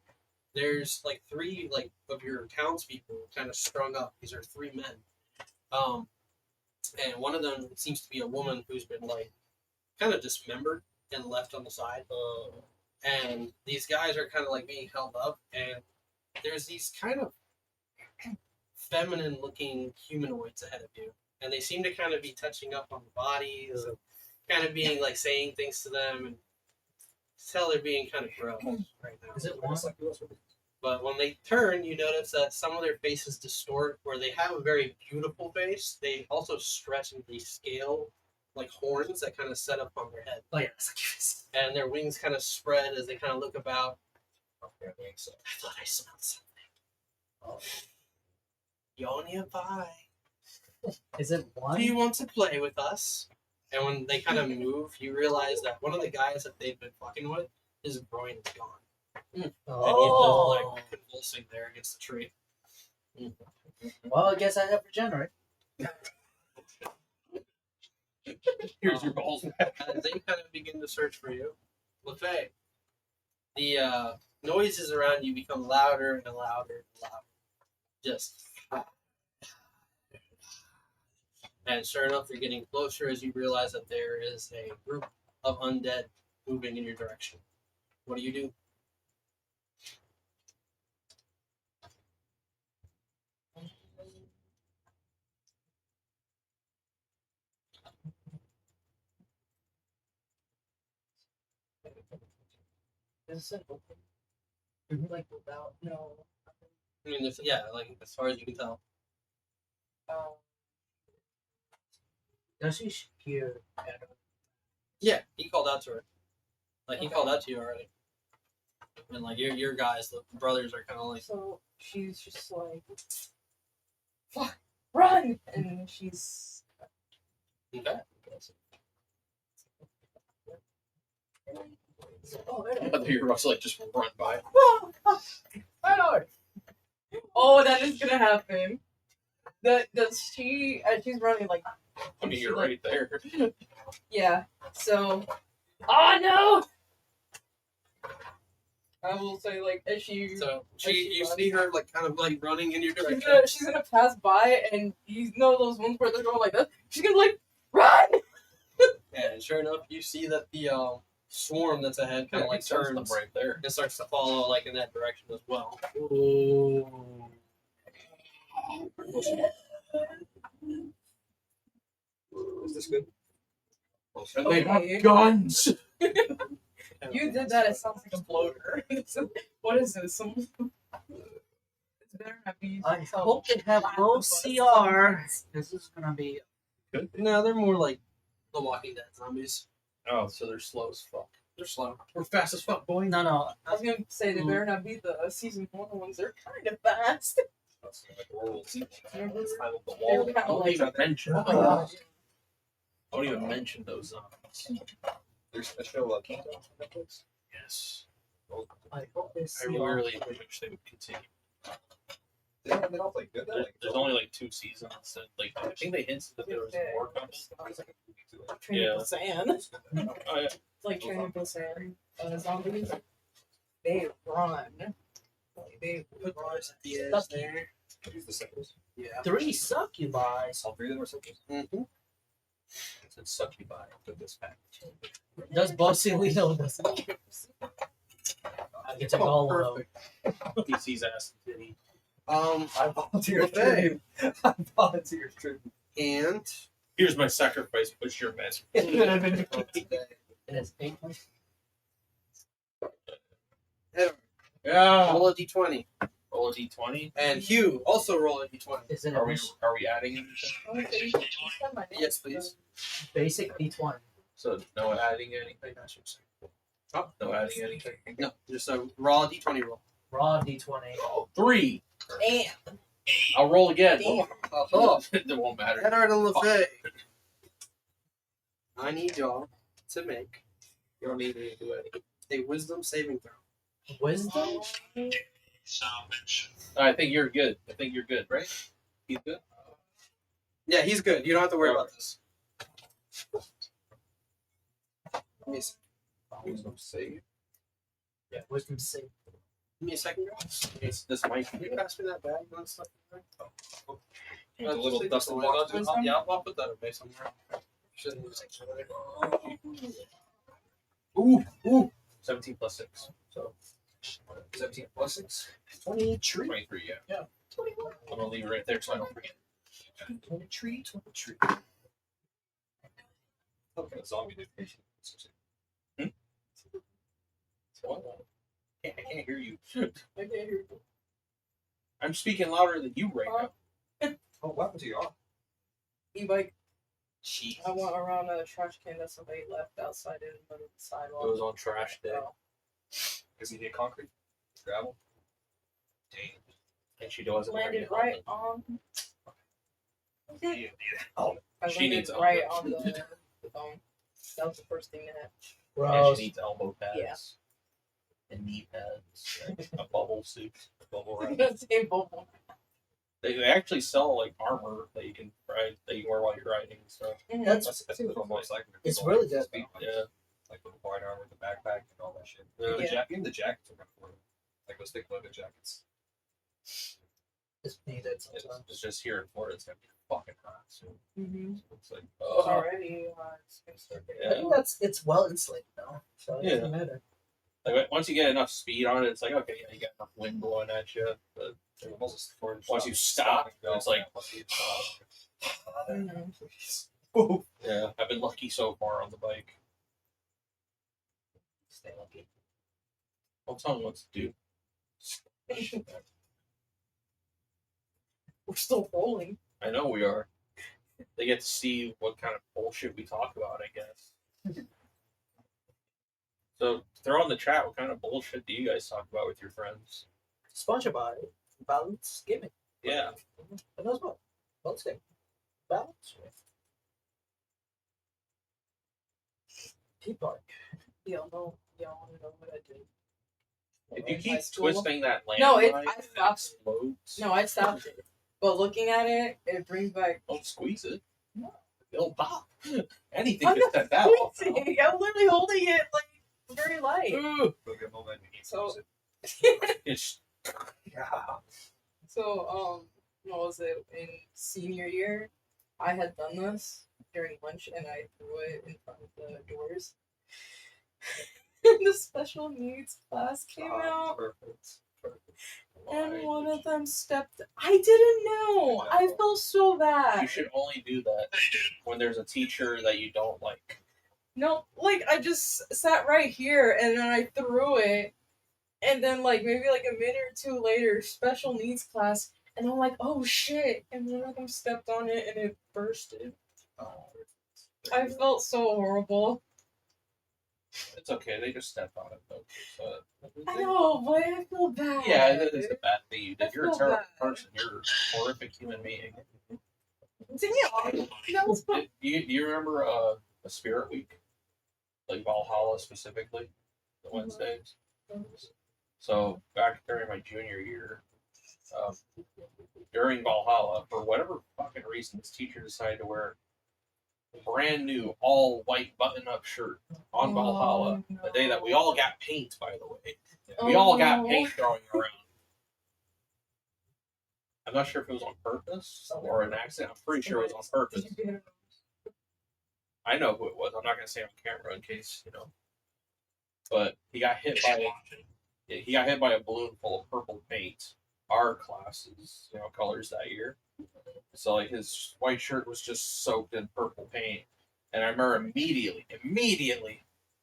there's like 3 like of your townspeople kind of strung up. These are 3 men. And one of them seems to be a woman who's been like kind of dismembered and left on the side. And these guys are kind of like being held up, and there's these kind of feminine looking humanoids ahead of you, and they seem to kind of be touching up on the bodies, and kind of being like saying things to them, and tell they're being kind of gross right now. Is it one? But when they turn, you notice that some of their faces distort. Where they have a very beautiful face, they also stretch and they scale like horns that kind of set up on their head. Oh yeah, it's like And their wings kind of spread as they kind of look about. Okay, I think so. I thought I smelled something. Oh. You're nearby. is it one? Do you want to play with us? And when they kind of move, you realize that one of the guys that they've been fucking with, his groin is gone. And he's Oh. just like convulsing there against the tree. Well, I guess I have regenerate. Here's your balls back. As they kind of begin to search for you, LaFay, the noises around you become louder and louder and louder. Just. And sure enough, you're getting closer as you realize that there is a group of undead moving in your direction. What do you do? Is it open? Like without no. I mean, yeah, like as far as you can tell. Does she hear? Yeah, he called out to her. Like he called out to you already. And like your guys, the brothers are kind of like. So she's just like, fuck, run! And she's. Okay. Oh, I thought you were about to like just run by. I know. Oh, that is gonna happen. Does she? As she's running, like. I mean, she, you're like- right there. Yeah. So. Oh no! I will say, like, as she. So she you runs. see her like kind of like running in your She's direction. gonna pass by, and you know those ones where they're going like this. She's gonna be like, run! And sure enough, you see that the swarm that's ahead kind of like Turns them turns right there. and starts to follow like in that direction as well. Is this good? And they Okay. have guns. You did that. It sounds like a bloater. What is this? have these. I so hope they have lots low of us. CR. This is gonna be. No, they're more like The Walking Dead zombies. Oh, so they're slow as fuck. They're slow. We're fast as fuck, boy. No. I was gonna say they better not be the season 1 ones. They're kind of fast. That's like rules. Remember? It's kind of the They wall. were kind of Don't like. even mention. Oh my gosh. Don't even mention those zombies. There's a show Kingdom on Netflix. Yes. I hope they I CR. really wish they would continue. They don't like good. There's only like 2 seasons, and like I think they hinted that there was more coming. Training Yeah. Busan. Oh, yeah. It's like Training Busan. Zombies. They run. Like, they Put run. those at the edge Sucky. there. Use the suckers. Yeah. 3 succubies. All 3 of them are suckers. Mm-hmm. It's succubi with this package. Does Bosilino doesn't? I can take all of them. DC's ass and titty. I volunteer Okay. tribute. I volunteer tribute. And Here's my sacrifice. Push your mess. It is 8 points. Yeah. roll a d20. Roll a d20. And Hugh, also roll a d20. Is it Are a we adding anything? I wanna say you said my name. Yes, please. basic D20? So no adding anything. Oh, no adding anything. No, just a raw d20 roll. Raw D20. Oh, 3. Damn. I'll roll again. Damn. Oh, It won't matter. Edward and LaFay. I need y'all to make You don't need me to do anything. a wisdom saving throw. Wisdom? Salvage. I think you're good. I think you're good, right? He's good. Yeah, he's good. You don't have to worry about this. Give me a sec- Wisdom save. Yeah, wisdom save. give me a second, guys. It's this might Can you pass me that bag and stuff? a little Just dust leave and it water. alone. Yeah, I'll put that away somewhere. Shouldn't use it. Ooh. 17 plus 6. So 17 plus 6. 23. 23, yeah. Yeah. 21. I'm going to leave it right there so I don't forget. 23. Okay, zombie dude. What? I can't hear you. I can't hear you. I'm speaking louder than you right now. Oh, what happened to your arm? E-bike. Jeez. I went around a trash can that somebody left outside in the middle of the sidewalk. It was on trash day. So, Because he hit concrete? Gravel? Dang. And she doesn't landed right on. Yeah. I She landed needs right elbow. on the phone. That was the first thing that happened. And Gross. she needs elbow pads. Yeah. And knee pads. And a bubble suit. Bubble wrap. That's a bubble. They actually sell like armor that you can ride, that you wear while you're riding and stuff. That's I think it was almost like It's really good. Yeah. Like with the body armor, the backpack, and all that shit. Yeah. Even the jackets are kind of cool. Like those thick leather jackets. it's needed sometimes. It's just here in Florida, it's gonna be fucking hot soon. Mm-hmm. It's like, It's already it's gonna start getting. I think it's well insulated though, so it doesn't matter. like once you get enough speed on it, it's like okay, yeah, you got enough wind blowing at you. But once you stop, it's like, Mhm. yeah, I've been lucky so far on the bike. Stay lucky. Don't tell me what to do. We're still rolling. I know we are. They get to see what kind of bullshit we talk about, I guess. So throw in the chat what kind of bullshit do you guys talk about with your friends? Sponsored by Balance Gaming. Yeah. And as well. Balance Gaming. Balance with P-Park. Y'all wanna know what I did? If you My keep stool? twisting that landmine, No, I it stopped. explodes. No, I stopped it. But looking at it, it brings back. Don't squeeze it. No. It'll pop. Anything I'm can not set that off. squeezing. I'm literally holding it like very light. Ooh. So, It's so what was it in senior year? I had done this during lunch and I threw it in front of the doors. And the special needs class came out. Perfect. And one of them stepped. I didn't know. I feel so You bad. should only do that when there's a teacher that you don't like. No, like I just sat right here and then I threw it, and then like maybe like a minute or two later, special needs class And I'm like, oh shit! And then I stepped on it and it bursted. I felt so horrible. It's okay. They just stepped on it though. So, I know, but I feel bad. yeah, that is a bad thing you I did. You're a feel terrible bad. person. You're a horrific human being. Damn, that was fun. Do you remember a Spirit Week, like Valhalla specifically, the Wednesdays? So back during my junior year, during Valhalla, for whatever fucking reason, this teacher decided to wear a brand new all white button up shirt on Valhalla, Oh, the day that we all got paint, by the way. Oh, We all got no. paint throwing around. I'm not sure if it was on purpose or an accident. I'm pretty sure it was on purpose. Did you get it? I know who it was. I'm not going to say on camera in case, you know. But he got hit by a balloon full of purple paint. Our class's, you know, colors that year. So like his white shirt was just soaked in purple paint. And I remember immediately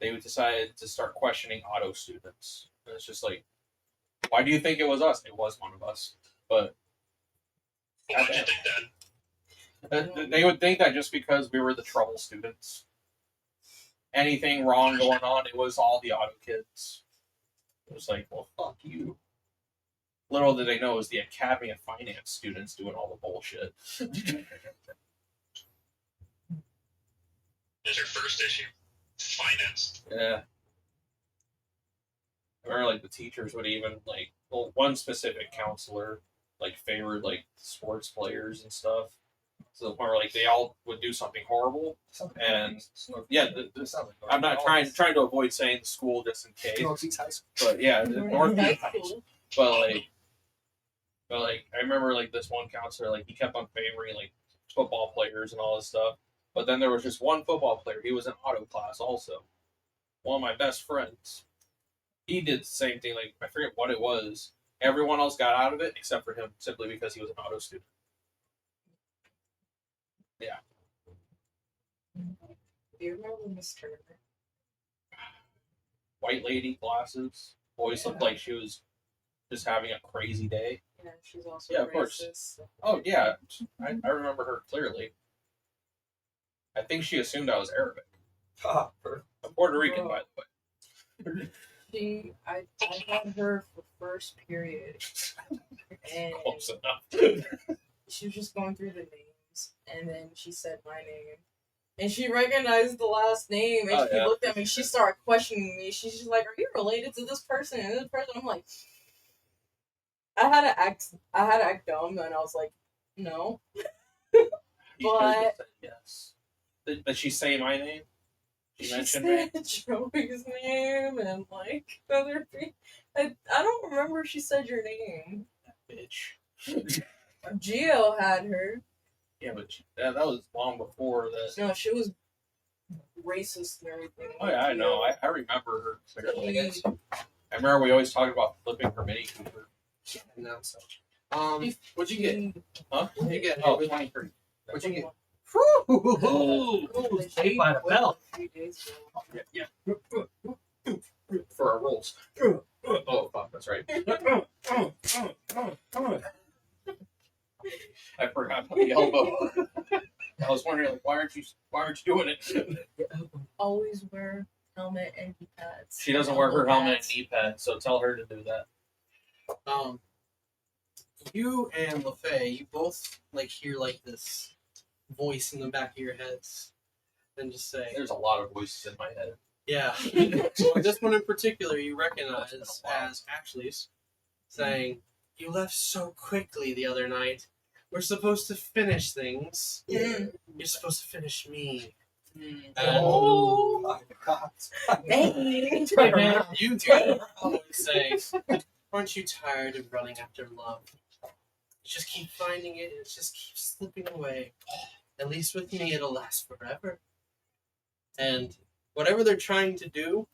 they decided to start questioning auto students. And it's just like, why do you think it was us? It was one of us. But Why did you think that? they would think that just because we were the trouble students. Anything wrong going on, it was all the auto kids. It was like, well, fuck you. Little did they know it was the Academy of Finance students doing all the bullshit. There's your first issue. Finance. Yeah. I remember like the teachers would even like, well, one specific counselor like favored like sports players and stuff. So the point where like they all would do something horrible, and yeah, I'm not trying to avoid saying the school just in case, but yeah, the Northeast High School. But I remember like this one counselor, like he kept on favoring like football players and all this stuff. But then there was just one football player. He was in auto class also. One of my best friends. He did the same thing. Like I forget what it was. Everyone else got out of it except for him, simply because he was an auto student. Yeah. Do you remember Miss Turner? White lady, glasses. Always looked like she was just having a crazy day. Yeah, she's also Yeah, of course. racist. Oh yeah, I remember her clearly. I think she assumed I was Arabic. I'm Puerto Rican, by the way. I had her for first period, and Close enough. she was just going through the names, and then she said my name, and she recognized the last name, and Oh, she yeah. looked at me. She started questioning me. She's just like, "Are you related to this person and this person?" I'm like, I had to act dumb, and I was like, "No." You But- should've said yes. Did she say my name? She She mentioned me. said Joey's name and like other people. I don't remember if she said your name. Bitch. Gio had her. Yeah, but that was long before that. No, she was racist and everything. Oh yeah, I know. I remember her clearly. I remember we always talked about flipping her Mini Cooper. No, so. What'd you get? Huh? What'd you get? Oh, 23. What'd you get? Saved by the bell. 3 days ago. Yeah. For our rolls. Oh, fuck, that's right. I forgot about the elbow. I was wondering, like, why aren't you doing it? Always wear helmet and knee pads. She doesn't wear her Elbow helmet and pads. knee pad, so tell her to do that. You and LaFay, you both like hear like this voice in the back of your heads, and just say, There's a lot of voices in my head. "Yeah." So this one in particular, you recognize as Ashley's, saying, "You left so quickly the other night. We're supposed to finish things. Mm. You're supposed to finish me." Oh. my God. And you two always say, "Aren't you tired of running after love? You just keep finding it, and it just keeps slipping away. At least with me, it'll last forever." And whatever they're trying to do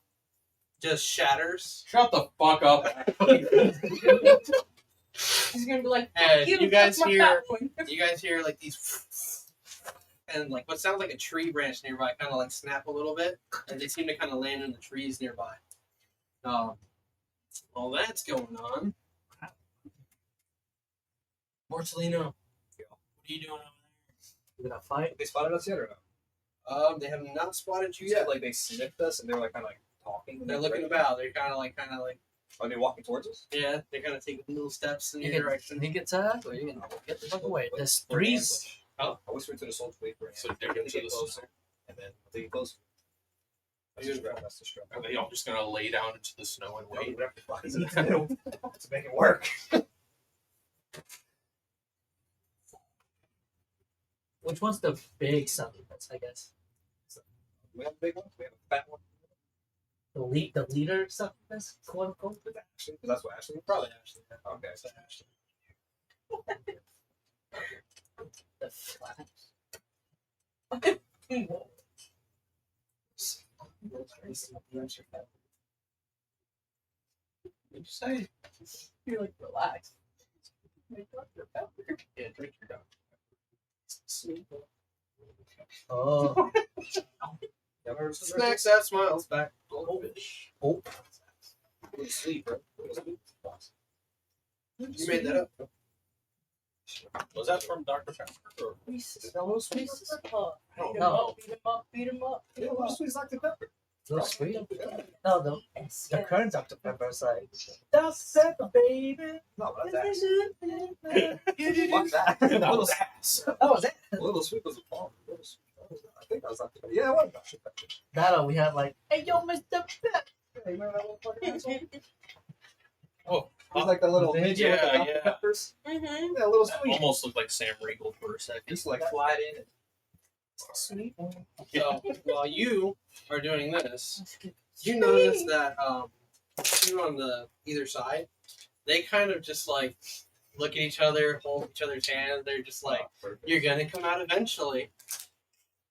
just shatters. Shut the fuck up. She's gonna be like, And "Fuck you guys fuck my hear- fat one." You guys hear like these, and like what sounds like a tree branch nearby kind of like snap a little bit, and they seem to kind of land in the trees nearby. While that's going on, Porcelino. Yeah. What are you doing over We're gonna fight. They spotted us yet or no? there? They have not spotted you You said yet. like they sniffed us and they were like kind of like talking. They're looking about. They're kind of like, Are they walking towards us? yeah. They're kind of taking little steps in You your can direction. sneak attack, or you can get the fuck away. There's three. I whispered to the soldier, wait for an So ambush. they're They into get the closer, and then they get closer. That's the Beautiful. strap. That's the strap. Are they all just gonna lay down into the snow and wait? Whatever the fuck is in the middle to make it work. Which one's the big supplements, I guess? We have a big one. We have a fat one. The leader supplements, quote unquote. With Ashley, because that's what Ashley. Probably Ashley. Okay, so Ashley. The flat. What'd you say? You're like, relax. Make Dr. Pepper. Yeah, drink your Dr. Oh, Snacks have smiles back. oh, Sleep, bro. You made that up. Was that from Dr. Pepper? Or? Reese's. That little sweet. Reese's Puff. No. Beat 'em up, beat 'em up, beat 'em up. Yeah, little sweet Dr. Pepper. those sweet. No, the current Dr. Pepper is like Dr. Pepper, baby. No, but that's ass. That Fuck that. That was ass. was it. Little sweet was a palm. I think that was Dr. Pepper. Yeah, it was Dr. Pepper. That we had like, hey yo, Mr. Pepper. Hey, remember that little fucking asshole? Oh, It was like the little midget with the Yeah, Dr. yeah. Peppers. Mm-hmm. Yeah, little That sweet. almost looked like Sam Riegel for a second. Just like flat in. Sweet. so while you are doing this, you notice that two on the either side, they kind of just like look at each other, hold each other's hands. They're just like, "You're gonna come out eventually.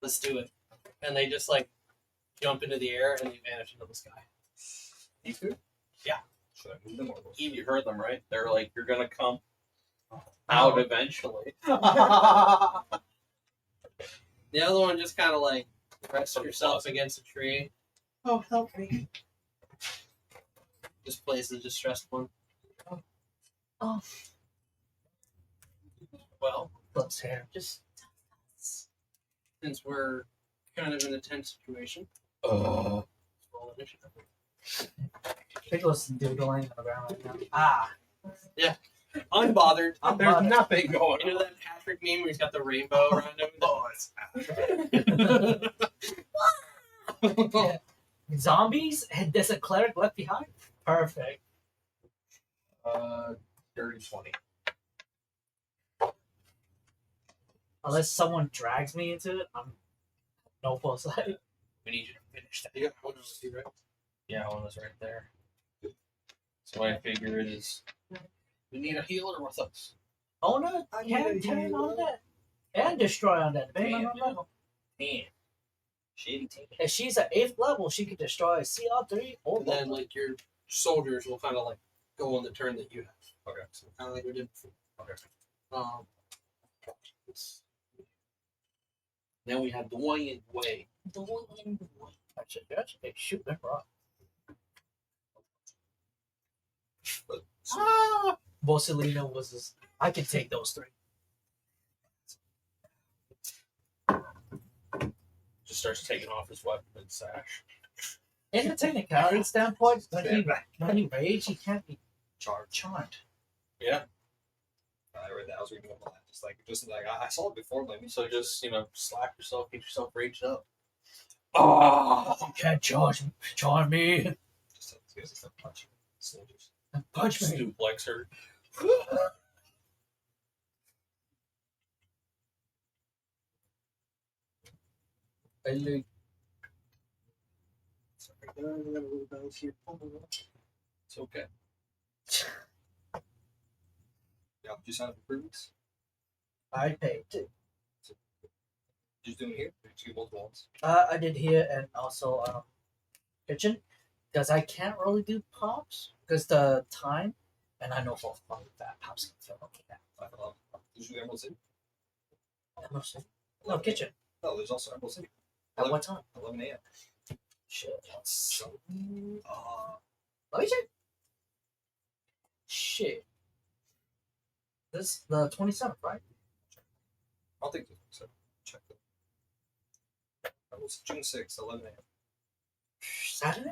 Let's do it." And they just like jump into the air and they vanish into the sky. These two? Yeah. Should I move them or Eve, you heard them, right? They're like, you're gonna come out eventually. The other one just kind of like rests yourself against a tree. Oh, help me! Just plays the distressed one. Oh. Well, Close hair. Just since we're kind of in a tense situation, roll initiative. Pickle's doodling around right now. Ah. Unbothered. Unbothered. There's nothing going on. You know that Patrick meme where he's got the rainbow around him? Oh, it's Zombies? And there's a cleric left behind? Perfect. Dirty 20. Unless someone drags me into it, I'm no full side. We need you to finish that. You got one of you, right? Yeah, one was right there. So I figure it is. We need a healer with us. Oh no, I can turn on that. And destroy on that. Damn. Damn. Shitty team. If she's at 8th level, she could destroy CL3 or And then like your soldiers will kind of like go on the turn that you have. Okay. So kind of like we did before. Okay. Then we have Dwayne Way. Actually, shoot, they're rock. Bocelino was his. I can take those 3. Just starts taking off his weapon and sash. In the technicality standpoint, when he rage, he can't be charmed. Yeah. I read that. I was reading about that. Just like I saw it before. Like, So just, slap yourself, get yourself raged up. Oh, you can't charm me. just a punch. Soldiers. Punch me. Suplex her. It's okay. Yeah, did you sign up for improvements? I paid too. Did you do it here? Did you do both ones? I did here and also kitchen because I can't really do pops because the time, and I know for a fact that pops can feel okay now. Did you do Emerald City? No kitchen. No, there's also Emerald City. At what time? 11 a.m. Shit. Uh, Let me check. Shit. This the 27th, right? I'll take this. So check it. That was June 6th, 11 a.m. Saturday.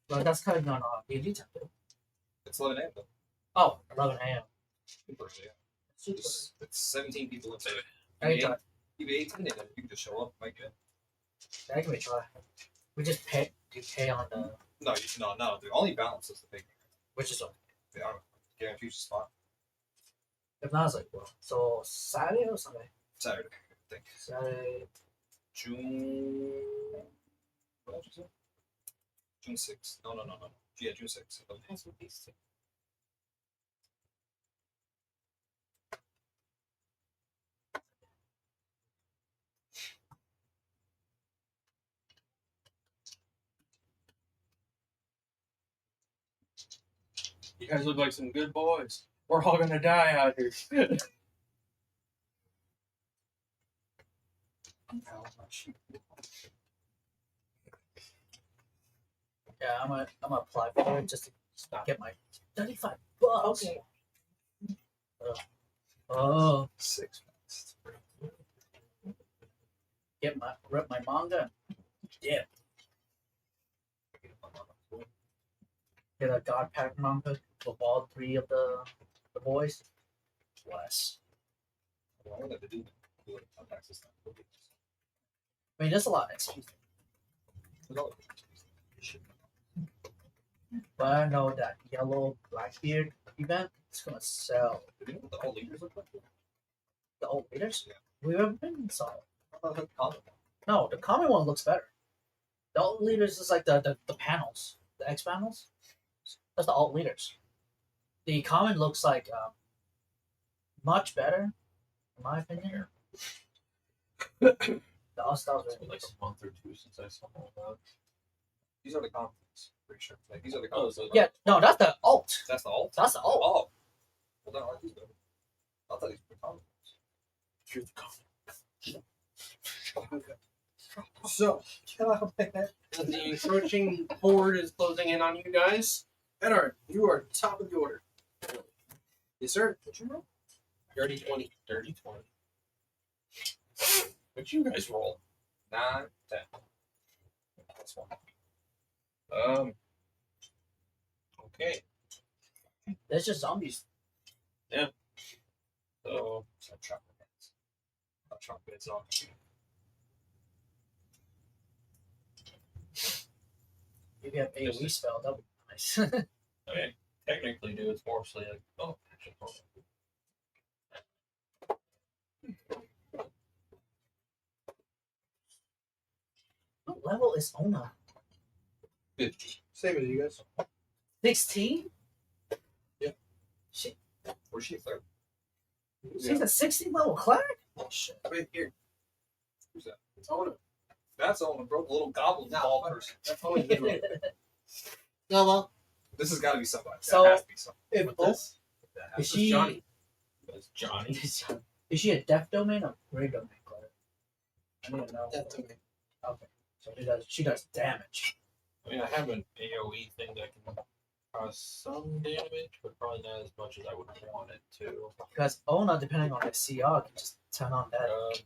But that's kind of on D&D time too. It's 11 a.m. though. Oh, 11 a.m. Yeah. It's 17 people inside. Hey, try. You be 18 and then you can just show up. Might get. That can we try. We just pay. Do you pay on the? No. The only balance is the big. Which is okay. Yeah, guarantee you spot. If not, it's like well. So Saturday or Sunday? Saturday, I think. Saturday. June. What did you say? June 6th. No. Yeah, June 6th. You guys look like some good boys. We're all gonna die out here. Yeah, I'm gonna apply for it just to get my $35 bucks. Okay. Oh, 6 months. rip my manga. Yeah. Get a God Pack manga with all 3 of the boys. Bless. Well, I wanted to do it. Sometimes it's not. I mean, there's a lot of excuses. But I know that yellow Blackbeard event is gonna sell. Do you know what the old leaders look like? The old leaders? Yeah. We've ever been saw it. How about the common one? No, the common one looks better. The alt leaders is like the panels, the X panels. That's the alt leaders. The common looks like much better, in my opinion. The alt styles It's been like a month or two since I saw all that. These are the common ones. Pretty sure. Like, these are the common ones. yeah, no, that's the alt. That's the alt? That's the alt. Oh. Well, then aren't these better? I thought these were the common ones. You're the common. So, Get out of there. as the encroaching horde is closing in on you guys, Edward, you are top of the order. Yes, sir. What'd you roll? Dirty 20. Dirty 20. What'd you guys roll? 9, 10. That's one. Okay. There's just zombies. So Some chocolate bits. Not chocolate bits on. You get a This AoE is- spell, that'd be nice. I mean, technically, dude, it's mostly like actually, hold on. What level is Ona? 50. Same as you guys. 16? Where's she, third? She's a 16 level cleric? Oh shit. Right here. Who's that? It's Ona. That's Owen, bro. The little goblin ball person. That's Ona. No, well, This has got to be somebody. So- that has to be somebody. If what's this? That Is has This is she Johnny. That's Johnny. is she a death domain or grey domain cleric? I don't know. Death domain. Okay. So she does damage. I mean, I have an AoE thing that can cause some damage, but probably not as much as I would want it to. Because Ona, depending on the CR, can just turn on that.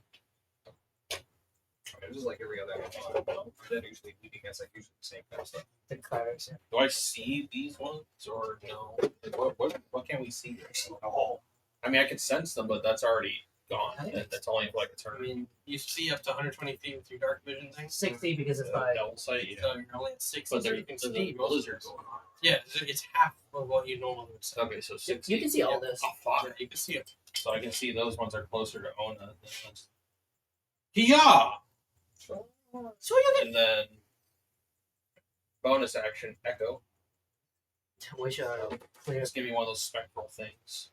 It's just like every other one. Then usually we against like usually the same kind of stuff. The clerics. Yeah. Do I see these ones or no? Like, what can we see? Oh, I mean, I can sense them, but that's already gone. I think That's only for like a turn. I mean, you see up to 120 feet with your dark vision thing. 60 because it's like Devil sight, yeah. So you're only at 60, But so there- you can there's see a most of blizzard what's going on. Yeah, it's half of what you normally would see. Okay, so 60. you can see all this. Oh, fuck. Yeah, you can see it. So I can see those ones are closer to Ona than those. Yeah! So you And then bonus action, Echo. can wish clear. Just give me one of those spectral things.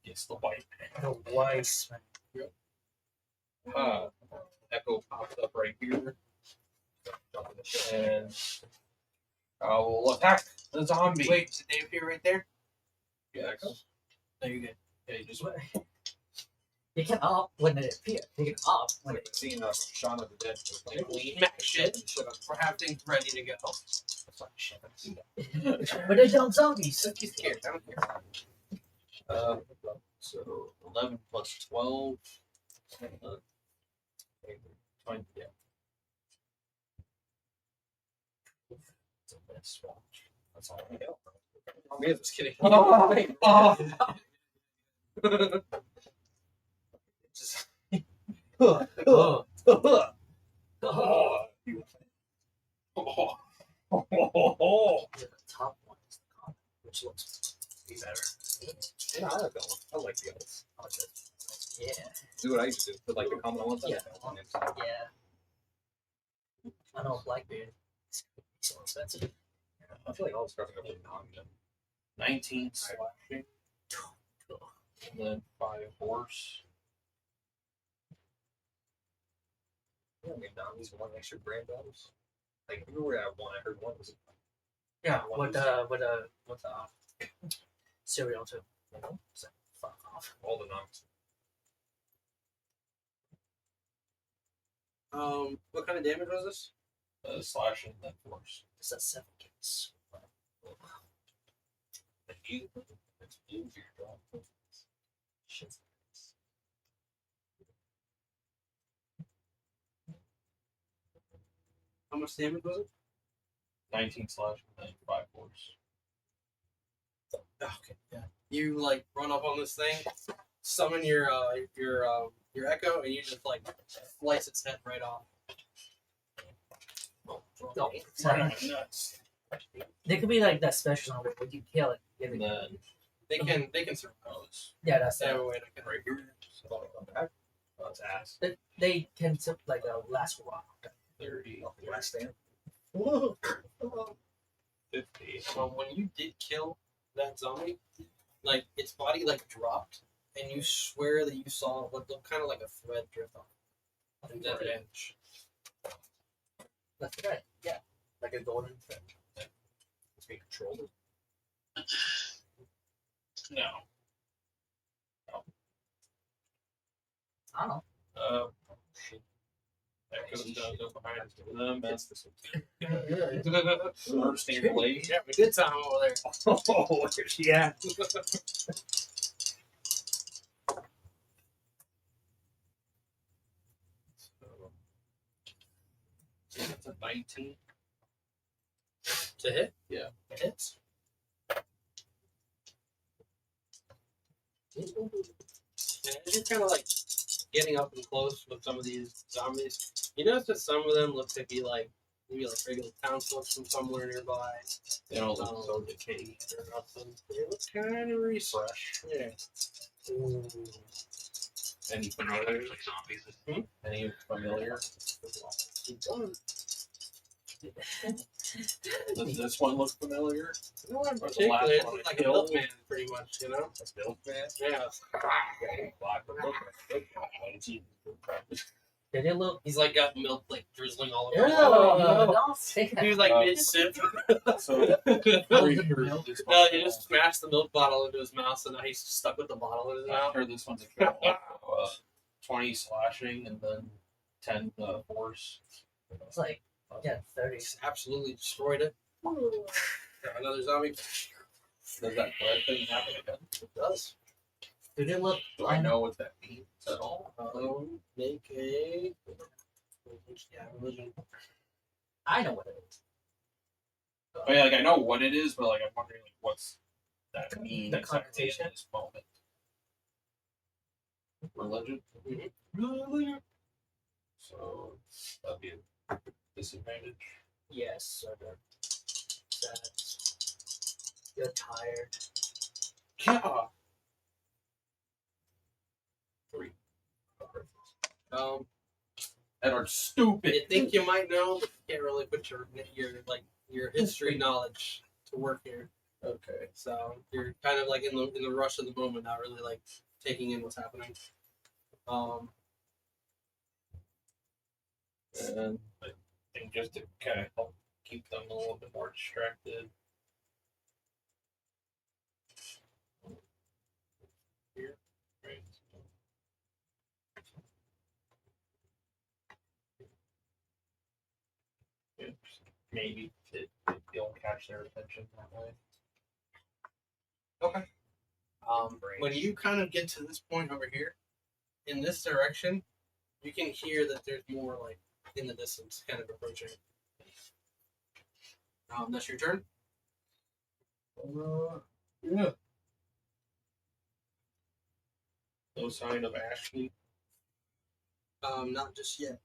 Gets the white. The Weiss. Echo pops up right here. And I will attack the zombie. Wait, did they appear right there? Yes. No, you're good. Yeah, you just They can up when they appear. They can up when like they the scene of Shaun of the Dead. Max shit. We're having things ready to go. That's like shit. But they're dumb zombies. He's scared. I don't care. So 11 plus 12. 20, yeah. It's a bad swatch. That's all I know. I'm just kidding. Just. Oh. Oh. The top one is the common, which looks better. Yeah, I like that one. I like the others. I like it. Yeah. Do what I used to do. Put like the common ones. Yeah. On it. Yeah. I know Blackbeard is so expensive. I feel like all the stuff are really common. 19 slashing. And then 5 horse. Yeah, I mean, Nami's one extra brand battles. Like, we were at one. I heard one was. Yeah, One with was- with cereal too. You know? So fuck off. all the Namis. What kind of damage was this? Slashing, then force. It's a 7 kills. Shit. How much damage was it? 19 slashing, then 5 force. Okay, yeah. You like run up on this thing, summon your echo, and you just like slice its head right off. No, it's like, Nuts. they could be like that special zombie, but you kill it. Give And it. then They can survive this. Yeah, that's They have that. a way to right here. Oh, that's ass. They can like last a while. 30, Last stand. 50. So when you did kill that zombie, like its body like dropped, and you swear that you saw what looked kind of like a thread drift off. And dead edge. That's right. Yeah, like a golden thread. It's being controlled. No. I don't know. Shit. That goes down to behind them. That's That's this one. first aid blade. Yeah, we did time over there. Oh, where's she at? So that's a 19. To hit? Yeah. It hits. And as you're kind of like getting up and close with some of these zombies, you notice that some of them look to be like maybe like regular town folks from somewhere nearby. They don't look so decayed. Or nothing. They look kind of refresh. Yeah. Ooh. Any They're not familiar? actually zombies. Any familiar? Does this one look familiar? No, in Or the particular, last it's one I like a killed? milkman, pretty much, you know? That's Bill, man. Yeah. Did it look? He's like got milk like drizzling all Ew, over. no, don't say He that. was like Oh. mid sip. So, Pretty sure this No, one- he just smashed the milk bottle into his mouth, so now he's stuck with the bottle in his mouth. After this one's a kill. 20 slashing and then 10 force. It's like, yeah, 30. He's absolutely destroyed it. Another zombie. Does that thread thing happen again? It does. Did it look? Do I know what that means at all? Make a religion. I know what it is. I mean, like I know what it is, but like I'm wondering like what's that mean The exactly connotation? in this moment. Religion. So that'd be a disadvantage. Yes, sir. That's, you're tired. Yeah. 3. That are stupid. You think you might know, but you can't really put your history knowledge to work here. Okay. So you're kind of like in the rush of the moment, not really like taking in what's happening. And I think just to kind of help keep them a little bit more distracted. Here, right. Maybe it you'll catch their attention that way. Okay. When you kind of get to this point over here, in this direction, you can hear that there's more like in the distance, kind of approaching. That's your turn. Yeah. No sign of Ashley. Not just yet.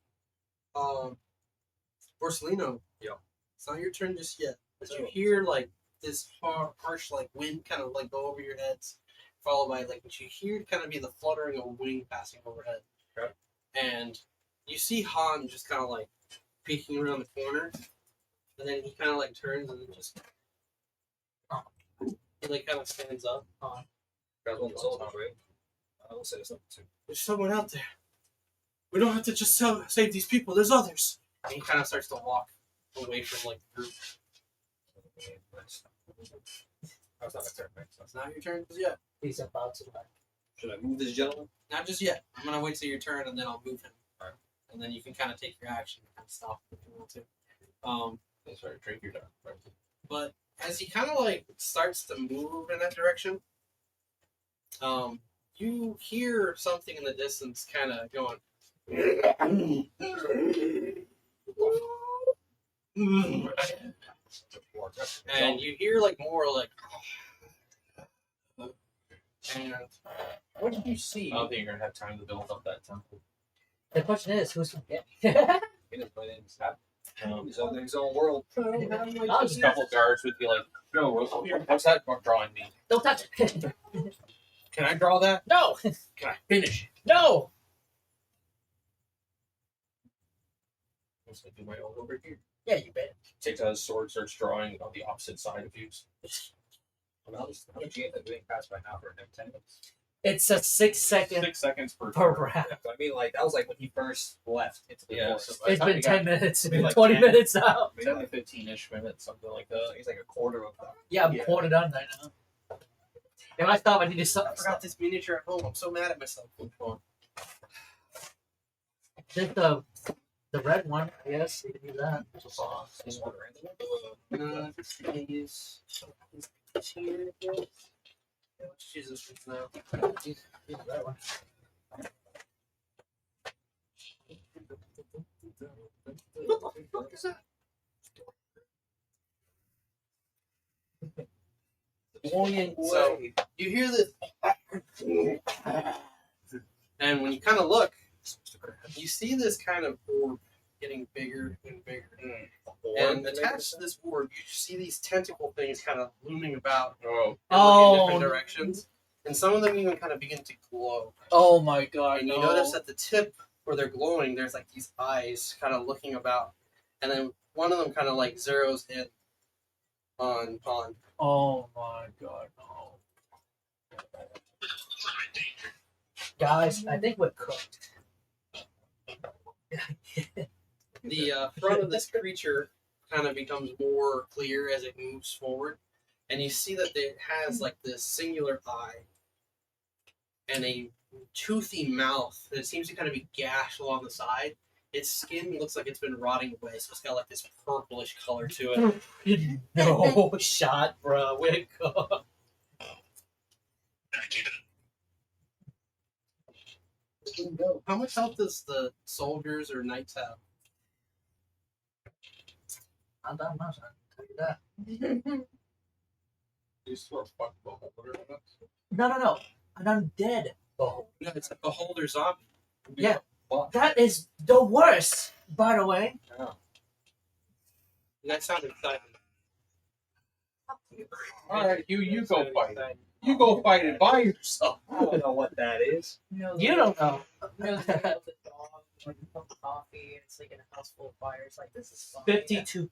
Borsellino. Yeah. It's not your turn just yet. But you So- hear like this harsh like wind kind of like go over your heads, followed by like what you hear kind of be the fluttering of a wing passing overhead. Okay. And you see Han just kind of like peeking around the corner, and then he kind of like turns and then just he like kind of stands up. Guys want the soldiers, right? I will say something too. There's someone out there. We don't have to just save these people. There's others. And he kind of starts to walk away from like the group. Nice. That's not my turn, right? It's not your turn just yet. He's about to die. Should I move this gentleman? Not just yet. I'm gonna wait till your turn and then I'll move him. Alright. And then you can kind of take your action and stop if you want to. That's right. Drink your time. Right. But as he kind of like starts to move in that direction, you hear something in the distance kind of going. And you hear like more like. And what did you see? I don't think you're gonna have time to build up that temple. The question is, who's gonna get? He didn't play in his hat. He's in his own world. I'll Just a couple guards would be like, "No, what's that drawing me?" Don't touch it. Can I draw that? No. Can I finish it? No. Looks like do my own over here. Yeah, you bet. Takes out his sword, starts drawing on the opposite side of you. How much you end up doing past by now for him? 10 minutes? It's a 6 second 6 seconds per per turn. round. Yeah, I mean, like, that was like when he first left into the Yeah, forest. so by the It's time been you 10 got minutes. It's maybe been like 20 10 minutes out. 10 to 15-ish minutes, something like that. He's like a quarter of that. Yeah, I'm Yeah. quarter done right now. If I stop, I need to I stop. forgot this miniature at home. I'm so mad at myself. This the red one. Yes, you can do that. Just one random. Use here. Let's use this one now. Use the red one. What the fuck is that? So you hear this, and when you kind of look, you see this kind of orb getting bigger and bigger. And attached to this orb, you see these tentacle things kind of looming about Oh, and look in different Oh. directions. And some of them even kind of begin to glow. Oh my god! And you notice at the tip where they're glowing, there's like these eyes kind of looking about. And then one of them kind of like zeroes in on Pond. Oh my god! No. Guys, I think we're cooked. The front of this creature kind of becomes more clear as it moves forward. And you see that it has like this singular eye and a toothy mouth that seems to kind of be gashed along the side. Its skin looks like it's been rotting away, so it's got like this purplish color to it. No shot, bro. We're cooked. How much health does the soldiers or knights have? Not that much. I can tell you that. you swear fuck the whole order of us? No. An undead. Oh, No, it's a beholder zombie. yeah. That is the worst. By the way. That sounded exciting. All right, you go fight it. You go fight it by yourself. I don't know what that is. You don't know. You know, the dog, when you put coffee, and it's like in a house full of fires. Like, this is fun. 52.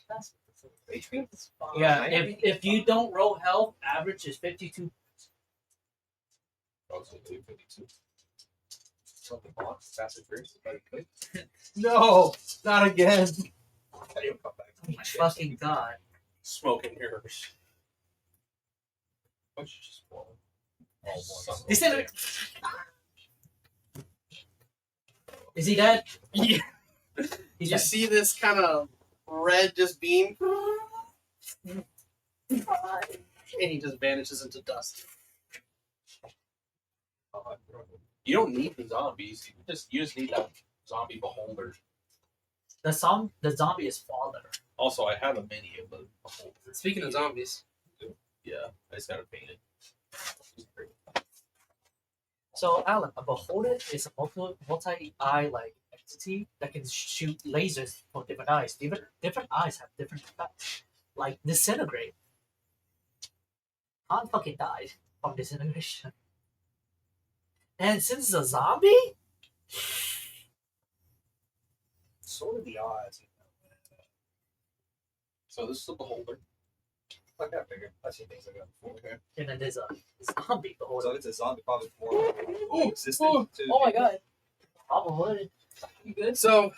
That's what this is. HP? This is fun. Yeah, if you don't roll health, average is 52. Oh, so 252. Something box. Fast and furious. No, not again. I didn't even come back. Oh my fucking god. Smoking mirrors. Why don't you just roll? Is he dead? Yeah. He's You dead. see this kind of red just beam And he just vanishes into dust. You don't need the zombies. You just need that zombie beholder. The zombie is father. Also, I have a mini of the beholder. Speaking of zombies, Yeah, I just got it painted. So Alan, a beholder is a multi-eye like entity that can shoot lasers from different eyes. Different eyes have different effects. Like disintegrate. Han fucking died from disintegration. And since it's a zombie, Sort of the odds. So this is the beholder. Like that figure. I've seen things like that before. Okay. and then there's a zombie beholder. So it's a zombie, probably more existent. To Oh my god. Probably. You good? so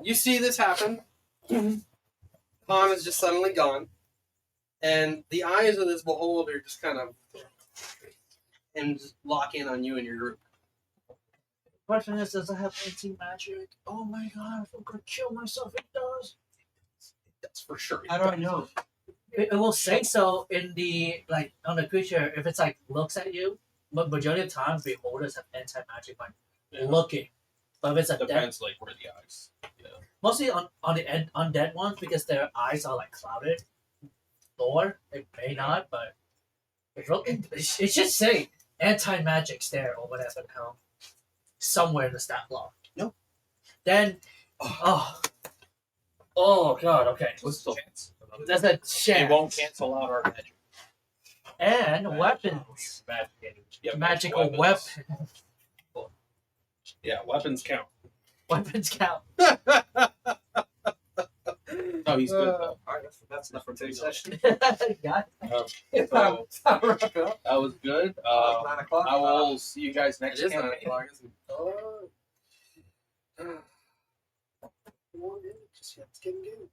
you see this happen. Han is just suddenly gone, and the eyes of this beholder just kind of and just lock in on you and your group. Question is, does it have anti-magic? Oh my god, I'm gonna kill myself if it does. That's for sure. How do I know? It will say so in the like on the creature if it's like looks at you, but majority of times beholders have anti-magic by looking. But if it's a dead, Depends like where the eyes. Yeah. mostly on the undead ones because their eyes are like clouded. Lore, it may not, but it should say anti-magic stare or whatever the hell somewhere in the stat block. Nope. Then, oh god, okay. What's the chance? That's a chance. It won't cancel out our magic. And weapons, Yeah, magical weapons. Yeah, weapons count. Weapons count. Oh, he's good though. Alright, that's enough for today's session. Got It's So, time to wrap it up. that was good. 9 o'clock. I will see you guys It next is 9 campaign. o'clock, isn't it? Oh. It's getting good.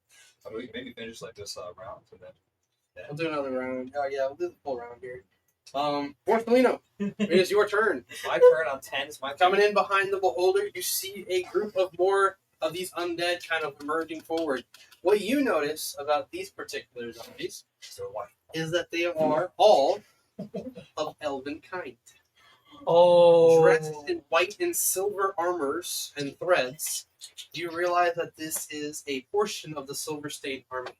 I mean, we can maybe finish like this round and then. We'll do another round. Oh yeah, we'll do the full round here. Borsalino, it is your turn. My turn on 10 is my turn. Coming in behind the beholder, you see a group of more of these undead kind of emerging forward. What you notice about these particular zombies So what? is that they are all of elven kind. Oh. Dressed in white and silver armors and threads, you realize that this is a portion of the Silver State Army.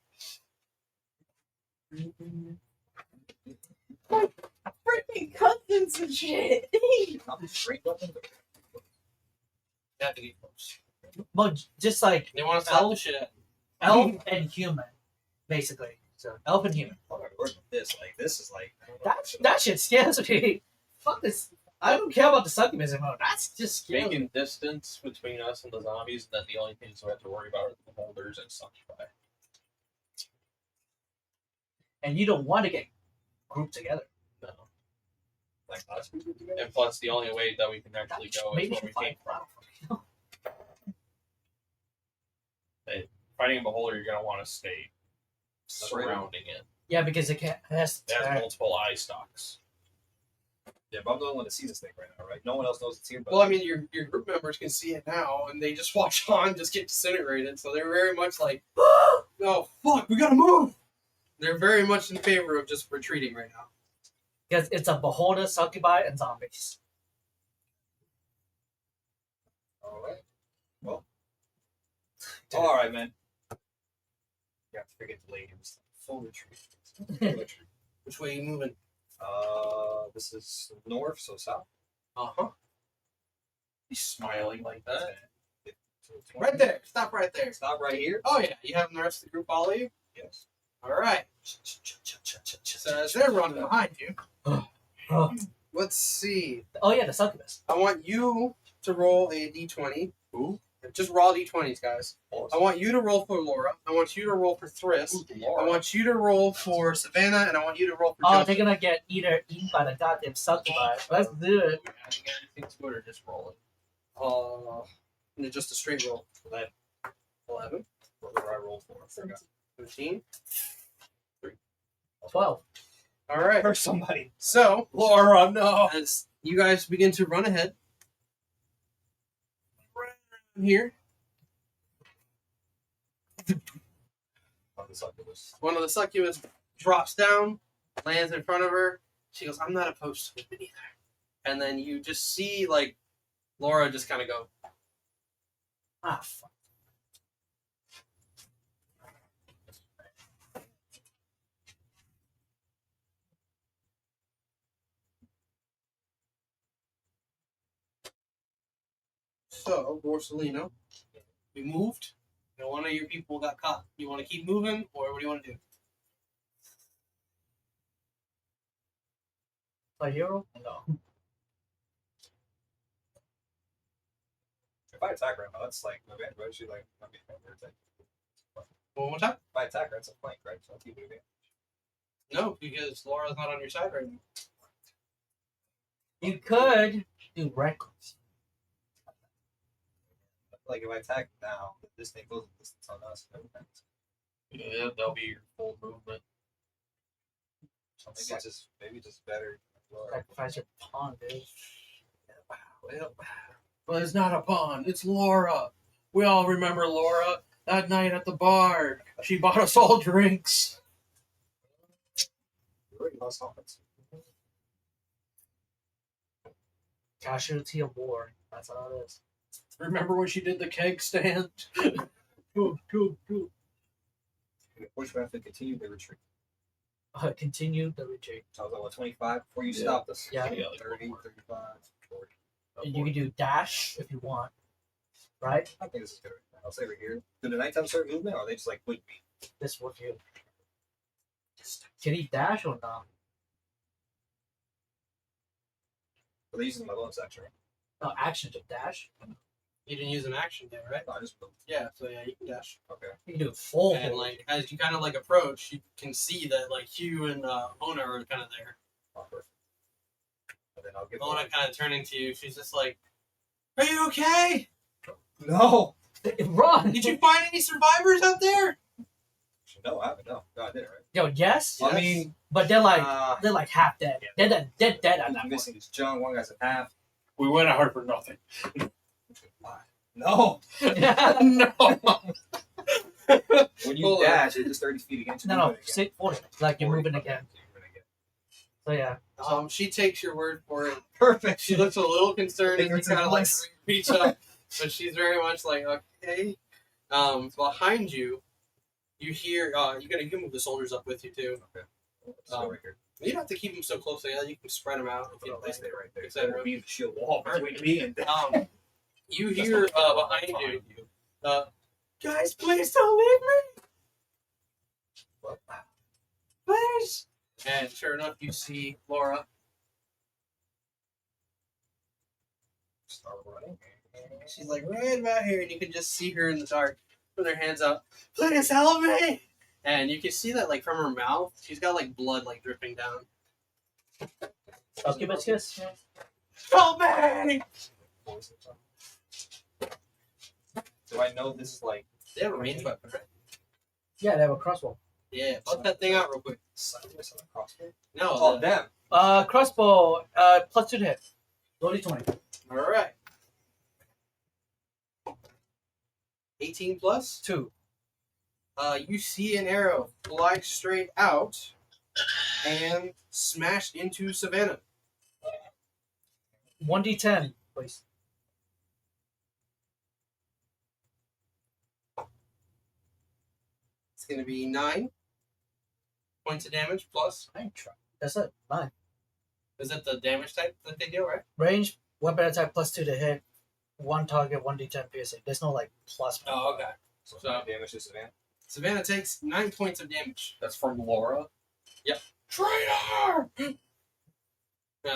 Freaking cousins and shit. I'm straight up in the. You have to get close. But just like They want to slap the shit out. elf and human, basically. So elf and human. I'm not working with this. Like, this is like. I don't know. That shit scares me. Fuck this. I don't care about the succubus anymore. That's just scary. Making distance between us and the zombies, then the only things we have to worry about are the beholders and succubus. And you don't want to get grouped together. No. Like, us people together. And plus, the only way that we can actually go is Maybe where you we find came from. out. Fighting a beholder, you're gonna want to stay surrounding it. Yeah, because it has It has multiple eye stalks. Yeah, but I'm the only one that sees this thing right now, right? No one else knows it's here. But Well, I mean, your group members can see it now, and they just watch Han just get disintegrated, so they're very much like, oh, fuck, we gotta move! They're very much in favor of just retreating right now. Because it's a beholder, succubi, and zombies. all right. Well. All right, man. You have to forget the ladies. Full retreat. Full retreat. Which way are you moving? This is north, so south. Uh-huh. He's smiling like that. Right there. Stop right there. Stop right here. Oh, yeah. You having the rest of the group follow you? Yes. All right. So as they're running behind you, let's see. Oh yeah, the succubus. I want you to roll a d20. Who? Just raw d20s, guys. I want you to roll for Laura. I want you to roll for Thriss. I want you to roll for Savannah, and I want you to roll for Oh, Joseph. they're gonna get either eaten by the goddamn succubi. Let's do it. Are we adding anything to it or just rolling? And just a straight roll. 11. What did I roll for? I forgot. 13. 12. All right. Or somebody. So, Laura, no. as you guys begin to run ahead, right around here, succubus. One of the succubus drops down, lands in front of her. She goes, I'm not opposed to it either. And then you just see, like, Laura just kind of go, Ah, fuck. so, Borsellino, we moved. And one of your people got caught. You want to keep moving, or what do you want to do? A hero? No. If I attack right now, that's like my advantage. She like not being attack. One more time? If I attack her, it's a flank, right? So I'll keep it. No, because Laura's not on your side right now. You could do reckless. Like if I attack now, this thing goes a distance on us. Yeah, that'll be your full movement. So maybe just better. Sacrifice your pawn, dude. Well, it's not a pawn. It's Laura. We all remember Laura. That night at the bar. She bought us all drinks. You already lost offense. Casualty of war. That's all it is. Remember when she did the keg stand? Go. Which we have to continue the retreat. Continue the retreat. I was at 25 before you Yeah. stopped us. Yeah. Yeah, like 30, 35, 40. And you can do dash if you want. Right? I think this is good. I'll say right here. Do the nighttime start movement, or are they just like with me? This with you. Can he dash or not? Are they using my bonus action? Right? No, action to dash. You didn't use an action there, right? No, I just moved. Yeah, so yeah, you can dash. Okay. You can do full And hold. like as you kind of like approach, you can see that like Hugh and Ona are kind of there. Oh, perfect. And then I'll give Ona kind of turning to you. She's just like, "Are you okay? No! Run! Did you find any survivors out there?" No, I haven't. No, I didn't, right? Yo, yes, I mean, but they're like half dead. They're dead at that I'm point. missing his junk. One guy's a half. We went at her for nothing. No! No. When you Hold on. dash, it's just 30 feet against you. No, 40. Like you're moving again. So yeah. She takes your word for it. Perfect. She looks a little concerned as you Ignorance is kind of like bliss. reach up, but she's very much like, okay. Behind you, you hear. You can move the soldiers up with you too. So right here. You don't have to keep them so close together. You can spread them out if But you at least like. they right there. Etc. There will be the shield wall between me and them. You That's hear not behind fine. you, guys, please don't leave me, What? please. And sure enough, you see Laura. Start running. She's like right about here, and you can just see her in the dark with her hands up. Please help me! And you can see that like from her mouth, she's got like blood like dripping down. Succubus kiss. Help me! Do I know this is like They have a range weapon, right? Yeah, they have a crossbow. Yeah, bust that thing out real quick. Silas on the crossbow? No, Oh, them. Crossbow. Plus 2 to hit. Roll d20. all right. 18 plus. 2. You see an arrow fly straight out and smash into Savannah. 1d10, please. It's going to be 9 points of damage plus. That's it. 9. Is that the damage type that they do, right? Range, weapon attack plus 2 to hit. 1 target, 1d10 piercing. There's no like plus. Oh, okay. So So- damage to Savannah. Savannah takes 9 points of damage. That's from Laura. Yep. Traitor!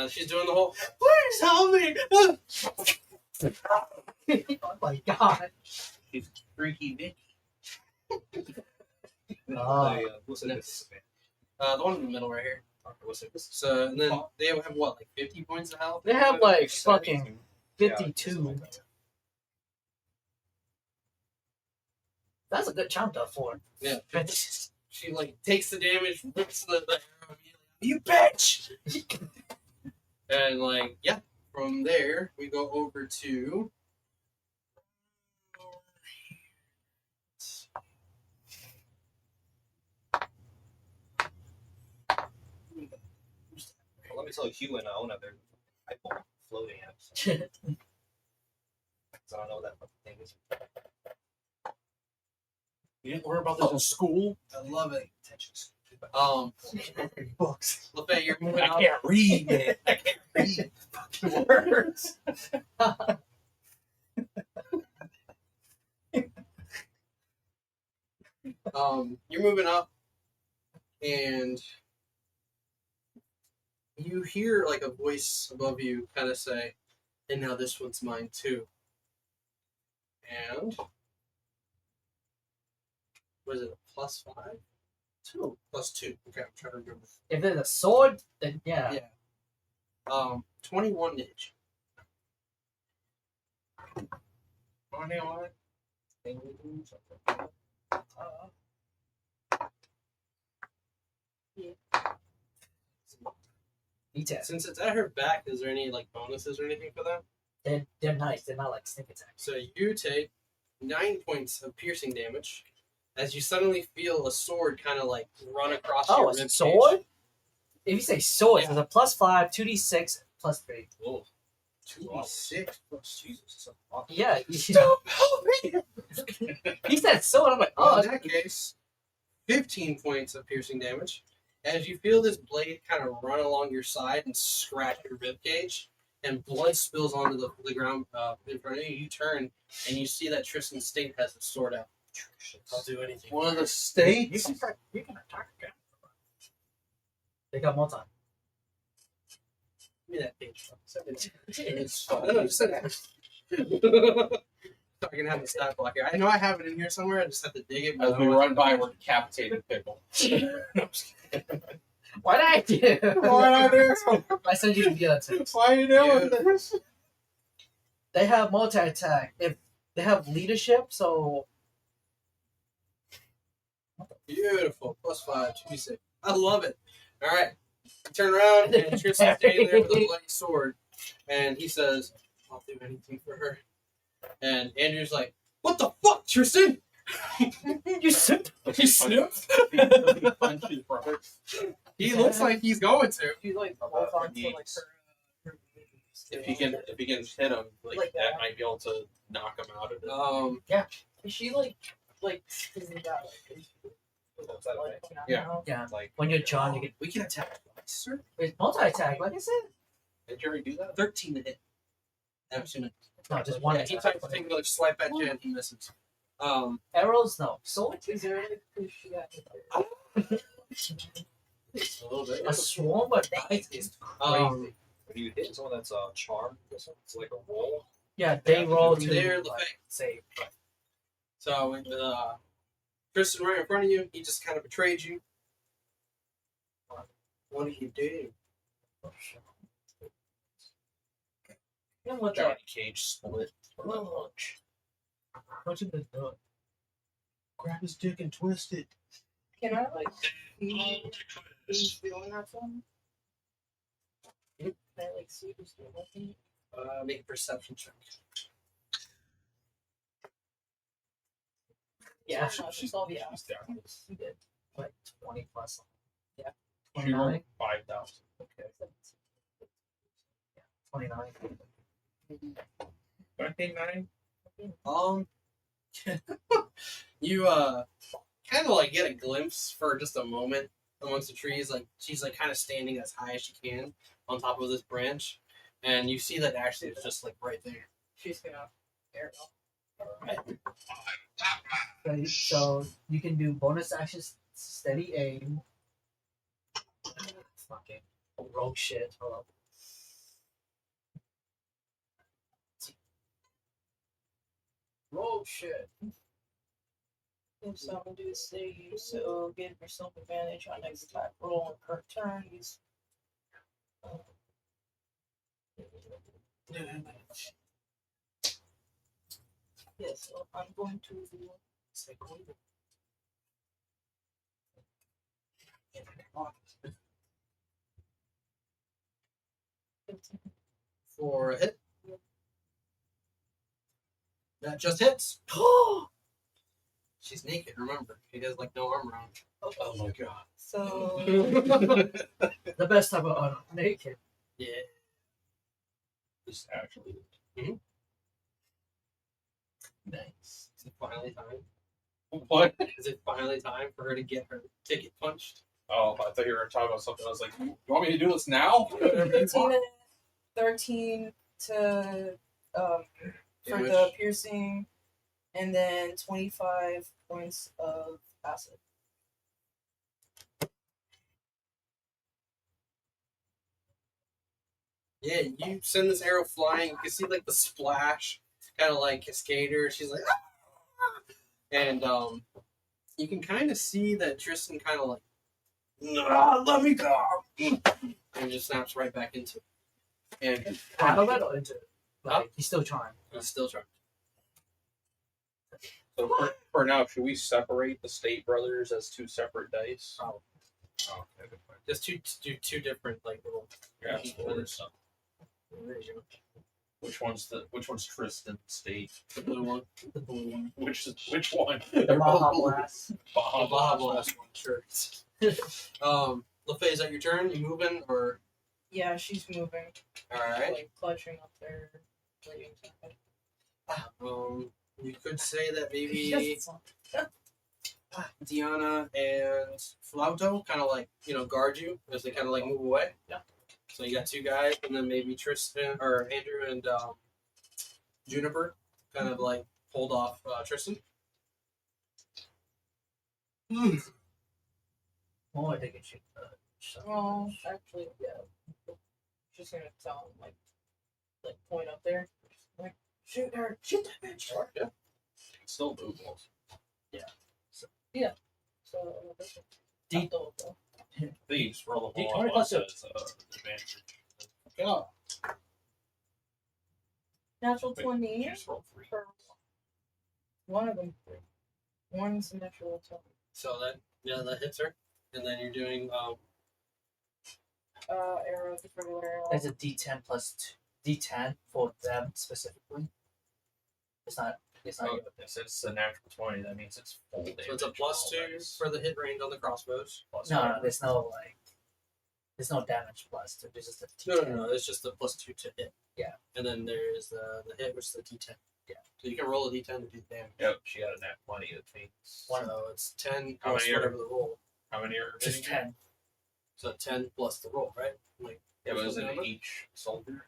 She's doing the whole, please help me! Oh my god. She's freaky bitch. What's no. it? Savannah. The one in the middle right here. Okay, what's it? So, and then they have what, like 50 points of health? They have like 17. fucking Yeah, 52. something like that. That's a good chunk up for it. Yeah. She like takes the damage, rips the arrow immediately. You bitch! And like, yeah. From there, we go over to Wait till Hugh and Ona they're floating at. So I don't know what that fucking thing is. You didn't learn about this in school? I love it. Books. Lefay, you're moving up. I can't read, man. I can't read fucking words. You're moving up, and you hear like a voice above you kind of say, "And now this one's mine too." And was it a +5? 2 +2. Okay, I'm trying to remember. If there's a sword, then yeah. Yeah. 21 to hit you. 21. D10. Since it's at her back, is there any like bonuses or anything for that? They're nice. They're not like sneak attacks. So you take 9 points of piercing damage as you suddenly feel a sword kind of like run across your Oh, a rib sword? cage. If you say sword, Yeah. there's a +5, 2d6, +3. Whoa. 2d6 plus Jesus. That's a lot. Yeah. Stop helping! He said sword. I'm like, Well, oh, in that case, 15 points of piercing damage as you feel this blade kind of run along your side and scratch your rib cage, and blood spills onto the ground in front of you. You turn and you see that Tristan State has the sword out. I'll do anything. One of the states. you can attack again. They got more time. Give me that page. It's fine. No, just send it. So I can have the stat block here. I know I have it in here somewhere. I just have to dig it. As we run by, we're decapitated pickle. Why did I do? Why did I do? I said you can get it too. Why are you doing this? They have multi-attack. If they have leadership, so Beautiful. +5, 2d6. I love it. All right. Turn around and Tristan's standing there with a bloody sword, and he says, "I'll do anything for her." And Andrew's like, "What the fuck, Tristan? you sent. You snooped?" He punched his brother. He looks like he's going to. She's like About both her onto like knees. her If he can hit him, like Like that that. might be able to knock him out of it. Is she like isn't that What's that like thing? Yeah. Yeah. Like When you're John, you get We can attack twice, sir. it's multi-attack. Like I said, Did you already do that? 13 to hit. Absolutely. no, just one Yeah, he attack. tries to take another swipe at you and he misses. Arrows, no. Sword, is there like who she got A little bit. a swarm of knights is crazy. Um, when you hit someone that's charmed, it's like a roll. Yeah, they roll to They're like, fake. save. So with Tristan right in front of you, he just kind of betrayed you. What do you do? And what Johnny Cage split. What you been doing? Grab his dick and twist it. Can I like Oh, see to who's twist. doing that from? Can I like see who's doing that? Make a perception check. Yeah, She's all yeah. She's down. You did. like 20 plus. Yeah, She rolled 29. 5,000. Okay. 29. 29? You kind of like get a glimpse for just a moment amongst the trees. Like she's like kind of standing as high as she can on top of this branch, and you see that actually it's just like right there. She's gonna air it off. Okay, so you can do bonus actions, steady aim. Fucking rogue shit. Hold up. Rogue shit. If someone do save, so give yourself advantage on next attack roll on per turn. Use so I'm going to Say, for a hit. That just hits. She's naked, remember. She has like no armor on. Oh my god. so The best type of naked. Yeah. Just actually. Nice. Is it finally time? What? Is it finally time for her to get her ticket punched? Oh, I thought you were talking about something. I was like, you want me to do this now? 13 to for the Damage. piercing, and then 25 points of acid. Yeah, you send this arrow flying. You can see like the splash, kind of like Cascader. She's like, "Ah!" And you can kind of see that Tristan kind of like, "Nah, let me go," and just snaps right back into it. And Out of it or into it? Like, Huh? he's still trying. he's still trying. So for now, should we separate the State Brothers as two separate dice? Oh. Oh, okay, good point. Just two different like little. Yeah, Brothers. Which one's Tristan State? The blue one. The blue one. Which one? The They're both Baja blue. Blast. The Baja Blast one, sure. LaFay, is that your turn? You moving or? Yeah, she's moving, All right. like clutching up there. Bleeding side. You could say that maybe Yes. Diana and Flauto kind of like guard you as they kind of like move away. Yeah. So you got two guys, and then maybe Tristan or Andrew and Juniper kind of like hold off Tristan. More they can shoot. Well, actually, yeah. Just gonna tell him like point up there. Like shoot her, shoot that bitch. Yeah. Still move also. So Deep. These roll a D20 whole plus lot as advantage. Yeah. natural Wait, 20 you just roll 3. for one of them. One's a natural 20. So that hits her, and then you're doing Arrow, just regular arrow. There's a D10 plus D10 for them specifically. It's not. Oh, if it's a natural 20, that means it's full damage. so it's a +2 for the hit range on the crossbows. No, there's no there's no damage plus. There's just a D10. No, it's just the +2 to hit. Yeah. And then there's the hit, which is the D10. Yeah. So you can roll a D10 to do damage. Yep, she got a nat 20, that means. So it's 10 How plus many are- whatever the roll. How many are Just hitting you? 10. So 10 plus the roll, right? Like Yeah, but what's the isn't it number? each soldier?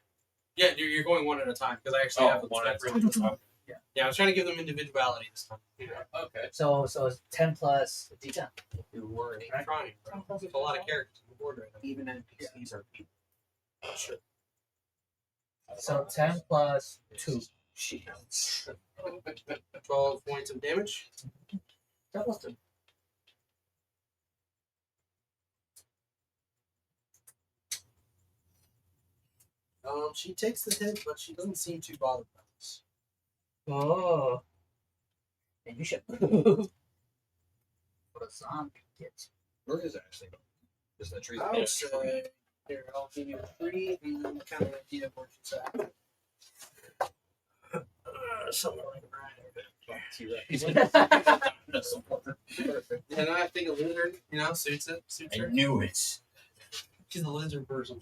Yeah, you're going one at a time because I actually have one at a separate- time. Yeah, I was trying to give them individuality this time. Yeah. Okay. So it's 10 plus D10. You were Right. trying, bro. There's a lot of characters on the board right now. Even NPCs are people. Oh, shit. So 10 plus 2. 12 points of damage. That was the. She takes the hit, but she doesn't seem too bothered by this. Oh. And you should. What a zombie gets. Where is Ashley? Is that tree? I would say, here, I'll give you a 3 and then kind of idea where she's at. Something like that. And I think a lizard, suits it. Suits her. knew it. She's a lizard person.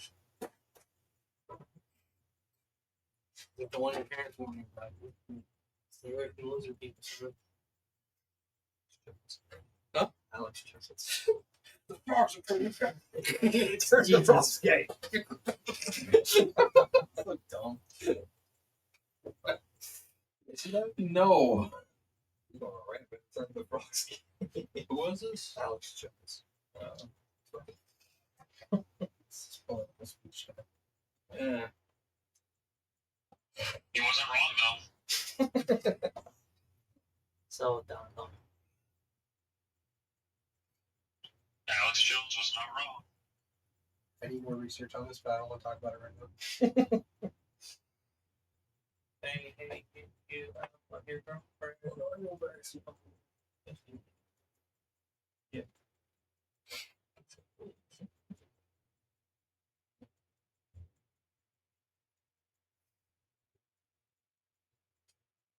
Like the one your parents wanted, but stay away from lizard people. Huh? Alex Jones. The frogs are pretty fast. Turn the frogs gay. So dumb. No. You going right with turn the frogs. Who was this? Alex Jones. Yeah. He wasn't wrong though. So down. Alex Jones was not wrong. I need more research on this, but I don't want to talk about it right now. Hey, you what your girlfriend? Yeah.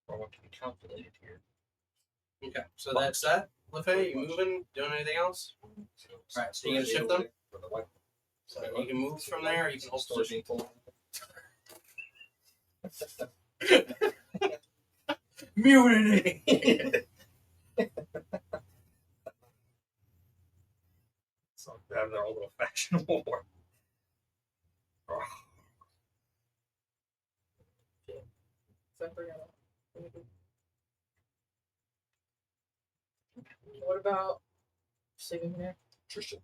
Or what can be calculated here? Okay, so that's that. LaFay, you moving? Doing anything else? Alright, so you're gonna shift them? So you can move from there, or you can hold Start position. being told. Mutiny! So they have their own little faction war. So I forgot. What about sleeping here? Tristan.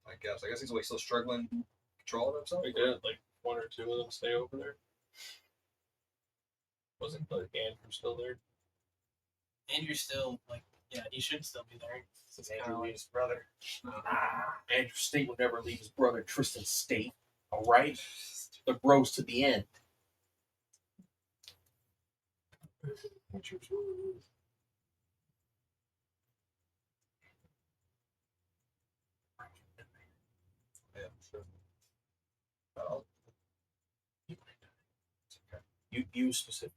I guess he's always still struggling controlling himself. We did like one or two of them stay over there. Wasn't like Andrew still there? Andrew's still, like, yeah, he should still be there. It's kinda Andrew like- his brother. Andrew State would never leave his brother Tristan State. All right, the bros to the end. Yeah, sure. Well, You specific.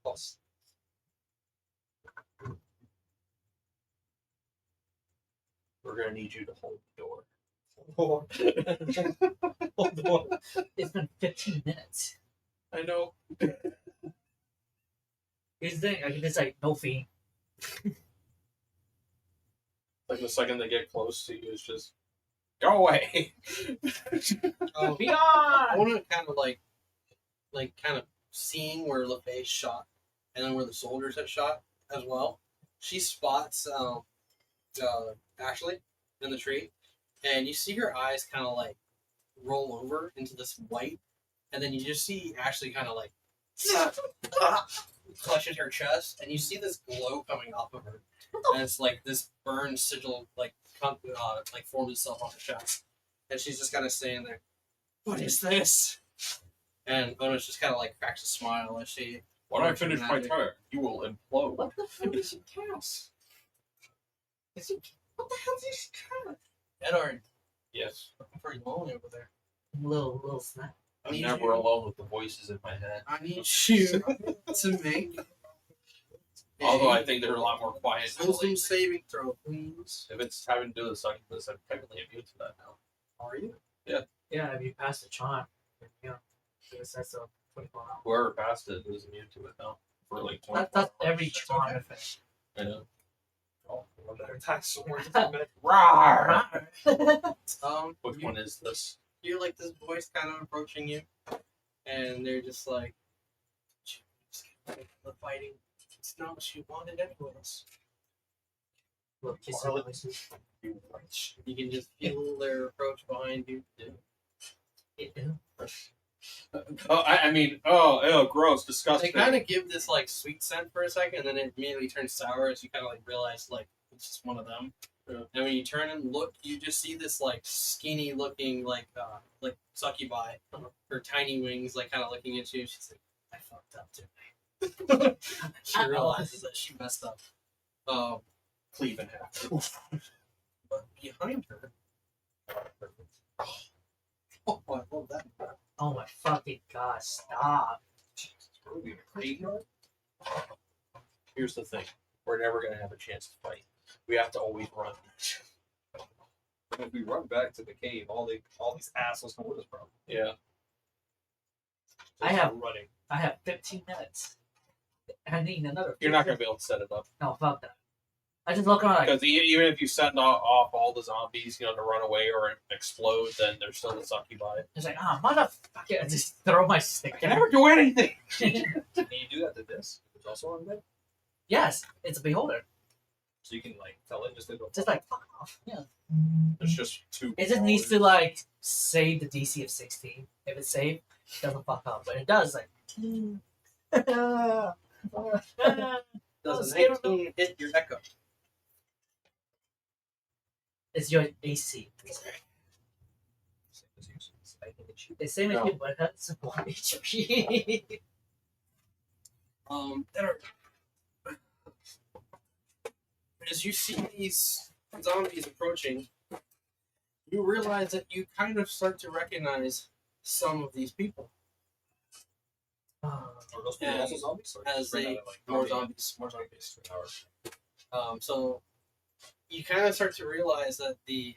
plus. We're gonna need you to hold the door. Hold on. It's been 15 minutes. I know. Here's the thing, it's like no fee. Like the second they get close to you, it's just go away. Oh, Beyond! I want to kind of seeing where LeFay shot, and then where the soldiers had shot as well. She spots Ashley in the tree, and you see her eyes kind of like roll over into this white, and then you just see Ashley kind of like clutches her chest, and you see this glow coming off of her, and it's like this burn sigil like formed itself on her chest, and she's just kind of standing there. What is this? And Bonus just kind of like cracks a smile as she. When I finish my turn, you will implode. What the fuck is he cast? What the hell is he cast? Edward, Yes. I'm pretty lonely over there. Little snap. I'm Need never you- alone with the voices in my head. I need you to make. Although I think they're a lot more quiet. now Wisdom lately. saving throw, please. If it's having to do with succubus, I'm technically immune to that now. Are you? Yeah, if you pass the charm, yeah. That's a 24 hours. Whoever passed it is immune to it now. For like 24 That's hours. every charm effect. I know. Oh, one better attack sword. Rawr! Which You one is this? hear like this voice kind of approaching you, and they're just like, "The fighting. It's not what you wanted, anyways." Look, kiss Well, your voices. You can just feel their approach behind you. Oh, I mean, ew, gross, They disgusting. kind of give this like sweet scent for a second, and then it immediately turns sour as you kind of like realize like it's just one of them. Yeah. And when you turn and look, you just see this like skinny looking like succubi, her tiny wings like kind of looking at you. She's like, "I fucked up too." She realizes that she messed up. Cleave in half. But behind her, oh, I love that. Oh my fucking god, stop. Here's the thing: we're never gonna have a chance to fight. We have to always run. If we run back to the cave, all these assholes come with us, bro. Yeah. I have- running. I have 15 minutes. I need another. You're not going to be able to set it up. No, fuck that. I just look around like, Because even if you send off all the zombies, to run away or explode, then there's still the succubi. it's like, motherfucker. I just throw my stick I can down. never do anything! Can you do that to this? It's also on bed, Yes, it's a beholder. so you can like tell it just to go. Just like, fuck off. Yeah. It's just too. It just needs to like save the DC of 16. If it's saved, it doesn't fuck up. But it does like. Does a scared of 19 hit your echo? It's your AC. It's same as No. you, but that's 1 HP. There. As you see these zombies approaching, you realize that you kind of start to recognize some of these people Are those people And also zombies? Or as just ran they out of, like, more army zombies, more zombies. base for an hour? So you kind of start to realize that the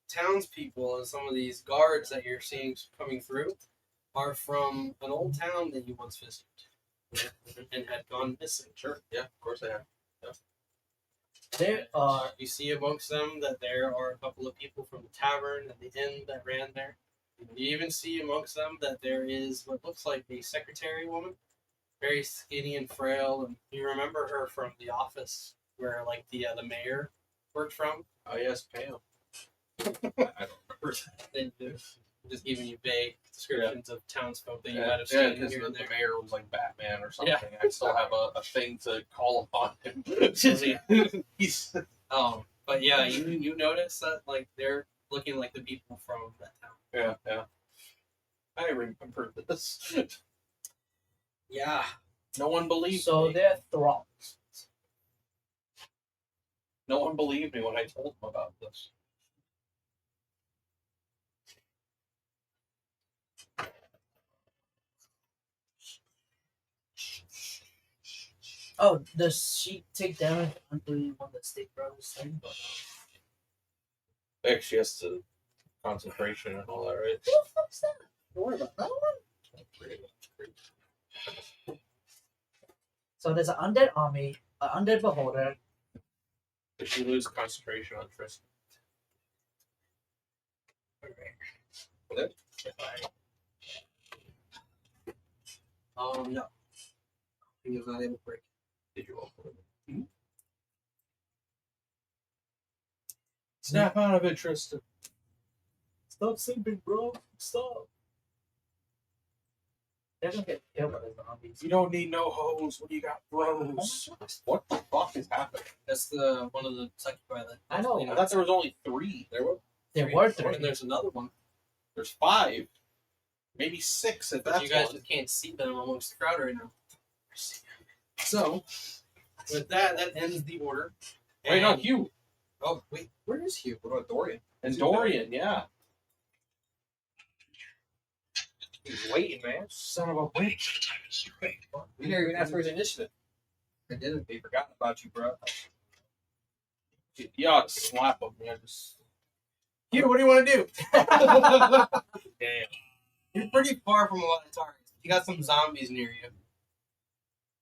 townspeople and some of these guards that you're seeing coming through are from an old town that you once visited and had gone missing. Sure. Yeah, of course I have. There are You see amongst them that there are a couple of people from the tavern and the inn that ran there. You even see amongst them that there is what looks like a secretary woman, very skinny and frail, and you remember her from the office where like the mayor worked from. Oh yes, Pam. I don't remember. They just giving you vague descriptions of townsfolk that you might have Yeah, seen because here the and there. mayor was like Batman or something. Yeah. I still have a thing to call upon him. He's But yeah, you notice that like they're looking like the people from that town. yeah. I remember this. Yeah. No one believed so me. they're thralls. No one believed me when I told them about this. Oh, does she take damage until you want the Stick Brothers thing? But Actually, has to concentration and all that, right? who the fuck's that? Don't worry about that one. So there's an undead army, an undead beholder. Did she lose concentration on Tristan? No. He was not able to break. Did you roll for it? Snap out of it, Tristan. Stop sleeping, bro. Stop. They're gonna get killed by the zombies. You don't need no hose when you got bros. What the fuck is happening? That's the one of the succubi that I know. I thought there was only 3. There were. There were And three. there's another one. There's 5. Maybe 6 if But that's you guys one. just can't see them amongst the crowd right now. So with that ends the order. Wait, no, And- Hugh. Oh wait, where is Hugh? What about Dorian? And Dorian, yeah. He's waiting, man. Son of a Waiting bitch. for the time to strike. You didn't even ask for his initiative. I didn't. They forgot about you, bro. You ought to slap him, man. Just... Hugh, what do you want to do? Damn. You're pretty far from a lot of targets. You got some zombies near you.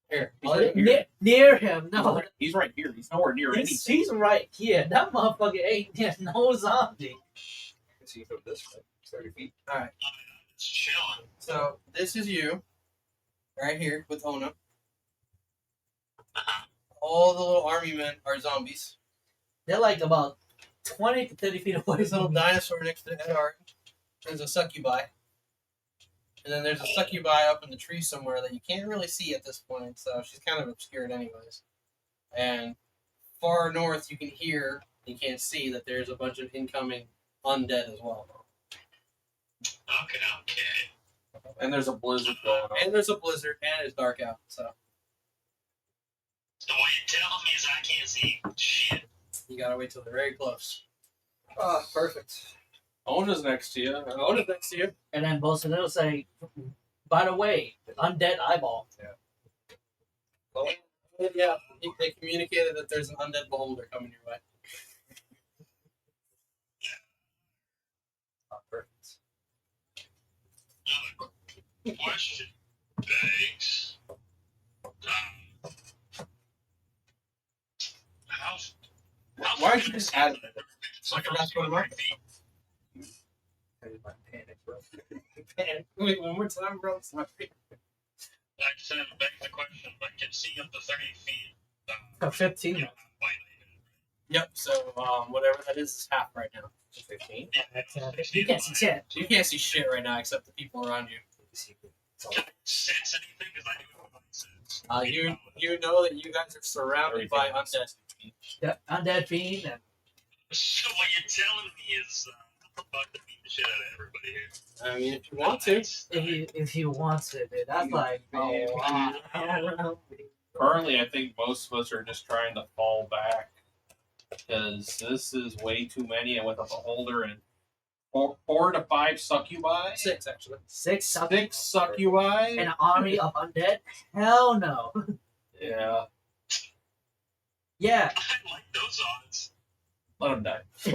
Here, He's right here. Near him, no. He's right here. He's nowhere near anything. He's right here. That motherfucker ain't near no zombie. Let's see from this way. 30 feet. It's chilling. so this is you, right here with Ona. All the little army men are zombies. They're like about 20 to 30 feet away There's a little from me. dinosaur next to Edard. There's a succubi. And then there's a succubi up in the tree somewhere that you can't really see at this point, so she's kind of obscured anyways. And far north you can hear, you can't see, that there's a bunch of incoming undead as well. Okay. And there's a blizzard going on. And there's a blizzard, and it's dark out, so So what you're telling me is I can't see shit. you gotta wait till they're very close. Ah, perfect. Ona's next to you. Ona's next to you. And then both of them will say, by the way, undead eyeball. Yeah, they communicated that there's an undead beholder coming your way. Ah, perfect. Another question. Thanks. How's Why'd you just add it? It's like I forgot to put 'em up. That is my panic, bro. Wait, one more time, bro. It's my favorite. I said, back the question, but can see up to 30 feet. 15. Quite Yep, so whatever that is half right now. 15. You can't see shit. You can't see shit right now except the people around you. Can I sense anything? Because I do have my sense. You know that you guys are surrounded by undead. Yep, undead fiend. And So what you're telling me is I'm about to beat the shit out of everybody here. I mean, if you want to. if you want to, dude, that's like, oh, wow. Currently, I think most of us are just trying to fall back because this is way too many. And with a beholder and 4 to 5 succubi, 6 actually. 6 6 succubi. and an army of undead? Hell no. Yeah, Yeah, I like those odds. Let him die. You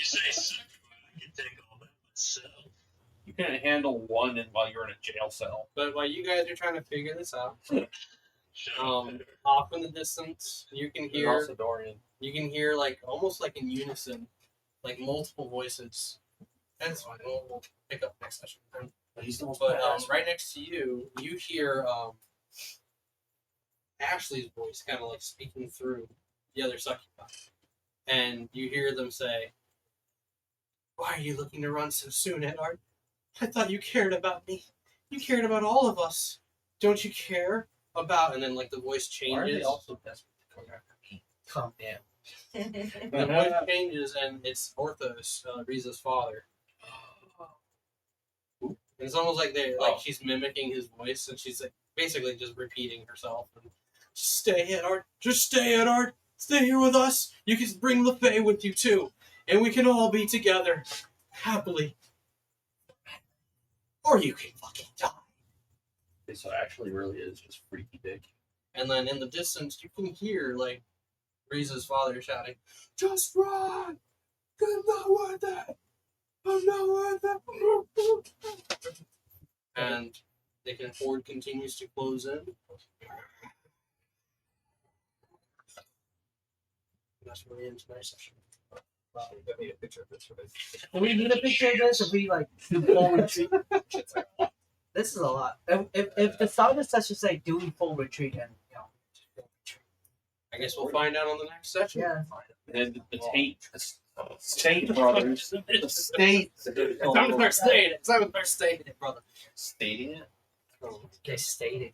say suck, I can take all that myself. You can't handle one while you're in a jail cell. But while you guys are trying to figure this out, Shut up. off in the distance, you can And hear also Dorian. like almost like in unison, like multiple voices. That's fine. We'll pick up next session. But he's the most But badass. right next to you, you hear Ashley's voice kind of like speaking through the other succubi. And you hear them say, "Why are you looking to run so soon, Edward? I thought you cared about me. You cared about all of us. Don't you care about..." And then like the voice Why are they changes. also desperate to come after me? Calm down. The voice changes and it's Orthos, Riza's father. And it's almost like she's mimicking his voice, and she's like basically just repeating herself. And, "Stay, Edward. Just stay, Edward. Stay here with us. You can bring LeFay with you too, and we can all be together happily. Or you can fucking die." So it actually really is just freaky dick. And then in the distance, you can hear like Riza's father shouting, "Just run! I'm not worth it. I'm not worth it." And the horde continues to close in. That's really into tonight's session. Get me a picture of this. Do we need a picture of this if we like do full retreat? This is a lot. If the start of the session say doing full retreat and I guess we'll find out on the next session. yeah. And the State brothers. The state. It's time to start staying. It's time to start staying, brother. Stating it? They stated.